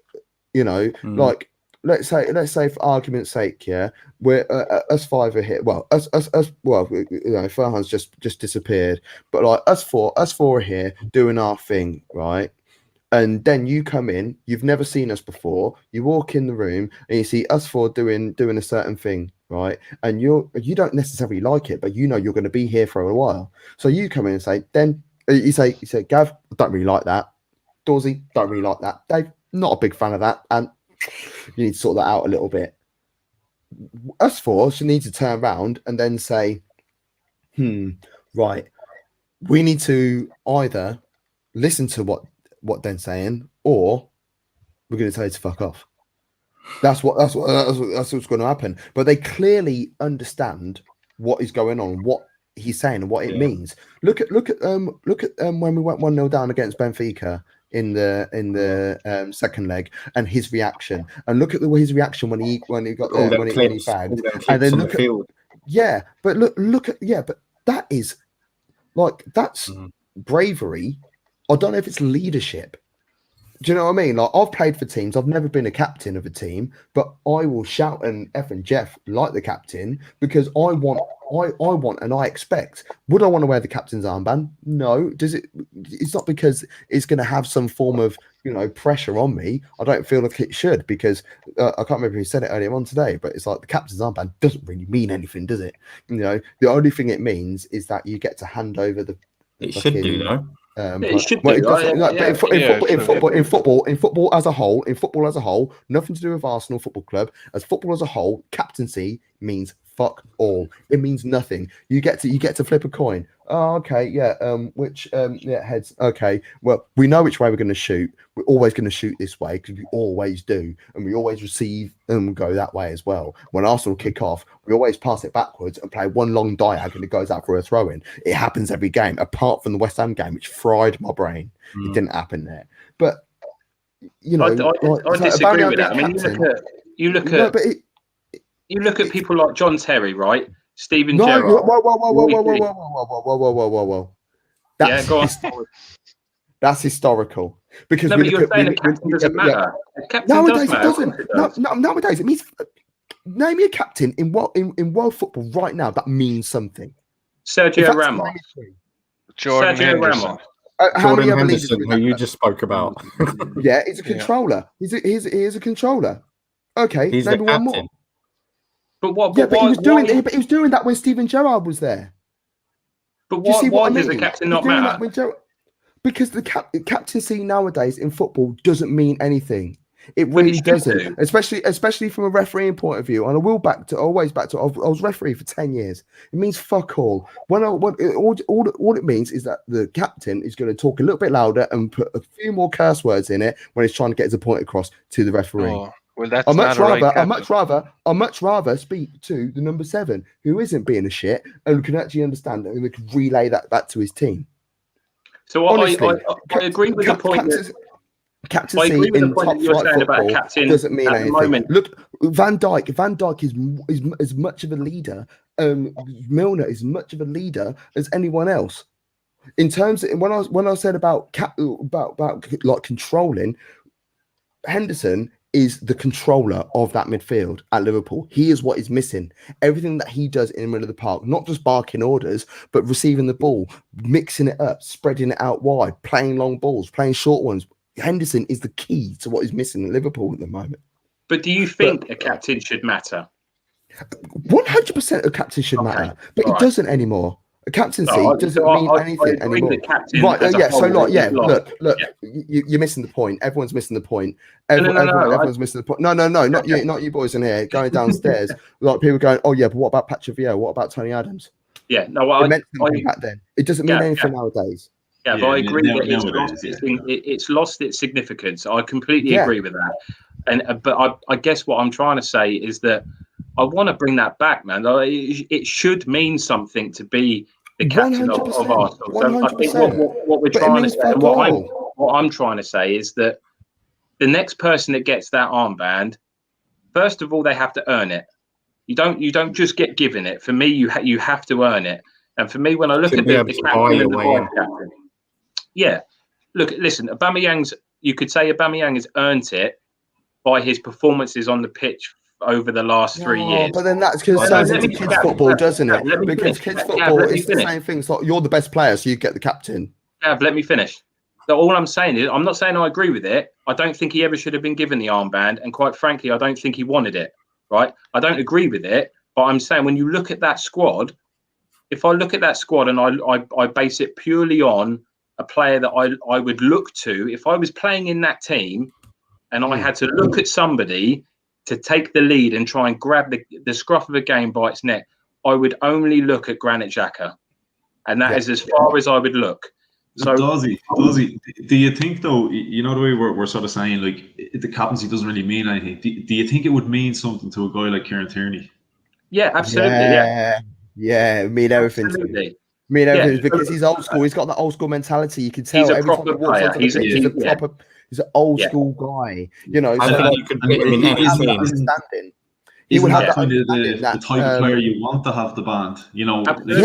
like let's say for argument's sake, we're us five are here. Well, us Farhan's just disappeared, but like us four are here doing our thing, right? And then you come in, you've never seen us before. You walk in the room and you see us four doing a certain thing, right? And you don't necessarily like it, but you're going to be here for a while. So you come in and say, then you say, Gav, I don't really like that. Dawesy, don't really like that. Dave, not a big fan of that, and you need to sort that out a little bit. Us four should need to turn around and then say, right, we need to either listen to what Den's saying, or we're going to tell you to fuck off. That's what's going to happen. But they clearly understand what is going on, what he's saying, and what it means. Look at when we went 1-0 down against Benfica in the second leg, and his reaction, and look at his reaction when he got there, when he bagged, and then look at but that is like that's bravery. I don't know if it's leadership. Do you know what I mean? Like, I've played for teams. I've never been a captain of a team, but I will shout and F and Jeff like the captain because I want and I expect. Would I want to wear the captain's armband? No. Does it? It's not because it's going to have some form of pressure on me. I don't feel like it should because I can't remember who said it earlier on today, but it's like the captain's armband doesn't really mean anything, does it? The only thing it means is that you get to hand over the. It should do though. In football as a whole, nothing to do with Arsenal Football Club. As football as a whole, captaincy means fuck all. It means nothing. You get to flip a coin. Oh, okay, heads. Okay, well, we know which way we're going to shoot. We're always going to shoot this way because we always do, and we always receive and go that way as well. When Arsenal kick off, we always pass it backwards and play one long diag, and it goes out for a throw-in. It happens every game, apart from the West Ham game, which fried my brain. It didn't happen there, but I disagree with that. I mean, you look at people like John Terry, right? Steven Gerrard. Whoa. Go on. That's historical. Because you're saying the captain doesn't matter. Nowadays it doesn't. Nowadays it means name me a captain in world football right now that means something. Sergio Ramos. Jordan Henderson. Jordan Henderson, who you just spoke about. Yeah, he's a controller. He is a controller. Okay, he's maybe one more. But what? Yeah, but he was doing that when Steven Gerrard was there. But why does the captain not matter? Because the captaincy nowadays in football doesn't mean anything. It really doesn't, especially from a refereeing point of view. And I will always back to. I was referee for 10 years. It means fuck all. All it means is that the captain is going to talk a little bit louder and put a few more curse words in it when he's trying to get his point across to the referee. Oh, well, that's I'd much rather speak to the number 7 who isn't being a shit and who can actually understand and who can relay that to his team. So honestly, I agree with the point. Captaincy in top flight football doesn't mean anything. Moment. Look, Van Dijk is as much of a leader. Milner is much of a leader as anyone else. In terms of when I said about like controlling, Henderson is the controller of that midfield at Liverpool. He is what is missing. Everything that he does in the middle of the park, not just barking orders, but receiving the ball, mixing it up, spreading it out wide, playing long balls, playing short ones. Henderson is the key to what is missing at Liverpool at the moment. But do you think a captain should matter? 100% a captain should matter, but it doesn't anymore. A captaincy doesn't mean anything anymore. Look, you're missing the point. Everyone's missing the point. Everyone's missing the point. No, not you boys in here going downstairs. Like people going, oh yeah, but what about Patrick Vieira? What about Tony Adams? Yeah, no, it meant something back then. It doesn't mean anything nowadays. Yeah, but I agree that nowadays, it's lost its significance. I completely Yeah. agree with that. And but I guess what I'm trying to say is that I want to bring that back, man. Like, it should mean something to be the captain of 100%, Arsenal. So I think 100%. what we're But it trying to means say, fuck and all. what I'm trying to say is that the next person that gets that armband, first of all, they have to earn it. You don't just get given it. For me, you have to earn it. And for me, when I look Should at be the able to buy captain your and the way in. vice captain, yeah. Look, listen, Aubameyang's. You could say Aubameyang has earned it by his performances on the pitch over the last 3 years. But then that's because it No, turns let into me- kids Gav, football, Gav, doesn't Gav, it? let me Because finish. kids Gav, football, let me it's the finish. same thing. It's like you're the best player, so you get the captain. Gav, let me finish. So all I'm saying is, I'm not saying I agree with it. I don't think he ever should have been given the armband, and quite frankly, I don't think he wanted it. Right? I don't agree with it, but I'm saying when you look at that squad, if I look at that squad and I base it purely on a player that I would look to, if I was playing in that team and I had to look at somebody to take the lead and try and grab the scruff of a game by its neck, I would only look at Granit Xhaka. And that is as far as I would look. So, Dawesy, do you think though, you know the way we're sort of saying like the captaincy doesn't really mean anything? Do you think it would mean something to a guy like Kieran Tierney? yeah, absolutely. Yeah, mean everything to me. Absolutely. Mean everything Yeah. because he's old school. He's got that old school mentality. You can tell He's a every time he proper walks player. onto the pitch. He's a proper. He's an old school guy. You know, I so think like, you could put him in he would any have that team. understanding. He Isn't would have that that kind of understanding. the type of player you want to have the band? You know, Absolutely,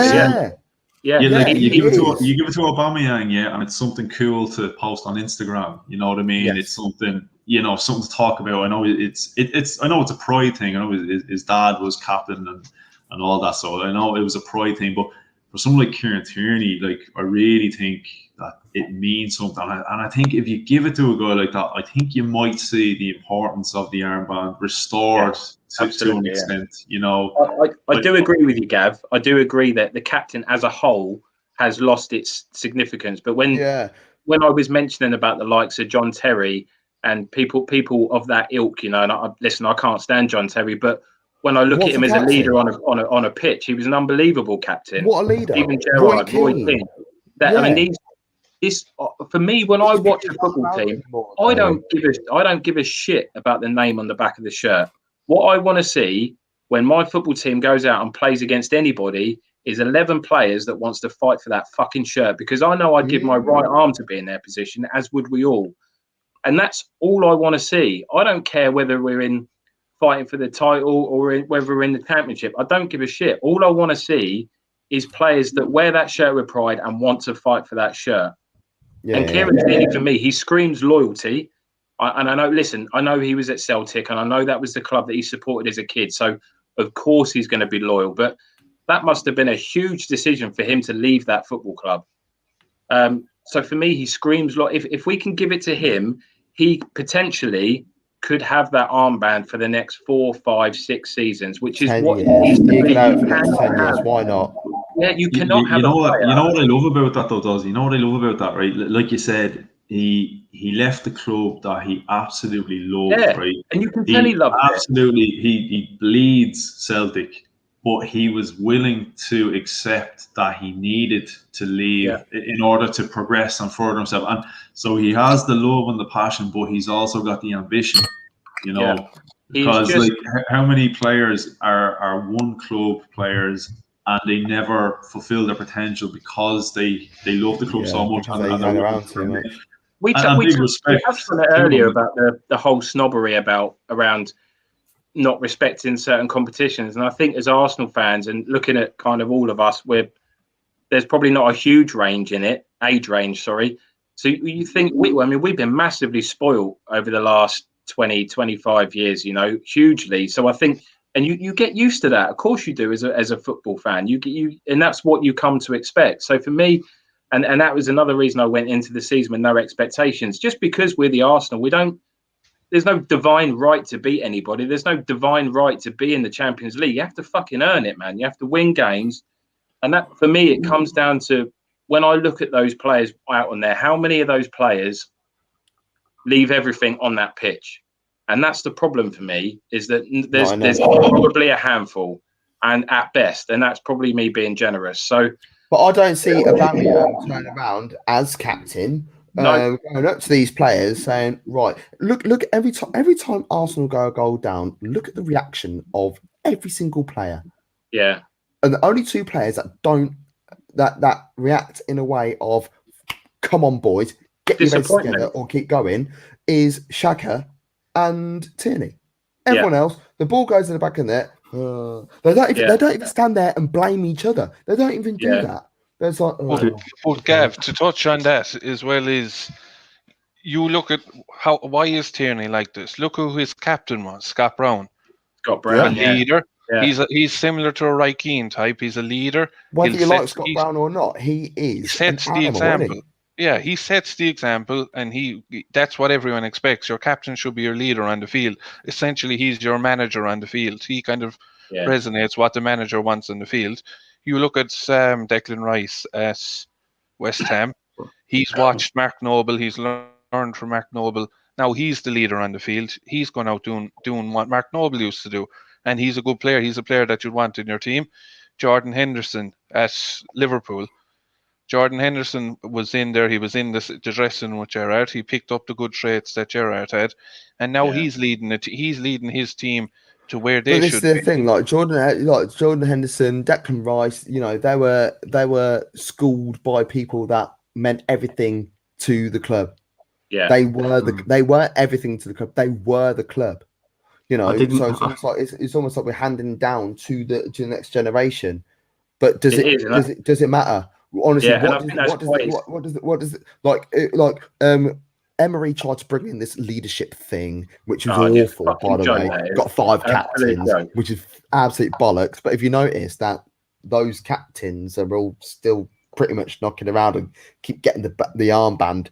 Yeah. you give it to is. Aubameyang, and it's something cool to post on Instagram. You know what I mean? Yes. It's something, something to talk about. I know I know it's a pride thing. I know his dad was captain and all that, so I know it was a pride thing. But for someone like Kieran Tierney, like I really think that it means something. And I think if you give it to a guy like that, I think you might see the importance of the armband restored to an extent. You know, I do agree with you, Gav. I do agree that the captain as a whole has lost its significance. But when I was mentioning about the likes of John Terry and people of that ilk, and I can't stand John Terry, but when I look at him as a leader on a pitch, he was an unbelievable captain. What a leader! Steven Gerrard, Roy Keane. I mean, this for me when I watch a football team, I don't give a shit about the name on the back of the shirt. What I want to see when my football team goes out and plays against anybody is 11 players that wants to fight for that fucking shirt, because I know I'd give my right arm to be in their position, as would we all. And that's all I want to see. I don't care whether we're in fighting for the title or whether we're in the championship. I don't give a shit. All I want to see is players that wear that shirt with pride and want to fight for that shirt. And Kieran Tierney, for me, he screams loyalty. And I know he was at Celtic, and I know that was the club that he supported as a kid. So, of course, he's going to be loyal. But that must have been a huge decision for him to leave that football club. So, for me, he screams loyalty. If we can give it to him, he potentially could have that armband for the next 4, 5, 6 seasons, which is what it needs to be. You can have it for the next 10 years. Why not? Yeah, you cannot have you know what I love about that though, Dawesy? You know what I love about that, right? Like you said, he left the club that he absolutely loved, right? And you can tell he loved absolutely it. He bleeds Celtic, but he was willing to accept that he needed to leave in order to progress and further himself. And so he has the love and the passion, but he's also got the ambition, because like how many players are one club players and they never fulfill their potential because they love the club so much. They hang around too much. We touched on it earlier about the whole snobbery around not respecting certain competitions. And I think as Arsenal fans, and looking at kind of all of us, there's probably not a huge age range. So you think, we've been massively spoiled over the last 20, 25 years, hugely. So I think, and you get used to that. Of course you do as a football fan. And that's what you come to expect. So for me, and that was another reason I went into the season with no expectations. Just because we're the Arsenal, there's no divine right to beat anybody. There's no divine right to be in the Champions League. You have to fucking earn it, man. You have to win games. And that, for me, it comes down to when I look at those players out on there, how many of those players leave everything on that pitch? And that's the problem for me, is that there's probably a handful, and at best, and that's probably me being generous. So But I don't see Aubameyang turn around as captain, No. going up to these players saying, "Right, look. Every time Arsenal go a goal down, look at the reaction of every single player." Yeah. And the only two players that don't that react in a way of, "Come on, boys, get your heads together or keep going," is Xhaka and Tierney. Everyone else, the ball goes in the back of the net. They don't even stand there and blame each other. They don't even do that. There's like, but Gav, to touch on that as well is, you look at why is Tierney like this? Look who his captain was, Scott Brown. Scott Brown, a leader. Yeah. He's similar to a Roy Keane type. He's a leader. Whether you like Scott Brown or not, he sets the example. Yeah, he sets the example, and that's what everyone expects. Your captain should be your leader on the field. Essentially, he's your manager on the field. He kind of resonates what the manager wants on the field. You look at Declan Rice at West Ham. He's watched Mark Noble. He's learned from Mark Noble. Now he's the leader on the field. He's gone out doing what Mark Noble used to do. And he's a good player. He's a player that you'd want in your team. Jordan Henderson at Liverpool. Jordan Henderson was in there. He was in the dressing room with Gerrard. He picked up the good traits that Gerrard had, and now he's leading it. He's leading his team to where they should. This is the thing, like Jordan Henderson, Declan Rice. You know, they were schooled by people that meant everything to the club. Yeah, they were everything to the club. They were the club. You know, so it's almost like we're handing down to the next generation. But does it matter? Honestly, what does Emery tried to bring in this leadership thing, which was awful, by the way. Got 5 captains, which is absolute bollocks. But if you notice that those captains are all still pretty much knocking around and keep getting the armband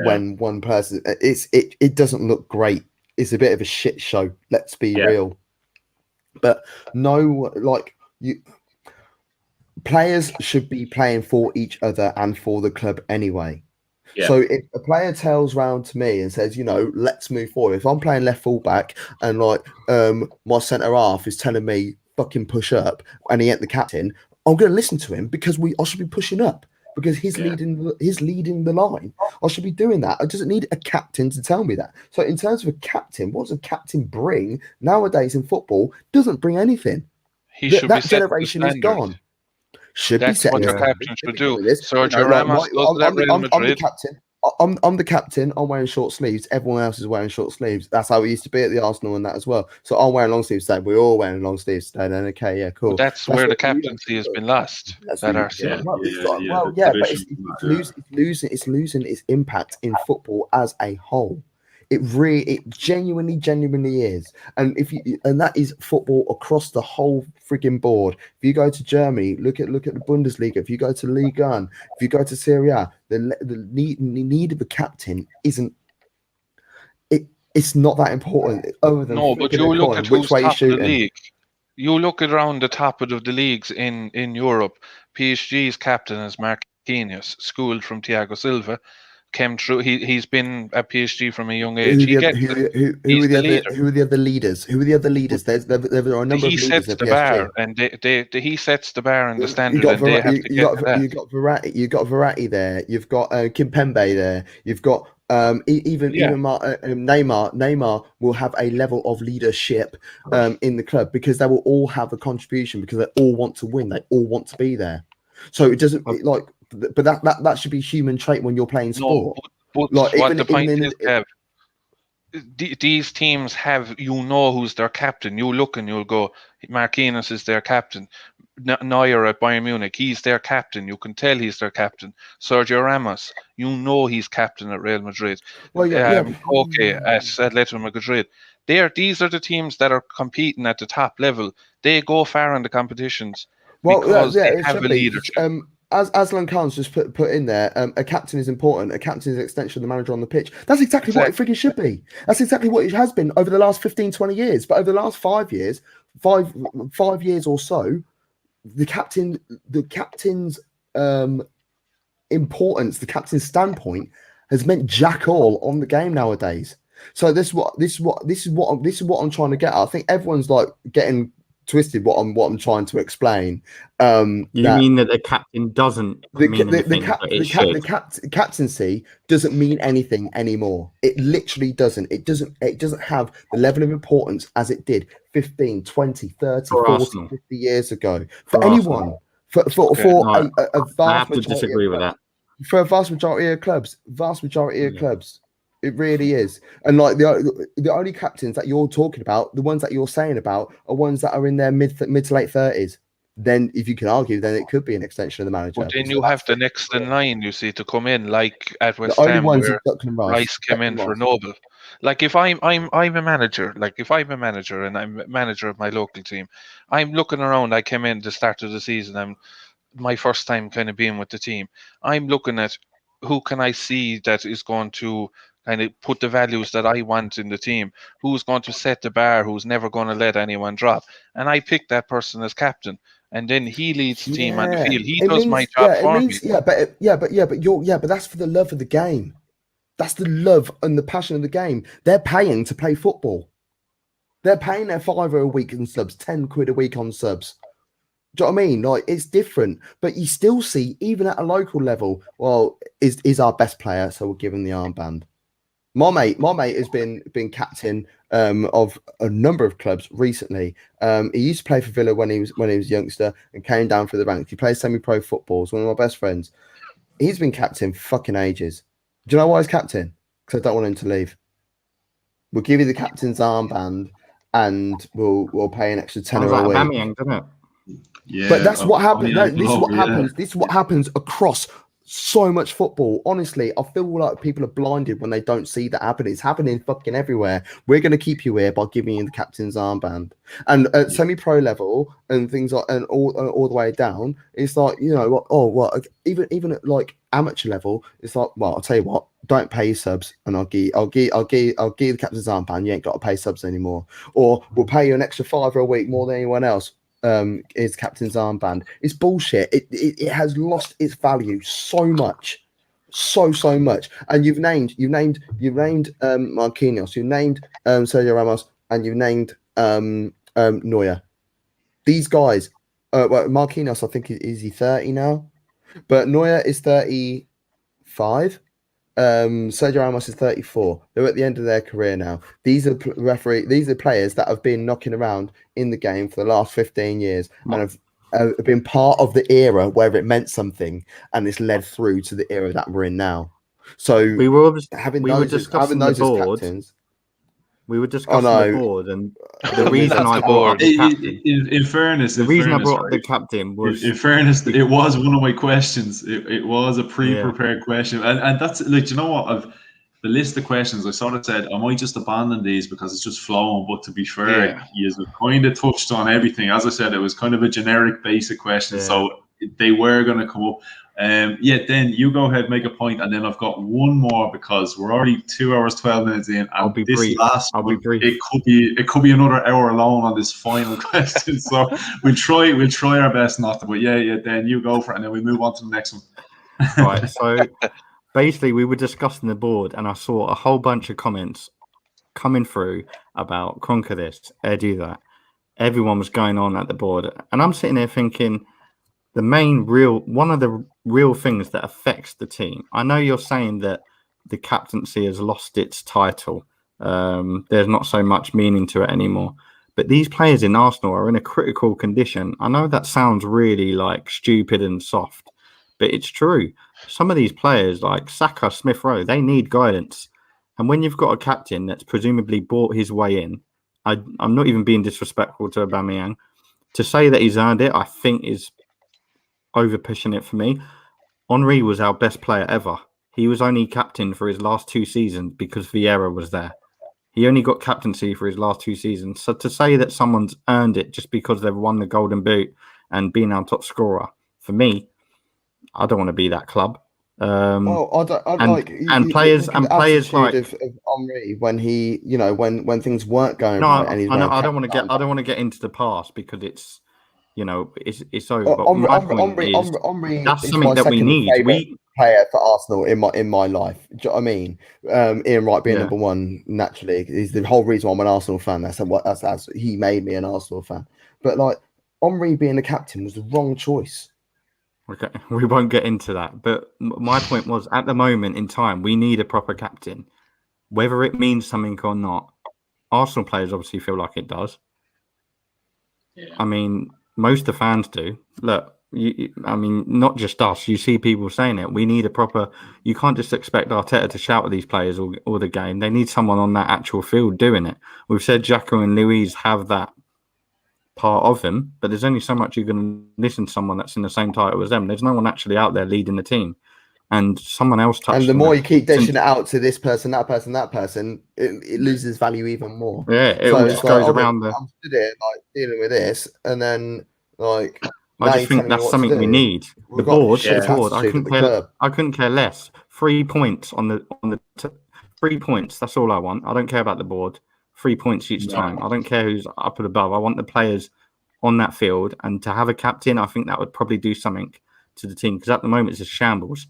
when one person, it doesn't look great. It's a bit of a shit show. Let's be real. But no, like players should be playing for each other and for the club anyway. Yeah. So if a player tells round to me and says, you know, let's move forward. If I'm playing left fullback and like my centre half is telling me fucking push up and he ain't the captain, I'm going to listen to him because I should be pushing up because he's leading the line. I should be doing that. I doesn't need a captain to tell me that. So in terms of a captain, what does a captain bring nowadays in football? Doesn't bring anything. That generation is gone. That's what your captain should do. Sergio Ramos does that Real Madrid. I'm the captain. I'm wearing short sleeves. Everyone else is wearing short sleeves. That's how it used to be at the Arsenal and that as well. So I'm wearing long sleeves today. We're all wearing long sleeves today. Then okay, yeah, cool. But that's where the captaincy has been lost. But it's losing its impact in football as a whole. It genuinely is. And and that is football across the whole frigging board. If you go to Germany, look at the Bundesliga. If you go to Ligue 1, if you go to Serie A, the need of a captain it's not that important. Other than but you look at who's top of the league. You look around the top of the leagues in Europe. PSG's captain is Marquinhos, schooled from Thiago Silva. Came through. He's been at PSG from a young age. Who are the other leaders? There are a number of leaders. He sets the bar, and he sets the bar and the standard, and they have to get to that. You got Verratti there. You've got Kimpembe there. You've got even Neymar. Neymar will have a level of leadership in the club because they will all have a contribution because they all want to win. They all want to be there. So it doesn't but that should be human trait when you're playing sport. But what the point is, Kev, these teams have, who's their captain. You look and you'll go, Marquinhos is their captain. Neuer at Bayern Munich, he's their captain. You can tell he's their captain. Sergio Ramos, he's captain at Real Madrid. At Atletico Madrid. These are the teams that are competing at the top level. They go far in the competitions because they have a leadership. As Aslan Khan's just put in there, a captain is important. A captain is an extension of the manager on the pitch. That's exactly what it freaking should be. That's exactly what it has been over the last 15, 20 years. But over the last 5 years, five years or so, the captain's importance, the captain's standpoint has meant jack all on the game nowadays. So this is what I'm trying to get at. I think everyone's like getting twisted what I'm trying to explain. You mean that the captain doesn't mean anything, but it should. The captaincy doesn't mean anything anymore. It literally doesn't. It doesn't have the level of importance as it did 15, 20, 30, For 40, Arsenal. 50 years ago. For For anyone. Arsenal. For No, a I vast have to majority disagree of with clubs. that. For a vast majority of clubs. Yeah. It really is. And like the only captains that you're talking about, the ones that you're saying about, are ones that are in their mid to late 30s. Then, if you can argue, then it could be an extension of the manager. But then you have the next in line, you see, to come in, like at West the only Ham, ones where are Declan Rice came in for Noble. Like if I'm a manager, like if I'm a manager and I'm a manager of my local team, I'm looking around. I came in the start of the season. I'm my first time kind of being with the team. I'm looking at who can I see that is going to kind of put the values that I want in the team, who's going to set the bar, who's never going to let anyone drop. And I pick that person as captain. And then he leads the team on the field. He does my job for me. But that's for the love of the game. That's the love and the passion of the game. They're paying to play football. They're paying their £5 a week on subs, £10 a week on subs. Do you know what I mean? Like, it's different, but you still see, even at a local level, well, is our best player, so we'll give him the armband. My mate has been captain of a number of clubs recently. He used to play for Villa when he was a youngster and came down through the ranks. He plays semi-pro football. He's one of my best friends. He's been captain for fucking ages. Do you know why he's captain? Because I don't want him to leave. We'll give you the captain's armband, and we'll pay an extra £10 a week. Aubameyang, doesn't it? Yeah, but that's what happens. This is what happens. This is what happens across so much football. Honestly, I feel like people are blinded when they don't see that happen. It's happening fucking everywhere. We're going to keep you here by giving you the captain's armband. And at semi-pro level and things like, and all the way down, it's like, you know what? Oh, well, even at like amateur level, it's like, well, I'll tell you what. Don't pay your subs, and I'll give you the captain's armband. You ain't got to pay subs anymore, or we'll pay you an extra £5 a week more than anyone else. Is captain's armband. It's bullshit. It has lost its value so much, so much. And you've named Marquinhos, you've named Sergio Ramos, and you've named Neuer. These guys, Marquinhos, I think is he 30 now, but Neuer is 35. Sergio Ramos is 34. They're at the end of their career now. These are players that have been knocking around in the game for the last 15 years and have been part of the era where it meant something, and it's led through to the era that we're in now. So we were discussing the board. We were discussing the board, and the reason I brought up the captain. In fairness, the reason I brought up the captain was. In fairness, it was one of my questions. It was a pre-prepared question, and that's like, you know what? The list of questions I sort of said I might just abandon these because it's just flowing. But to be fair, you kind of touched on everything. As I said, it was kind of a generic, basic question, so they were going to come up. Then you go ahead, make a point, and then I've got one more because we're already 2 hours 12 minutes in, and I'll be brief. It could be another hour alone on this final question. So we'll try our best not to. But then you go for it, and then we move on to the next one. Right. So basically, we were discussing the board, and I saw a whole bunch of comments coming through about conquer this, do that. Everyone was going on at the board, and I'm sitting there thinking. One of the real things that affects the team. I know you're saying that the captaincy has lost its title. There's not so much meaning to it anymore. But these players in Arsenal are in a critical condition. I know that sounds really like stupid and soft, but it's true. Some of these players like Saka, Smith Rowe, they need guidance. And when you've got a captain that's presumably bought his way in, I'm not even being disrespectful to Aubameyang. To say that he's earned it, I think is over pushing it for me. Henry was our best player ever. He was only captain for his last 2 seasons because Vieira was there. He only got captaincy for his last 2 seasons. So to say that someone's earned it just because they've won the Golden Boot and been our top scorer, for me, I don't want to be that club. Players like of Henry when he, when things weren't going right. And he's I don't want to get into the past because it's. It's over. But my point is, that's something that we need. Player for Arsenal in my life. Do you know what I mean? Ian Wright being number one naturally is the whole reason why I'm an Arsenal fan. That's he made me an Arsenal fan. but like Henry being the captain was the wrong choice. Okay, we won't get into that. But my point was, at the moment in time, we need a proper captain, whether it means something or not. Arsenal players obviously feel like it does. Yeah. I mean, most of the fans do. Look, I mean, not just us. You see people saying it. We need a proper. You can't just expect Arteta to shout at these players all the game. They need someone on that actual field doing it. We've said Xhaka and Luiz have that part of them, but there's only so much you can listen to someone that's in the same title as them. There's no one actually out there leading the team. And someone else touched. And the more you keep dishing it out to this person, that person, that person, it loses value even more. Yeah, it all just goes around the. I'm stood here like dealing with this, and then like. I just think that's something we need. The board. I couldn't care less. 3 points on the 3 points. That's all I want. I don't care about the board. 3 points each time. I don't care who's up and above. I want the players on that field, and to have a captain, I think that would probably do something to the team, because at the moment it's a shambles.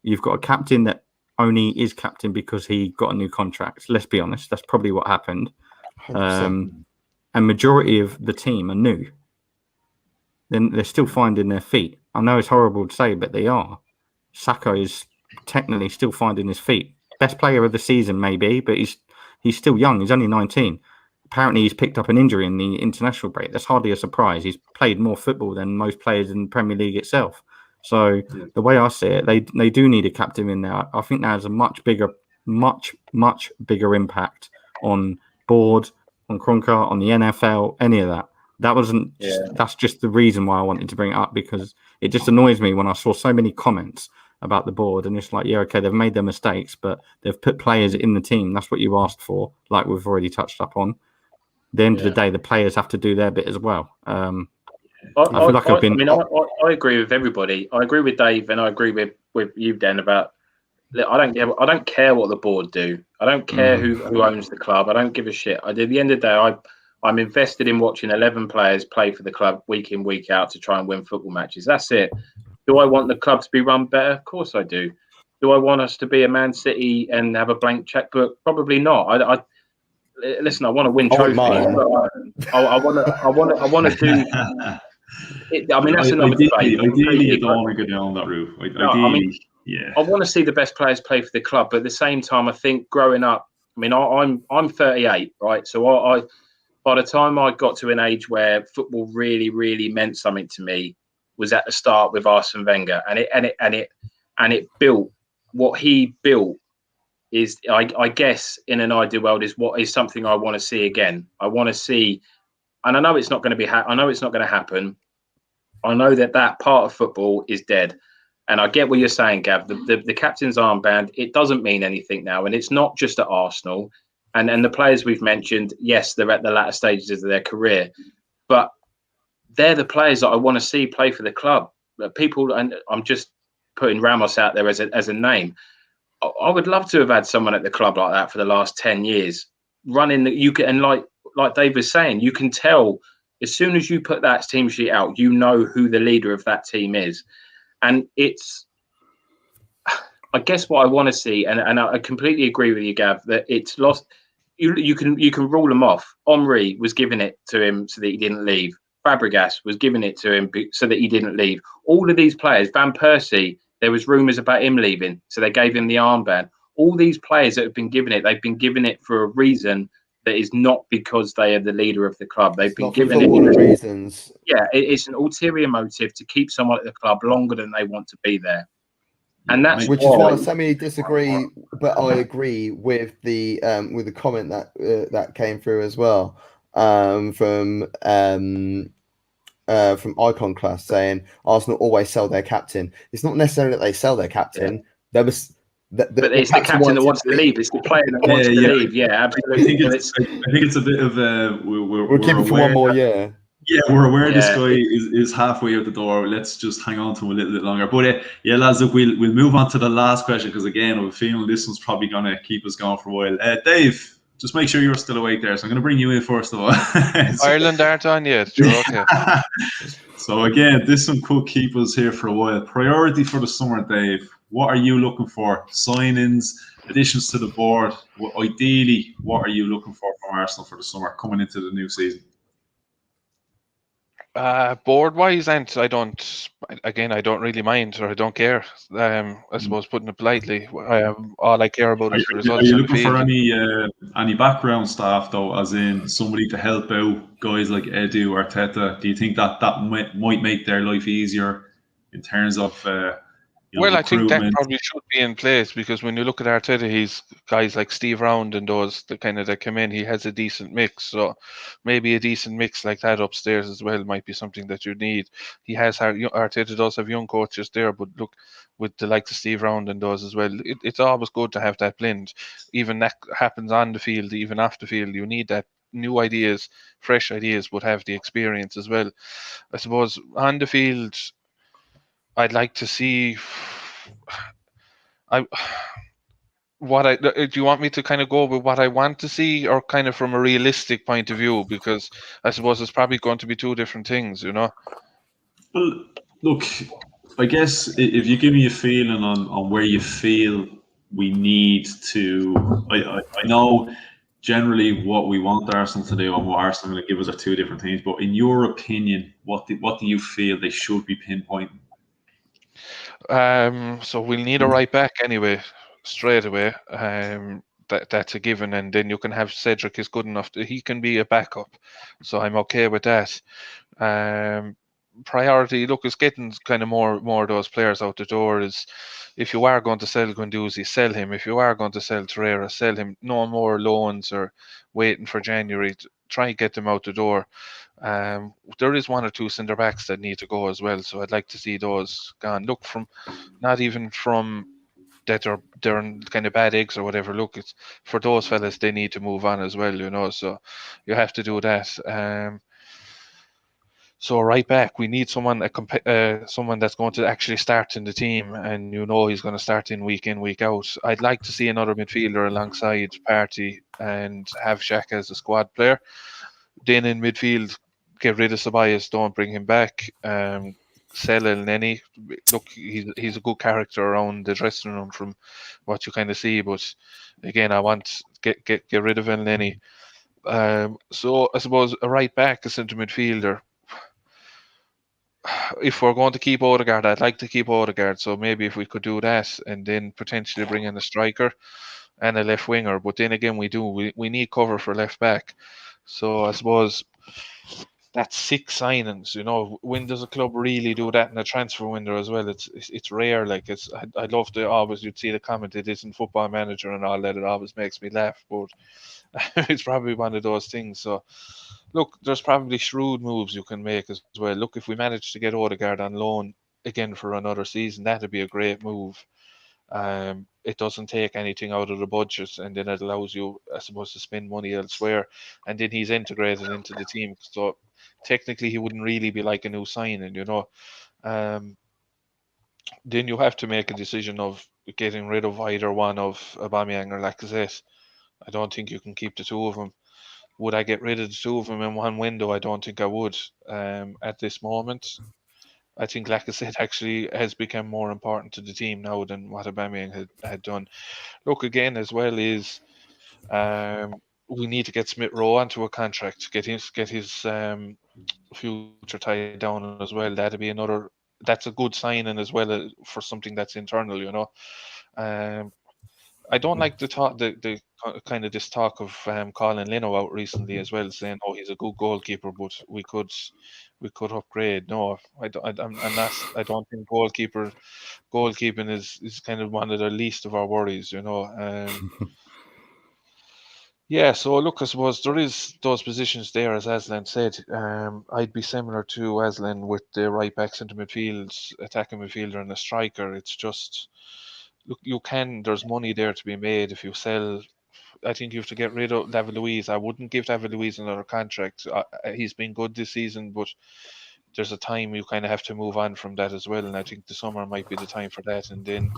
You've got a captain that only is captain because he got a new contract. Let's be honest. That's probably what happened. And majority of the team are new. Then they're still finding their feet. I know it's horrible to say, but they are. Saka is technically still finding his feet. Best player of the season, maybe, but he's still young. He's only 19. Apparently, he's picked up an injury in the international break. That's hardly a surprise. He's played more football than most players in the Premier League itself. So the way I see it, they do need a captain in there. I think that has a much bigger impact on board, on Kroenke, on the NFL, any of that. That wasn't. That's just the reason why I wanted to bring it up, because it just annoys me when I saw so many comments about the board, and it's like, yeah, okay, they've made their mistakes, but they've put players in the team. That's what you asked for, like we've already touched up on. At the end of the day, the players have to do their bit as well. I agree with everybody. I agree with Dave, and I agree with you, Dan, about. I don't care what the board do. I don't care who owns the club. I don't give a shit. At the end of the day, I'm invested in watching 11 players play for the club week in, week out to try and win football matches. That's it. Do I want the club to be run better? Of course I do. Do I want us to be a Man City and have a blank checkbook? Probably not. Listen, I want to win trophies. I want to do. I mean, that's another debate. Ideally, you don't want to go down that route. I want to see the best players play for the club, but at the same time, I think growing up, I mean, I'm 38, right? So I by the time I got to an age where football really, really meant something to me, was at the start with Arsene Wenger, and it built what he built. Is I guess in an ideal world is something I want to see again. I want to see, and I know it's not going to be. I know it's not going to happen. I know that part of football is dead, and I get what you're saying, Gav. The captain's armband, it doesn't mean anything now, and it's not just at Arsenal, and the players we've mentioned. Yes, they're at the latter stages of their career, but they're the players that I want to see play for the club. People, and I'm just putting Ramos out there as a name. I would love to have had someone at the club like that for the last 10 years, running that you can, and like Dave was saying, you can tell as soon as you put that team sheet out, you know who the leader of that team is. And it's, I guess what I want to see, and I completely agree with you, Gav, that it's lost. You can rule them off. Henry was giving it to him so that he didn't leave. Fabregas was giving it to him so that he didn't leave. All of these players, Van Persie, there was rumours about him leaving, so they gave him the armband. All these players that have been given it, they've been given it for a reason that is not because they are the leader of the club. They've been given it for reasons. Yeah, it's an ulterior motive to keep someone at the club longer than they want to be there. And that's which is why I semi-disagree, but I agree with the comment that came through as well from Iconoclast saying Arsenal always sell their captain. It's not necessarily that they sell their captain. There was, but it's the captain that wants to leave. It's the player that wants to leave. Yeah, absolutely. I think it's a bit of we're keeping for one more year. Yeah, we're aware this guy is halfway out the door. Let's just hang on to him a little bit longer. But yeah, lads, look, we'll move on to the last question, because again, I have a feeling this one's probably going to keep us going for a while. Dave, just make sure you're still awake there. So I'm going to bring you in first of all. Ireland aren't on yet. You're okay. So again, this one could keep us here for a while. Priority for the summer, Dave. What are you looking for? Signings, additions to the board. Ideally, what are you looking for from Arsenal for the summer coming into the new season? Board wise, and I don't really mind, or I don't care. I suppose, putting it politely, all I care about is the Are results you on the looking for field. any background staff though, as in somebody to help out guys like Edu, Arteta? Do you think that might make their life easier in terms of Well, I think that recruitment? probably should be in place, because when you look at Arteta, he's guys like Steve Round and those that come in. He has a decent mix, so maybe a decent mix like that upstairs as well might be something that you need. Arteta does have young coaches there, but look, with the likes of Steve Round and those as well, it's always good to have that blend. Even that happens on the field, even off the field. You need that new ideas, fresh ideas, but have the experience as well. I suppose on the field, I'd like to see. I do you want me to kind of go with what I want to see, or kind of from a realistic point of view? Because I suppose it's probably going to be two different things, you know. Well, look, I guess if you give me a feeling on where you feel we need to, I know generally what we want Arsenal to do and what Arsenal are going to give us are two different things. But in your opinion, what do you feel they should be pinpointing? So we'll need a right back anyway, straight away. That's a given, and then you can have Cedric is good enough he can be a backup, so I'm okay with that. Priority, look, is getting kind of more of those players out the door. Is if you are going to sell Guendouzi, sell him. If you are going to sell Torreira, sell him. No more loans or waiting for January. Try and get them out the door. There is one or two centre backs that need to go as well, so I'd like to see those gone. Look, from not even from that they're kind of bad eggs or whatever. Look, it's for those fellas, they need to move on as well, you know. So you have to do that. So right back, we need someone that's going to actually start in the team, and you know he's going to start in, week out. I'd like to see another midfielder alongside Partey and have Xhaka as a squad player. Then in midfield, get rid of Ceballos, don't bring him back. Sell El Neni. Look, he's a good character around the dressing room from what you kind of see, but again, I want get rid of El Neni. So I suppose a right back, a centre midfielder. If we're going to keep Odegaard, I'd like to keep Odegaard. So maybe if we could do that, and then potentially bring in a striker and a left winger. But then again, we need cover for left back. So I suppose that's 6 signings. You know, when does a club really do that in a transfer window as well? It's rare. Like I'd love to always, you'd see the comment, it isn't Football Manager and all that. It always makes me laugh, but it's probably one of those things. So look, there's probably shrewd moves you can make as well. Look, if we manage to get Odegaard on loan again for another season, that'd be a great move. It doesn't take anything out of the budget, and then it allows you, I suppose, to spend money elsewhere. And then he's integrated into the team, so technically he wouldn't really be like a new signing, you know. Then you have to make a decision of getting rid of either one of Aubameyang or Lacazette. I don't think you can keep the two of them. Would I get rid of the two of them in one window? I don't think I would. At this moment, I think Lacazette actually has become more important to the team now than what Aubameyang had done. Look, again, as well, is we need to get Smith Rowe onto a contract, get his future tied down as well. That's a good signing as well for something that's internal, you know. I don't like the kind of this talk of calling Leno out recently as well, saying, "Oh, he's a good goalkeeper, but we could upgrade." No, I'm not. I don't think goalkeeping is kind of one of the least of our worries, you know. Yeah, so look, I suppose there is those positions there, as Aslan said. I'd be similar to Aslan with the right back, centre midfield, attacking midfielder, and a striker. It's just, look, there's money there to be made if you sell. I think you have to get rid of David Luiz. I wouldn't give David Luiz another contract. He's been good this season, but there's a time you kind of have to move on from that as well. And I think the summer might be the time for that. And then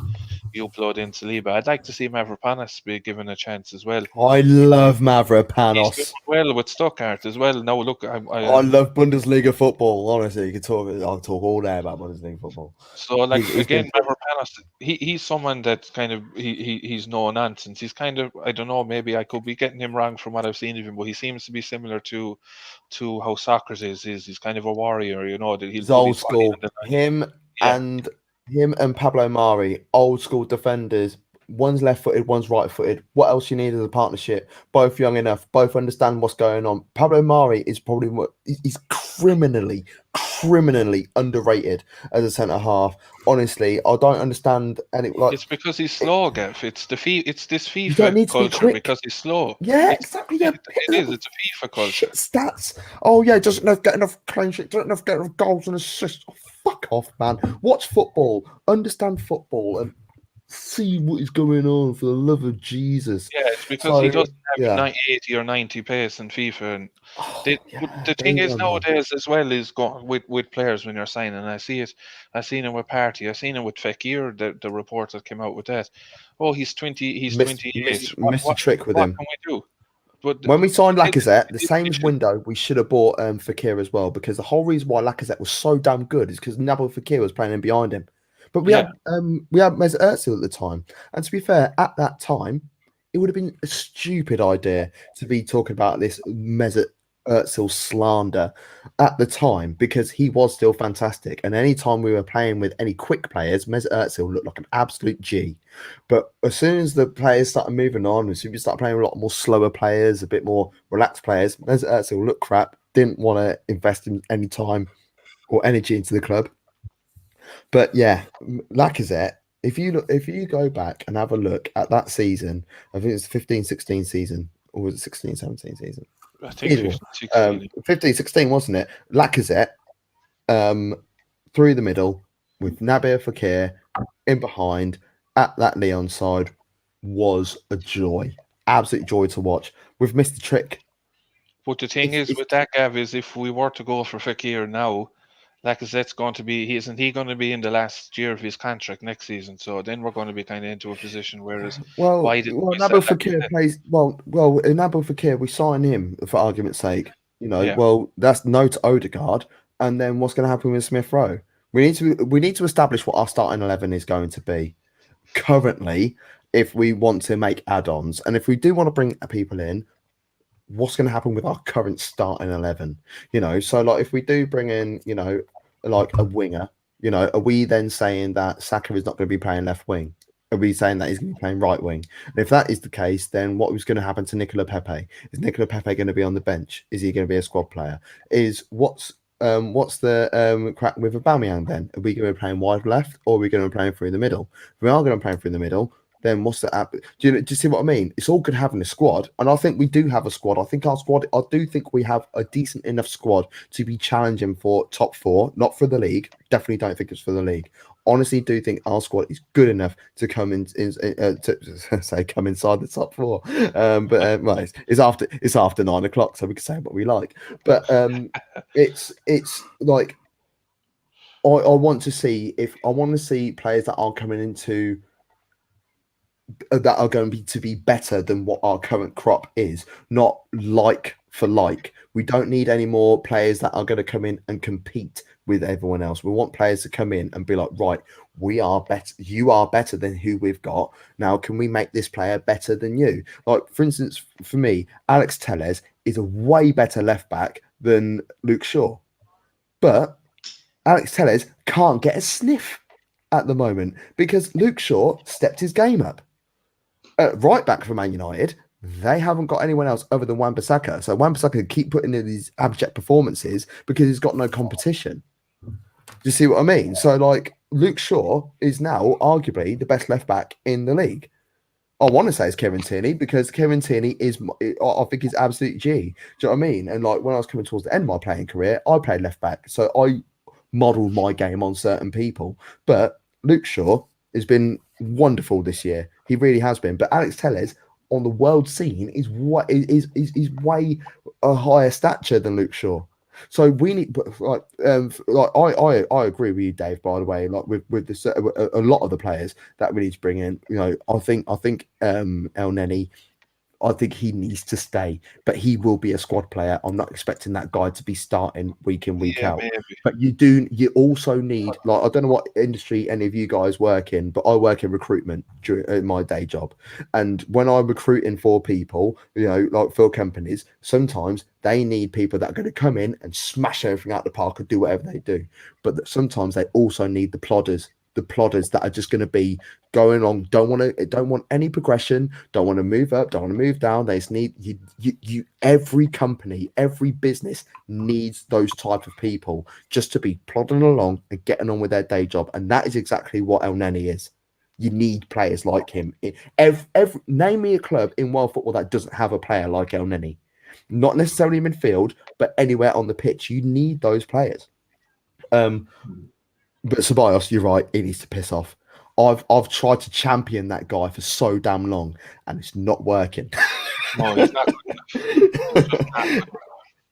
you upload in Saliba. I'd like to see Mavropanos be given a chance as well. I love He's Mavropanos. doing well with Stuttgart as well. Now, look, I love Bundesliga football. Honestly, I'll talk all day about Bundesliga football. So, like, He's again, been honest, he's someone that's kind of he's no nonsense. He's kind of, I don't know, maybe I could be getting him wrong from what I've seen of him, but he seems to be similar to how Socrates is. He's kind of a warrior, that he'll He's put old his body on school. the line. Yeah. Him and Pablo Mari, old school defenders. One's left-footed, one's right-footed. What else you need as a partnership? Both young enough, both understand what's going on. Pablo Mari is probably he's criminally underrated as a centre half. Honestly, I don't understand any It's because he's slow, Gav. It's this you don't FIFA need to be culture quick. because he's slow. Yeah, It's- exactly. Yeah, It is. It's a FIFA culture. shit stats. Oh yeah, doesn't get enough clean sheet, doesn't get enough goals and assists. Oh, fuck off, man. Watch football, understand football, and see what is going on for the love of Jesus. Yeah, it's because he doesn't have 80 or 90 pace in FIFA. And the thing is nowadays as well is going with players when you're signing. I see it. I seen it with Party. I seen it with Fekir. The report that came out with that. Oh, he's 20. He's 28. Missed a trick with what him. can we do? But When we signed Lacazette, the it same should- window, we should have bought Fekir as well, because the whole reason why Lacazette was so damn good is because Nabil Fekir was playing in behind him. But we had Mesut Özil at the time, and to be fair, at that time, it would have been a stupid idea to be talking about this Mesut Özil slander at the time, because he was still fantastic. And any time we were playing with any quick players, Mesut Özil looked like an absolute G. But as soon as the players started moving on, as soon as we started playing with a lot more slower players, a bit more relaxed players, Mesut Özil looked crap. Didn't want to invest in any time or energy into the club. But yeah, Lacazette, if you go back and have a look at that season, I think it's 15-16 season, or was it 16-17 season? I think 15-16, wasn't it? Lacazette through the middle with Nabil Fekir in behind at that Leon side was a joy. Absolute joy to watch. We've missed the trick. But the thing is with that, Gav, is if we were to go for Fekir now, Lacazette's going to be, isn't he going to be in the last year of his contract next season? So then we're going to be kind of into a position whereas Nabil Fekir plays well. Nabil Fekir, we sign him for argument's sake. Well, that's no to Odegaard, and then what's going to happen with Smith Rowe? We need to establish what our starting 11 is going to be currently if we want to make add-ons, and if we do want to bring people in. What's going to happen with our current starting 11? So like if we do bring in, like a winger, are we then saying that Saka is not going to be playing left wing? Are we saying that he's going to be playing right wing? And if that is the case, then what was going to happen to Nicola Pepe? Is Nicola Pepe going to be on the bench? Is he going to be a squad player? What's the crack with Aubameyang then? Are we going to be playing wide left, or are we going to be playing through the middle? If we are going to play through the middle, then what's the app? Do you see what I mean? It's all good having a squad, and I think we do have a squad. I do think we have a decent enough squad to be challenging for top 4, not for the league. Definitely don't think it's for the league. Honestly, do think our squad is good enough to come come inside the top 4. Well, it's after 9 o'clock, so we can say what we like. But it's like I want to see players that are coming into. That are going to be better than what our current crop is, not like for like. We don't need any more players that are going to come in and compete with everyone else. We want players to come in and be like, right, we are better. You are better than who we've got. Now, can we make this player better than you? Like, for instance, for me, Alex Telles is a way better left back than Luke Shaw. But Alex Telles can't get a sniff at the moment because Luke Shaw stepped his game up. Right back for Man United, they haven't got anyone else other than Wan-Bissaka. So Wan-Bissaka can keep putting in these abject performances because he's got no competition. Do you see what I mean? So, like, Luke Shaw is now arguably the best left back in the league. I want to say it's Kieran Tierney because Kieran Tierney I think he's absolute G. Do you know what I mean? And like when I was coming towards the end of my playing career, I played left back. So I modelled my game on certain people. But Luke Shaw has been wonderful this year. He really has been. But Alex Telles on the world scene is way a higher stature than Luke Shaw. So we need, I agree with you, Dave. By the way, like with this, a lot of the players that we need to bring in. I think El Neni I think he needs to stay, but he will be a squad player. I'm not expecting that guy to be starting week in, week out. maybe. But you also need, like, I don't know what industry any of you guys work in, but I work in recruitment in my day job. And when I'm recruiting for people, like for companies, sometimes they need people that are going to come in and smash everything out the park and do whatever they do. But sometimes they also need the plodders that are just going to be going on, don't want any progression, don't want to move up, don't want to move down. They just need you every company, every business needs those type of people just to be plodding along and getting on with their day job. And that is exactly what El Neni is. You need players like him. Name me a club in world football that doesn't have a player like El Neni. Not necessarily midfield, but anywhere on the pitch. You need those players. But Ceballos, you're right. He needs to piss off. I've tried to champion that guy for so damn long, and it's not working. No, it's not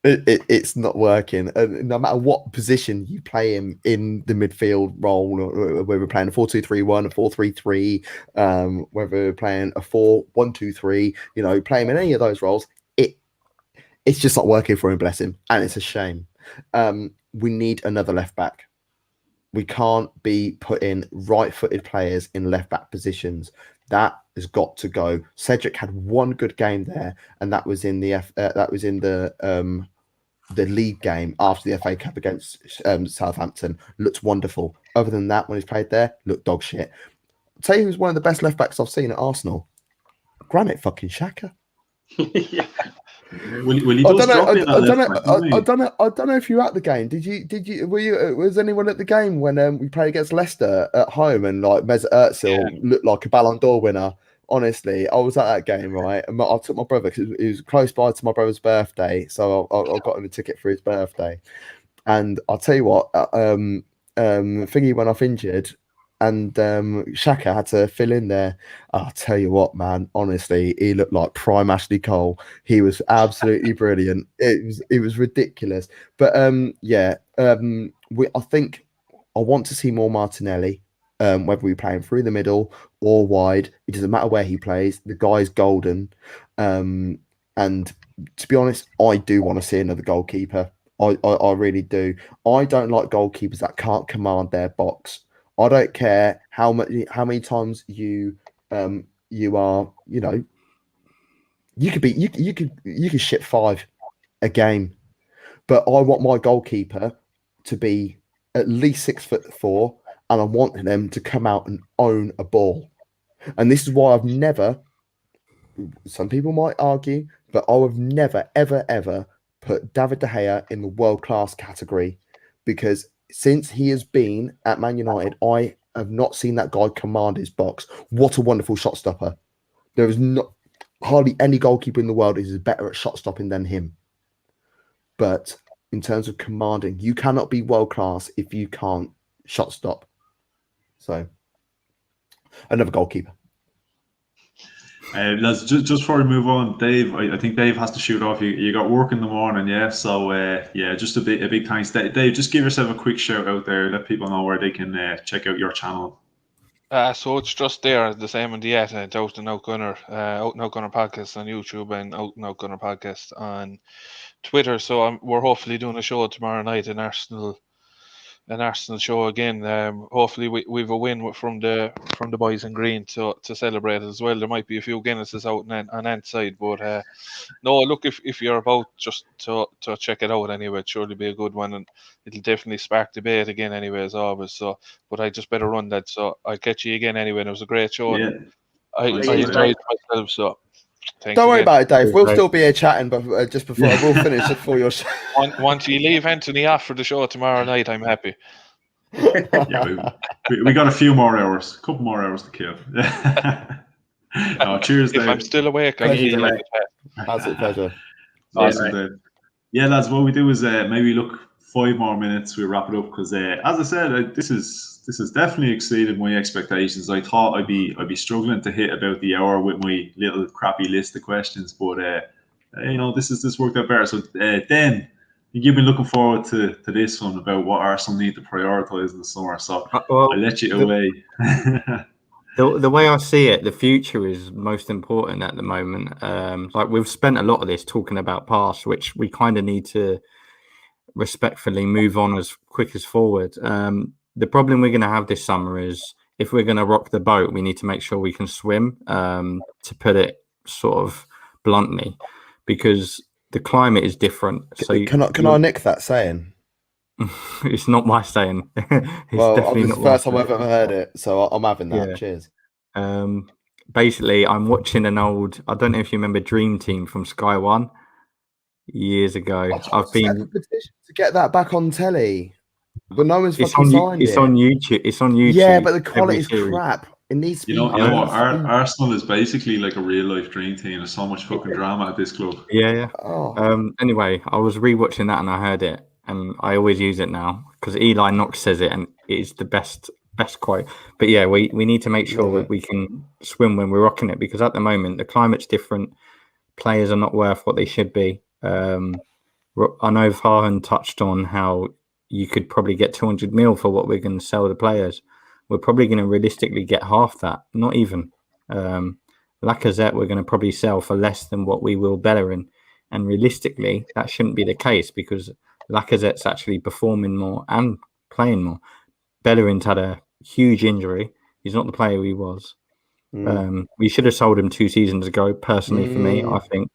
It's not working. No matter what position you play him in the midfield role, whether we're playing a 4-2-3-1, a 4-3-3, whether we're playing a 4-1-2-3, play him in any of those roles, it's just not working for him, bless him, and it's a shame. We need another left back. We can't be putting right-footed players in left-back positions. That has got to go. Cedric had one good game there, and that was in the league game after the FA Cup against Southampton. Looked wonderful. Other than that, when he's played there, looked dog shit. I'll tell you who's one of the best left-backs I've seen at Arsenal. Granit fucking Xhaka. Yeah. Will he just drop in? I don't know if you were at the game. Was anyone at the game when we played against Leicester at home and like Mesut Özil looked like a Ballon d'Or winner? Honestly, I was at that game, right? And I took my brother because he was close by to my brother's birthday, so I got him a ticket for his birthday. And I'll tell you what, Thingy went off injured, and Xhaka had to fill in there. I'll tell you what, man, honestly, he looked like prime Ashley Cole. He was absolutely brilliant. It was ridiculous. But I think I want to see more Martinelli, whether we play him through the middle or wide. It doesn't matter where he plays. The guy's golden. And to be honest, I do want to see another goalkeeper. I really do. I don't like goalkeepers that can't command their box. I don't care how many times you are, you could shit 5 a game, but I want my goalkeeper to be at least 6'4", and I want them to come out and own a ball. And this is why I've never, some people might argue, but I have never, ever, ever put David De Gea in the world-class category, because since he has been at Man United, I have not seen that guy command his box. What a wonderful shot stopper. There is not hardly any goalkeeper in the world who is better at shot stopping than him. But in terms of commanding, you cannot be world-class if you can't shot stop. So, another goalkeeper. Let's just before we move on, Dave. I think Dave has to shoot off. You got work in the morning, yeah. So just a big thanks, Dave. Just give yourself a quick shout out there. Let people know where they can check out your channel. So it's just there, the same on the Out and Out Gunner, Out and Out Gunner podcast on YouTube and Out and Out Gunner podcast on Twitter. So we're hopefully doing a show tomorrow night, an Arsenal show again. Hopefully we've a win from the boys in green to celebrate as well. There might be a few Guinnesses out on Ant's side, but no, look, if you're about just to check it out anyway, it'll surely be a good one, and it'll definitely spark debate again anyway, as always. So, but I just better run that. So I'll catch you again anyway. And it was a great show. Yeah. I enjoyed myself. So. Don't worry about it, Dave. We'll still be here chatting, but just before we'll finish it for your show. Once you leave Anthony off for the show tomorrow night, I'm happy. Yeah, we got a few more hours, a couple more hours to kill. No, cheers, Dave. If I'm still awake, I'll see you later. Absolute pleasure. Awesome, Dave. Yeah, lads, what we do is maybe look 5 more minutes. We'll wrap it up because, as I said, this has definitely exceeded my expectations. I thought I'd be struggling to hit about the hour with my little crappy list of questions, but this worked out better. So then you've been looking forward to this one about what Arsenal need to prioritise in the summer. So I'll let you away. The way I see it, the future is most important at the moment. Like we've spent a lot of this talking about past, which we kind of need to respectfully move on as quick as forward. The problem we're going to have this summer is if we're going to rock the boat, we need to make sure we can swim, to put it sort of bluntly, because the climate is different. So Can I nick that saying? it's not my saying. It's Well, definitely it's not the first my time I've ever heard it, so I'm having that. Yeah. Cheers. Basically, I'm watching an old. I don't know if you remember Dream Team from Sky One years ago. I've been. Petition to get that back on telly, but no one's It's fucking on. signed It's it. on YouTube. It's on YouTube. Yeah, but the every quality is series. crap. It needs to be. You know what? Arsenal is basically like a real life dream team. There's so much fucking drama at this club. Yeah. Oh. Anyway, I was rewatching that and I heard it, and I always use it now because Eli Knox says it, and it's the best quote. But yeah, we need to make sure that we can swim when we're rocking it, because at the moment the climate's different. Players are not worth what they should be. I know Farhan touched on how you could probably get 200 mil for what we're going to sell the players. We're probably going to realistically get half that, not even. Lacazette, we're going to probably sell for less than what we will Bellerin. And realistically, that shouldn't be the case because Lacazette's actually performing more and playing more. Bellerin's had a huge injury. He's not the player he was. We should have sold him 2 seasons ago, personally, for me, I think,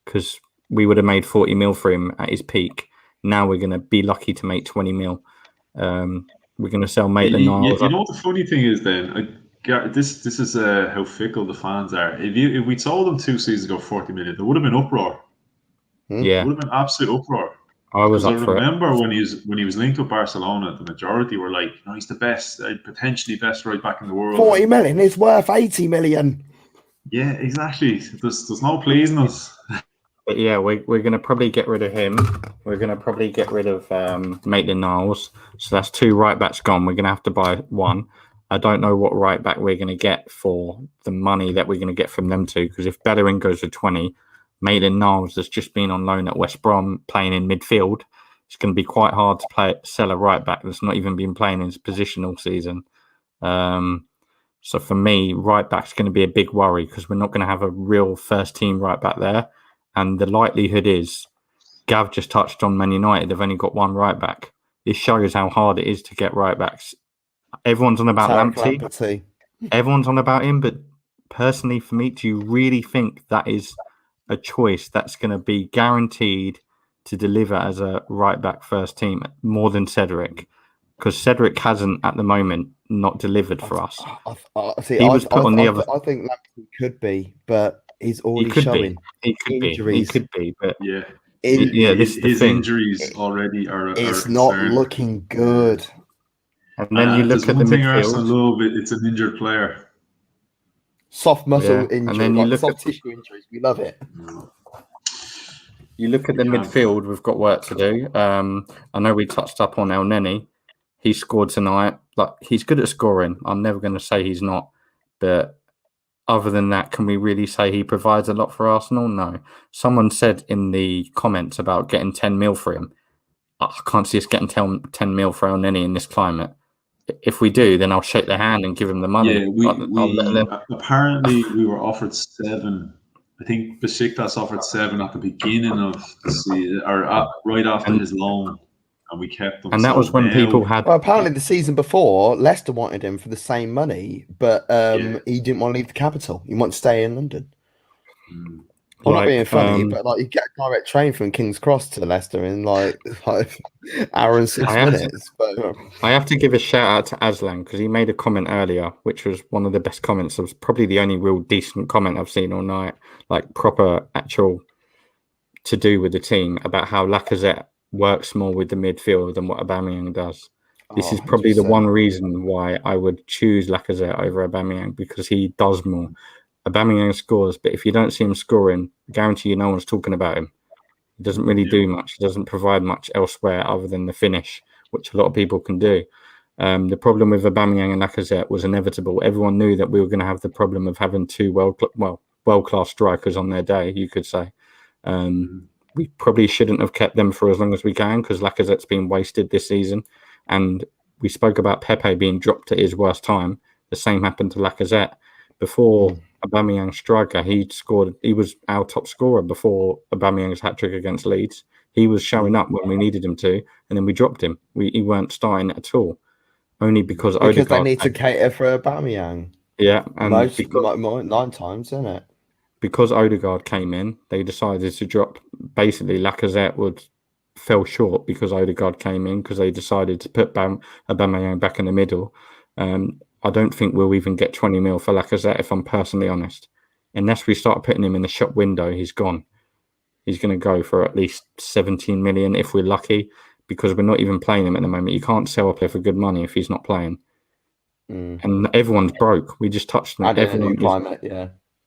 because we would have made 40 mil for him at his peak. Now we're going to be lucky to make 20 mil. We're going to sell Maitland-Niles. You know what the funny thing is then? This is how fickle the fans are. If we sold them 2 seasons ago 40 million, there would have been uproar. Yeah, There would have been absolute uproar. I was up I for it. remember when he was linked with Barcelona, the majority were like, "No, he's the best, potentially best right back in the world." 40 million is worth 80 million. Yeah, exactly. There's no pleasing us. But yeah, we're going to probably get rid of him. We're going to probably get rid of Maitland-Niles. So that's 2 right backs gone. We're going to have to buy 1. I don't know what right back we're going to get for the money that we're going to get from them 2. Because if Bellerin goes to 20, Maitland-Niles has just been on loan at West Brom playing in midfield. It's going to be quite hard to sell a right back that's not even been playing in his position all season. So for me, right back's going to be a big worry because we're not going to have a real first team right back there. And the likelihood is, Gav just touched on Man United. They've only got 1 right back. This shows how hard it is to get right backs. Everyone's on about Lamptey. Everyone's on about him, but personally, for me, do you really think that is a choice that's going to be guaranteed to deliver as a right back first team more than Cedric? Because Cedric hasn't at the moment not delivered for us. I think Lamptey could be, but he's already showing injuries. He could be, but yeah, this is the his thing. Injuries already are. It's not looking good. And then you look at the midfield. A little bit, it's an injured player. Soft muscle injury, and then you look soft tissue injuries. We love it. You look at the midfield. We've got work to do. I know we touched up on El Neni. He scored tonight. Like, he's good at scoring. I'm never going to say he's not. But other than that, can we really say he provides a lot for Arsenal? No. Someone said in the comments about getting 10 mil for him. I can't see us getting 10 mil for El Neni in this climate. If we do, then I'll shake their hand and give him the money. Yeah, apparently we were offered 7. I think Besiktas offered 7 at the beginning of the season, or right after his loan, and we kept them. And that was when people had. Well, apparently the season before, Leicester wanted him for the same money, but he didn't want to leave the capital. He wanted to stay in London. I'm not being funny, but like you get a direct train from King's Cross to Leicester in like 5 hours and 6 minutes. I have to give a shout out to Aslan because he made a comment earlier, which was one of the best comments. It was probably the only real decent comment I've seen all night, like proper actual to do with the team about how Lacazette works more with the midfield than what Aubameyang does. This is probably the one reason why I would choose Lacazette over Aubameyang, because he does more. Aubameyang scores, but if you don't see him scoring, I guarantee you no one's talking about him. He doesn't really do much. He doesn't provide much elsewhere other than the finish, which a lot of people can do. The problem with Aubameyang and Lacazette was inevitable. Everyone knew that we were going to have the problem of having 2 world-class strikers on their day, you could say. We probably shouldn't have kept them for as long as we can because Lacazette's been wasted this season. And we spoke about Pepe being dropped at his worst time. The same happened to Lacazette. Before Aubameyang's striker, he was our top scorer before Aubameyang's hat-trick against Leeds. He was showing up when we needed him to, and then we dropped him. He weren't starting at all, only because Odegaard they need to cater for Aubameyang. Yeah, and 9 times, isn't it? Because Odegaard came in, they decided to drop. Basically, Lacazette fell short because Odegaard came in, because they decided to put Aubameyang back in the middle. I don't think we'll even get 20 mil for Lacazette, if I'm personally honest. Unless we start putting him in the shop window, he's gone. He's going to go for at least 17 million if we're lucky, because we're not even playing him at the moment. You can't sell a player for good money if he's not playing. And everyone's broke. We just touched on in the new climate,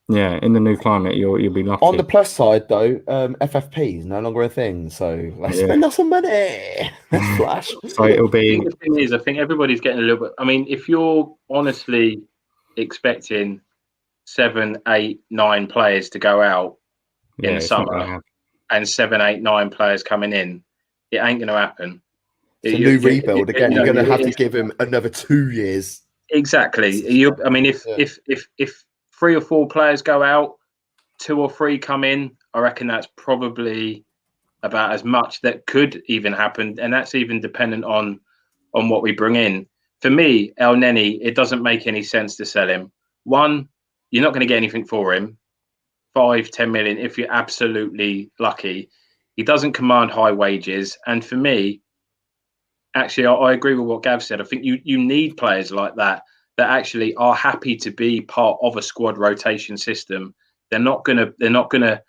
Yeah, in the new climate, you'll be lucky. On the plus side, though, FFP is no longer a thing, so let's spend us some money. Let's flash. So it'll be. The thing is, I think everybody's getting a little bit. I mean, if you're honestly expecting 7, 8, 9 players to go out in the summer, and 7, 8, 9 players coming in, it ain't going to happen. It's a new rebuild again. You're going to have to give him another 2 years. Exactly. I mean, if 3 or 4 players go out, 2 or 3 come in, I reckon that's probably about as much that could even happen, and that's even dependent on what we bring in. For me, El Neni, it doesn't make any sense to sell him. One, you're not going to get anything for him. 5, 10 million if you're absolutely lucky. He doesn't command high wages, and for me, actually, I agree with what Gav said. I think you need players like that actually are happy to be part of a squad rotation system. They're not gonna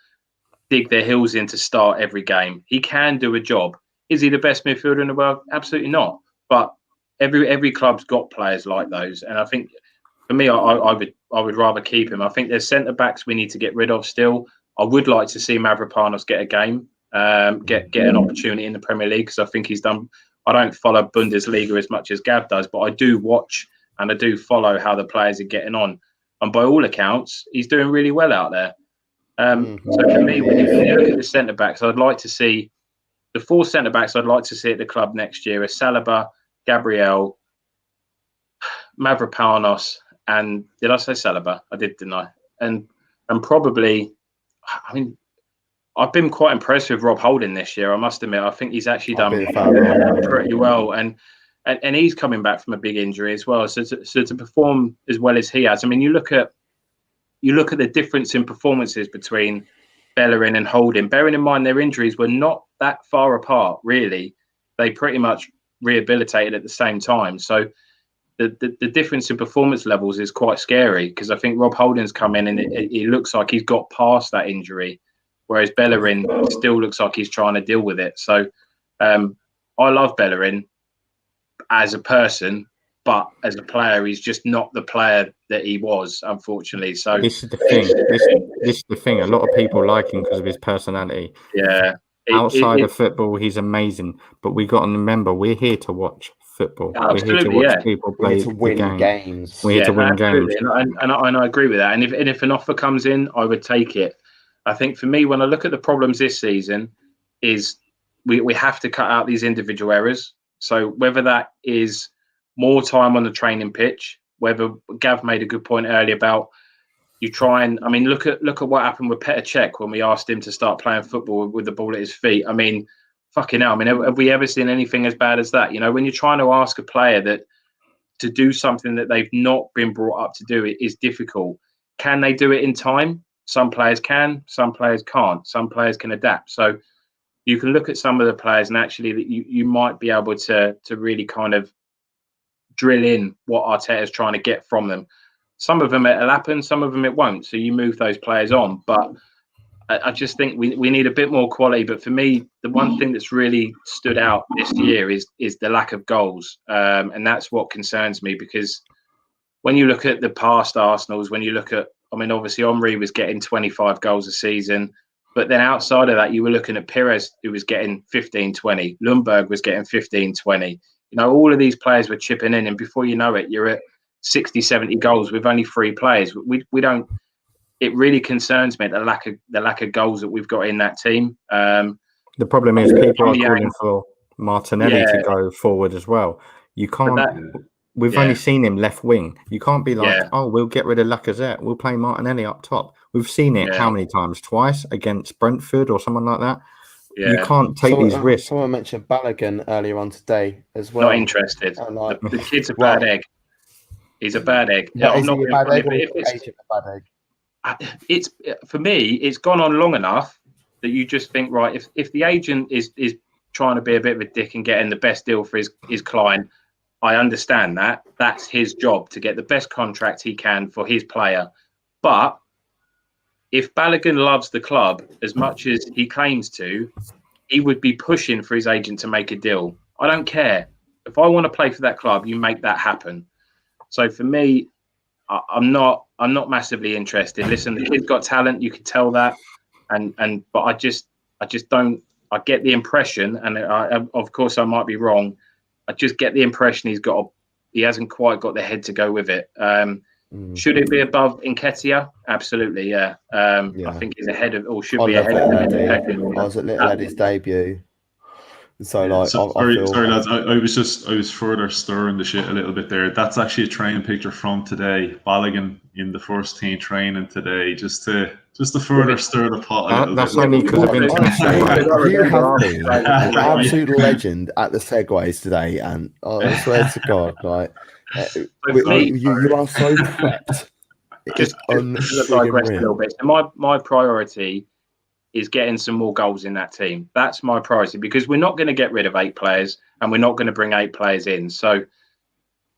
dig their heels in to start every game. He can do a job. Is he the best midfielder in the world? Absolutely not. But every club's got players like those, and I think for me, I would rather keep him. I think there's centre backs we need to get rid of still. I would like to see Mavropanos get a game, get an opportunity in the Premier League, because I think he's done. I don't follow Bundesliga as much as Gav does, but I do watch and I do follow how the players are getting on. And by all accounts, he's doing really well out there. So for me, when you look at the centre backs, I'd like to see the 4 centre backs I'd like to see at the club next year are Saliba, Gabriel, Mavropanos, and did I say Saliba? I did, didn't I? And probably, I mean, I've been quite impressed with Rob Holding this year, I must admit. I think he's actually done pretty well. And he's coming back from a big injury as well. So to perform as well as he has, I mean, you look at the difference in performances between Bellerin and Holding. Bearing in mind their injuries were not that far apart, really. They pretty much rehabilitated at the same time. So the difference in performance levels is quite scary, because I think Rob Holding's come in and it looks like he's got past that injury, whereas Bellerin still looks like he's trying to deal with it. So I love Bellerin as a person, but as a player, he's just not the player that he was, unfortunately. So this is the thing. This is the thing. A lot of people like him because of his personality. Yeah. Outside of football, he's amazing. But we got to remember, we're here to watch football. We're here to watch people play to win games. We're here to win games. And I agree with that. And if an offer comes in, I would take it. I think for me, when I look at the problems this season, is we have to cut out these individual errors. So whether that is more time on the training pitch, whether Gav made a good point earlier about you try and, I mean, look at what happened with Petr Cech when we asked him to start playing football with the ball at his feet. I mean, fucking hell. I mean, have we ever seen anything as bad as that? You know, when you're trying to ask a player that to do something that they've not been brought up to do, it is difficult. Can they do it in time? Some players can, some players can't. Some players can adapt. So you can look at some of the players and actually that you might be able to really kind of drill in what Arteta's trying to get from them. Some of them it'll happen, some of them it won't. So you move those players on. But I just think we need a bit more quality. But for me, the one thing that's really stood out this year is the lack of goals. And that's what concerns me, because when you look at the past Arsenals, when you look at, I mean, obviously Henry was getting 25 goals a season. But then outside of that, you were looking at Pires, who was getting 15, 20. Lundberg was getting 15, 20. You know, all of these players were chipping in. And before you know it, you're at 60, 70 goals with only 3 players. We don't. It really concerns me, the lack of goals that we've got in that team. The problem is people are calling for Martinelli to go forward as well. You can't. we've only seen him left wing. You can't be like, Yeah. oh, we'll get rid of Lacazette. We'll play Martinelli up top. We've seen it how many times? Twice against Brentford or someone like that. Yeah. You can't take these risks. Someone mentioned Balogun earlier on today as well. Not interested. Like, the kid's a bad egg. He's a bad egg. But I'm is not he a being bad funny, egg but or if is agent a bad egg? it's for me, it's gone on long enough that you just think, right, if the agent is trying to be a bit of a dick and getting the best deal for his client, I understand that. That's his job to get the best contract he can for his player. But if Balogun loves the club as much as he claims to, he would be pushing for his agent to make a deal. I don't care. If I want to play for that club, you make that happen. So for me, I'm not massively interested. Listen, the kid's got talent, you can tell that, but I just don't. I get the impression, and of course I might be wrong. I just get the impression he hasn't quite got the head to go with it. Should it be above Nketiah? Absolutely, yeah. I think he's ahead of, or should be ahead of him. I was at Little Eddie's debut. So I sorry, feel... lads. I was further stirring the shit a little bit there. That's actually a training picture from today. Balogun in the first team training today, just to further stir the pot a little That's bit. only because of international. You have been an absolute legend at the segways today, and I swear to God, like you are so prepped. Just to digress a little bit. So my priority is getting some more goals in that team. That's my priority, because we're not going to get rid of 8 players and we're not going to bring 8 players in. So,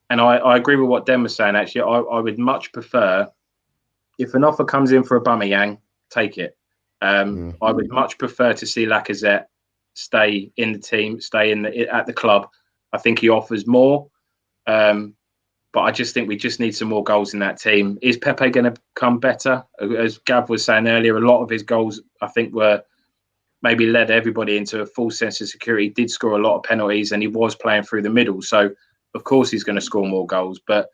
and I agree with what Den was saying, actually. I would much prefer, if an offer comes in for Aubameyang, take it. I would much prefer to see Lacazette stay in the team, stay at the club. I think he offers more. But I just think we just need some more goals in that team. Is Pepe going to come better? As Gav was saying earlier, a lot of his goals, I think, were maybe led everybody into a full sense of security. He did score a lot of penalties and he was playing through the middle. So, of course, he's going to score more goals. But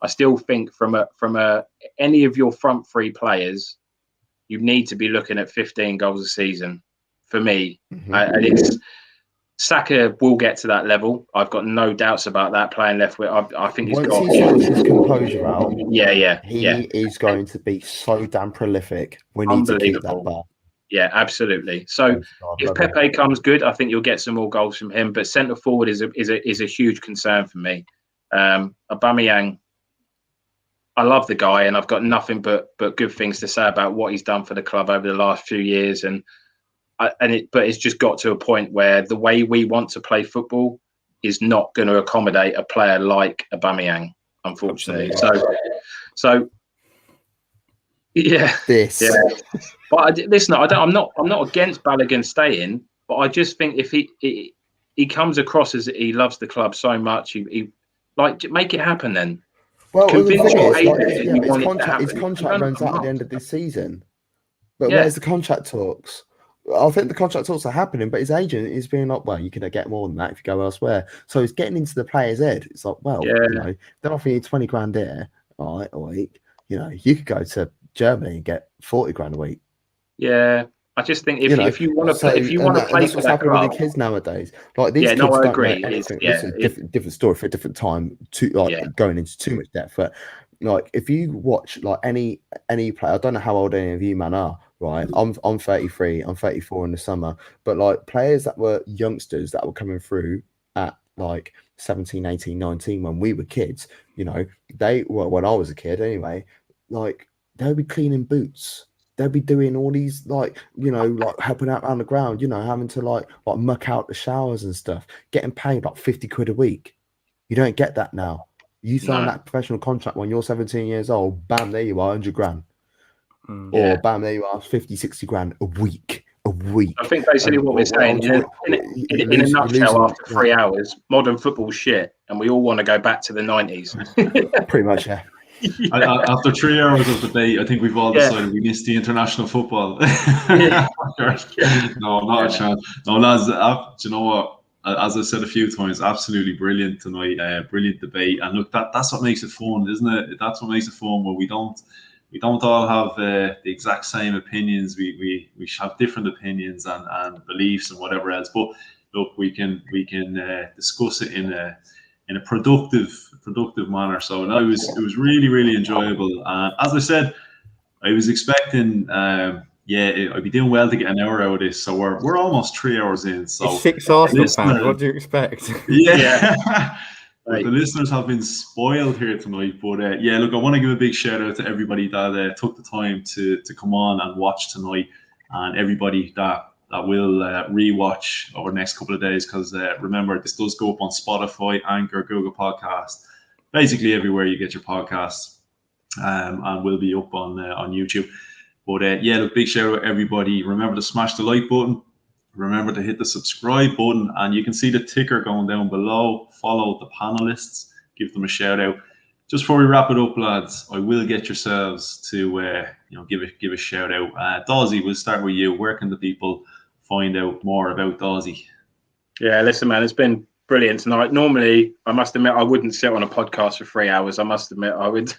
I still think from any of your front 3 players, you need to be looking at 15 goals a season for me. And it's... Saka will get to that level. I've got no doubts about that. Playing left wing, I think he's got. Once he sorts his composure out, he is going to be so damn prolific. We need to keep that bar. Yeah, absolutely. So if Pepe comes good, I think you'll get some more goals from him. But centre forward is a huge concern for me. Aubameyang, I love the guy, and I've got nothing but good things to say about what he's done for the club over the last few years, but it's just got to a point where the way we want to play football is not going to accommodate a player like Aubameyang, unfortunately. So yeah. But listen, I'm not against Balogun staying, but I just think if he comes across as he loves the club so much, he make it happen then. Well, convince your his contract runs out at the end of this season. But where's the contract talks? I think the contract talks are happening, but his agent is being like, well, you can get more than that if you go elsewhere. So he's getting into the player's head. It's like, well, they're offering you 20 grand here, all right, a week. You could go to Germany and get 40 grand a week. Yeah. I just think if you want to play, that's what's happening with the kids nowadays. Like these kids don't know anything. Different story for a different time. Going into too much depth, but like if you watch like any player, I don't know how old any of you man are. Right, I'm 33, I'm 34 in the summer, but like players that were youngsters that were coming through at like 17, 18, 19 when we were kids, when I was a kid anyway, like they'll be cleaning boots, they'll be doing all these like helping out around the ground, having to like muck out the showers and stuff, getting paid like 50 quid a week. You don't get that now. You sign that professional contract when you're 17 years old, bam, there you are, 100 grand. Or bam, there you are, 50, 60 grand a week. I think basically what we're saying, in a nutshell, after 3 hours, modern football's shit, and we all want to go back to the 90s. Pretty much, yeah. After 3 hours of debate, I think we've all decided we missed the international football. No, not a chance. No, lads, do you know what? As I said a few times, absolutely brilliant tonight. Brilliant debate, and look, that's what makes it fun, isn't it? That's what makes it fun, where we don't all have the exact same opinions. We have different opinions and beliefs and whatever else. But look, we can discuss it in in a productive manner. So no, it was really, really enjoyable. And as I said, I was expecting, I'd be doing well to get an hour out of this. So we're almost 3 hours in. So It's 6 Arsenal fans. What do you expect? Yeah. But Right. the listeners have been spoiled here tonight. But look, I want to give a big shout out to everybody that took the time to come on and watch tonight, and everybody that will rewatch over the next couple of days. Because remember, this does go up on Spotify, Anchor, Google Podcast, basically everywhere you get your podcasts, and will be up on YouTube. But look, big shout out everybody. Remember to smash the like button. Remember to hit the subscribe button, and you can see the ticker going down below. Follow the panelists, give them a shout out. Just before we wrap it up, lads, I will get yourselves to give a shout out. Dawesy, we'll start with you. Where can the people find out more about Dawesy? Yeah, listen, man, it's been brilliant tonight. Normally, I must admit, I wouldn't sit on a podcast for 3 hours. I must admit, I would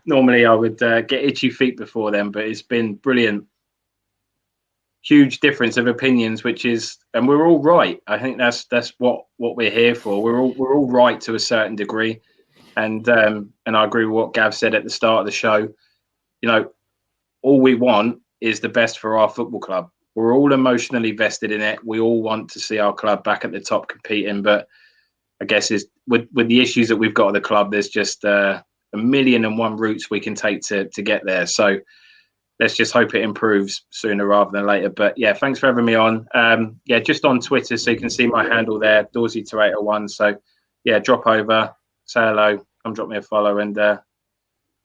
normally get itchy feet before then, but it's been brilliant. Huge difference of opinions, and we're all right. I think that's what we're here for. We're all right to a certain degree, and I agree with what Gav said at the start of the show. All we want is the best for our football club. We're all emotionally vested in it. We all want to see our club back at the top competing, but I guess with the issues that we've got at the club, there's just a million and one routes we can take to get there. So let's just hope it improves sooner rather than later. But yeah, thanks for having me on. Just on Twitter, so you can see my handle there, Dawesy281. So yeah, drop over, say hello, come drop me a follow, and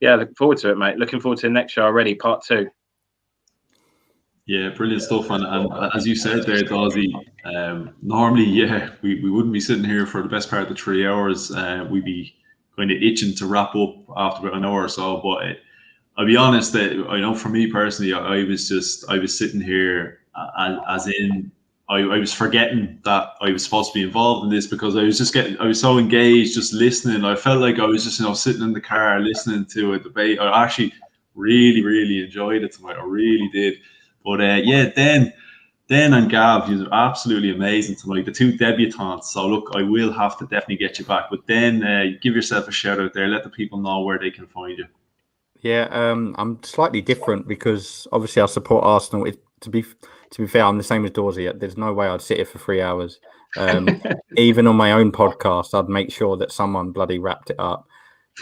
looking forward to it, mate. Looking forward to the next show already, part 2. Yeah, brilliant stuff. And as you said there, Dawsy, normally, we wouldn't be sitting here for the best part of the 3 hours. We'd be kind of itching to wrap up after about an hour or so. But I'll be honest that I know for me personally, I was sitting here as in I was forgetting that I was supposed to be involved in this, because I was so engaged just listening. I felt like I was just sitting in the car listening to a debate. I actually really, really enjoyed it tonight. I really did. But Dan and Gav, you're absolutely amazing tonight. The 2 debutants. So look, I will have to definitely get you back. But then give yourself a shout out there. Let the people know where they can find you. Yeah, I'm slightly different because obviously I support Arsenal. To be fair, I'm the same as Dawsy. There's no way I'd sit here for 3 hours. Even on my own podcast, I'd make sure that someone bloody wrapped it up.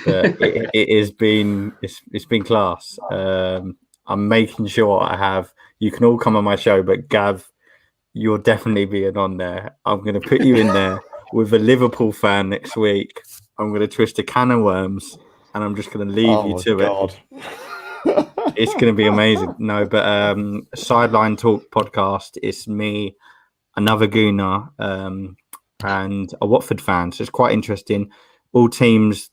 But it's been class. I'm making sure you can all come on my show, but Gav, you're definitely being on there. I'm going to put you in there with a Liverpool fan next week. I'm going to twist a can of worms, and I'm just going to leave you to it. It's going to be amazing. No, but Sideline Talk podcast. It's me, another Gooner, and a Watford fan. So it's quite interesting. All teams,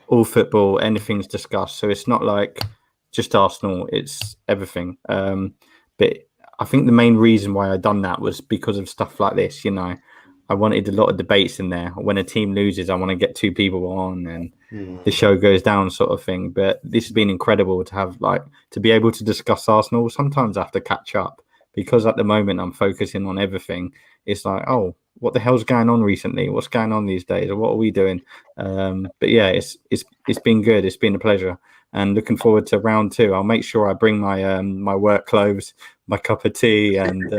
all football, anything's discussed. So it's not like just Arsenal, it's everything. But I think the main reason why I done that was because of stuff like this. I wanted a lot of debates in there. When a team loses, I want to get 2 people on and the show goes down, sort of thing. But this has been incredible to have, to be able to discuss Arsenal. Sometimes I have to catch up because at the moment I'm focusing on everything. It's like, oh, what the hell's going on recently? What's going on these days? Or what are we doing? But yeah, it's been good. It's been a pleasure. And looking forward to round 2. I'll make sure I bring my my work clothes, my cup of tea, and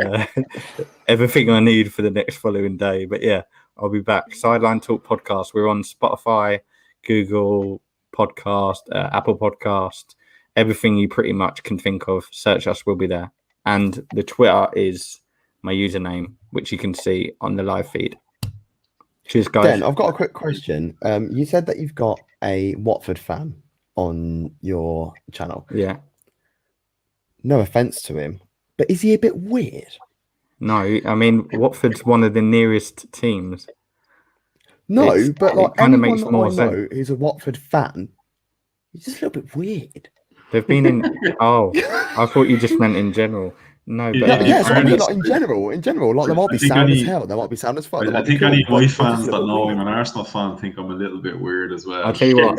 everything I need for the next following day. But yeah, I'll be back. Sideline Talk podcast. We're on Spotify, Google Podcast, Apple Podcast, everything you pretty much can think of. Search us, we'll be there. And the Twitter is my username, which you can see on the live feed. Cheers, guys. Dan, I've got a quick question. You said that you've got a Watford fan on your channel. Yeah. No offense to him, but is he a bit weird? No, I mean, Watford's one of the nearest teams. No, but like anyone makes that more I know sense. who's a Watford fan, he's just a little bit weird. They've been in. Oh, I thought you just meant in general. No, but Yes, I mean, like in general, like they might be sound as hell, they might be sound as fuck. I think any of my fans that know I'm an Arsenal fan think I'm a little bit weird as well. I'll tell you what,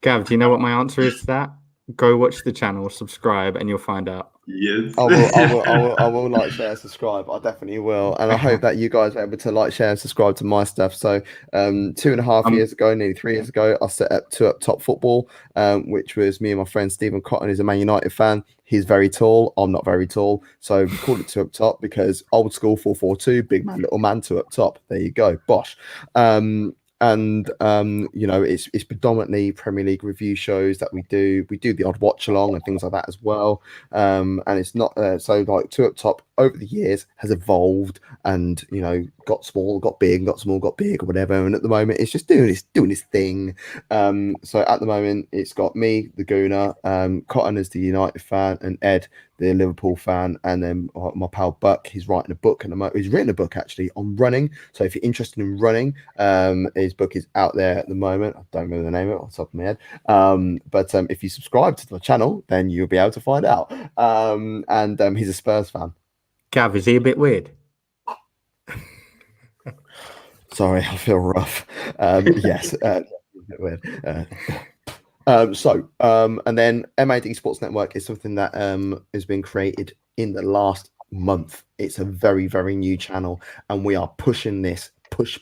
Gav, do you know what my answer is to that? Go watch the channel, subscribe, and you'll find out. Yes. I will like, share, subscribe. I definitely will, and I hope that you guys are able to like, share, and subscribe to my stuff. So, 2.5 years ago, nearly 3 years ago, I set up Two Up Top Football, which was me and my friend Stephen Cotton, who's a Man United fan. He's very tall. I'm not very tall, so we called it Two Up Top because old school 4-4-2, big man, little man, two up top. There you go, bosh. And you know, it's predominantly Premier League review shows that we do. We do the odd watch along and things like that as well. And it's not so like Two Up Top over the years has evolved and, you know, got small, got big, got small, got big, or whatever. And at the moment, it's just doing its thing. So at the moment, it's got me, the Gooner, Cotton is the United fan, and Ed, the Liverpool fan, and then my pal Buck. He's writing a book, and he's written a book actually on running. So if you're interested in running, his book is out there at the moment. I don't remember the name of it off the top of my head. But if you subscribe to the channel, then you'll be able to find out. And he's a Spurs fan. Gav, is he a bit weird? Sorry, I feel rough. Yes, a bit weird. And then MAD Sports Network is something that has been created in the last month. It's a very, very new channel, and we are pushing this. Push.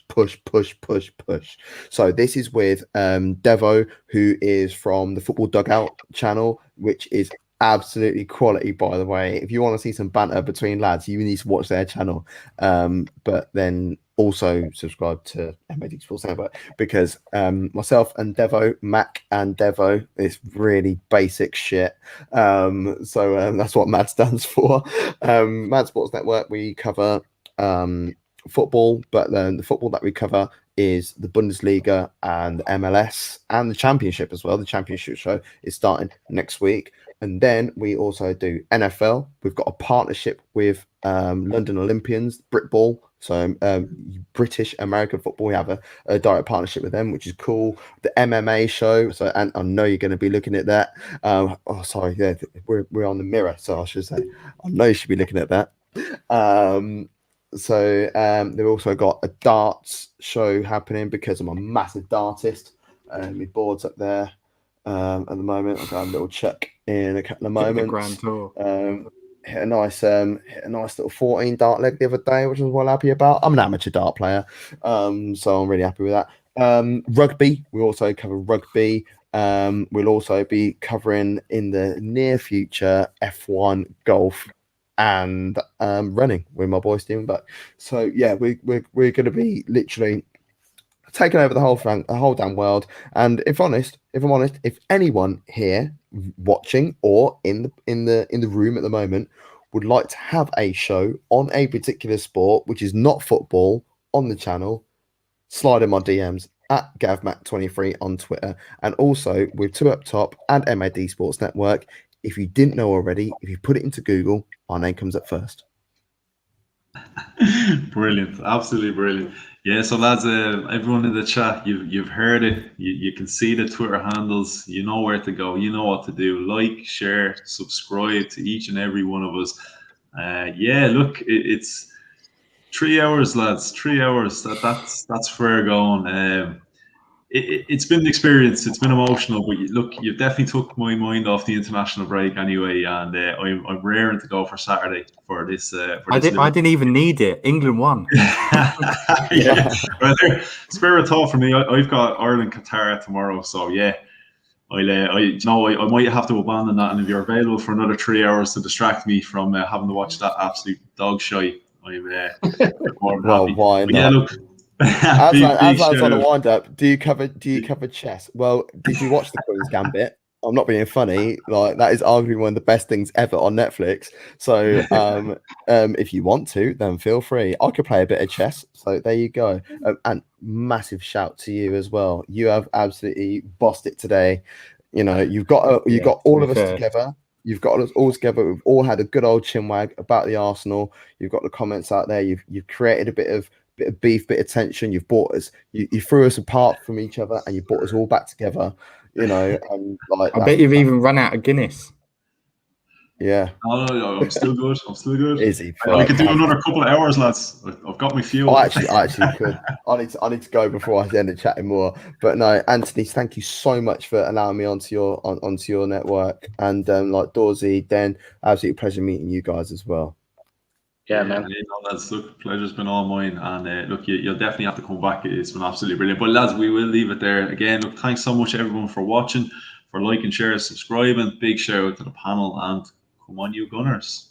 So this is with Devo, who is from the Football Dugout channel, which is absolutely quality, by the way. If you want to see some banter between lads, you need to watch their channel. But then also subscribe to MAD Sports Network, because myself and Devo, Mac and Devo, is really basic shit. So that's what MAD stands for. MAD Sports Network, we cover football, but then the football that we cover is the Bundesliga and MLS and the Championship as well. The Championship show is starting next week. And then we also do NFL. We've got a partnership with London Olympians, Britball. So British American football. We have a direct partnership with them, which is cool. The MMA show. So, and I know you're going to be looking at that. Sorry, yeah, we're on the mirror, so I should say I know you should be looking at that. So they've also got a darts show happening because I'm a massive dartist. My board's up there at the moment. I've got a little check in a couple of moments. Grand Tour. Hit a nice little 14 dart leg the other day, which I was well happy about. I'm an amateur dart player, so I'm really happy with that. Rugby, we also cover rugby. We'll also be covering in the near future F1, golf, and running with my boy Stephen Buck. So yeah, we're going to be literally taking over the whole damn world. And if I'm honest, if anyone here watching or in the room at the moment would like to have a show on a particular sport which is not football on the channel, slide in my DMs at GavMac23 on Twitter, and also with Two Up Top and MAD Sports Network. If you didn't know already, if you put it into Google, our name comes up first. Brilliant, absolutely brilliant. Yeah, so lads, everyone in the chat, you've heard it. You can see the Twitter handles. You know where to go. You know what to do. Like, share, subscribe to each and every one of us. Yeah, look, it's 3 hours, lads. 3 hours. That's fair going. It's been an experience. It's been emotional, but look, you've definitely took my mind off the international break anyway, and I'm raring to go for Saturday for this. I didn't even need it. England won. Yeah, well, spare a thought for me. I've got Ireland Qatar tomorrow, so yeah, I might have to abandon that. And if you're available for another 3 hours to distract me from having to watch that absolute dog shite, I'm more than happy. Why not? Yeah, look. As on the wind up, do you cover chess? Well, did you watch the Queen's Gambit? I'm not being funny. Like, that is arguably one of the best things ever on Netflix. So if you want to, then feel free. I could play a bit of chess. So there you go. And massive shout to you as well. You have absolutely bossed it today. You know, you've got all of us together. You've got us all together. We've all had a good old chinwag about the Arsenal. You've got the comments out there. You've created a bit of beef, bit of tension. You've brought us, you threw us apart from each other, and you brought us all back together. You know, and like I bet you've even run out of Guinness. Yeah. Oh, no, I'm still good. I'm still good. Is he? I could do another couple of hours, lads. I've got my fuel. I actually could. I need to go before I end up chatting more. But no, Anthony, thank you so much for allowing me onto your network. And like Dawesy, then absolute pleasure meeting you guys as well. Yeah, man. Lads, look, pleasure's been all mine. And look, you'll definitely have to come back. It's been absolutely brilliant. But lads, we will leave it there. Again, look, thanks so much everyone for watching, for liking, sharing, subscribing. Big shout out to the panel, and come on, you Gunners.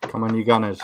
Come on, you Gunners.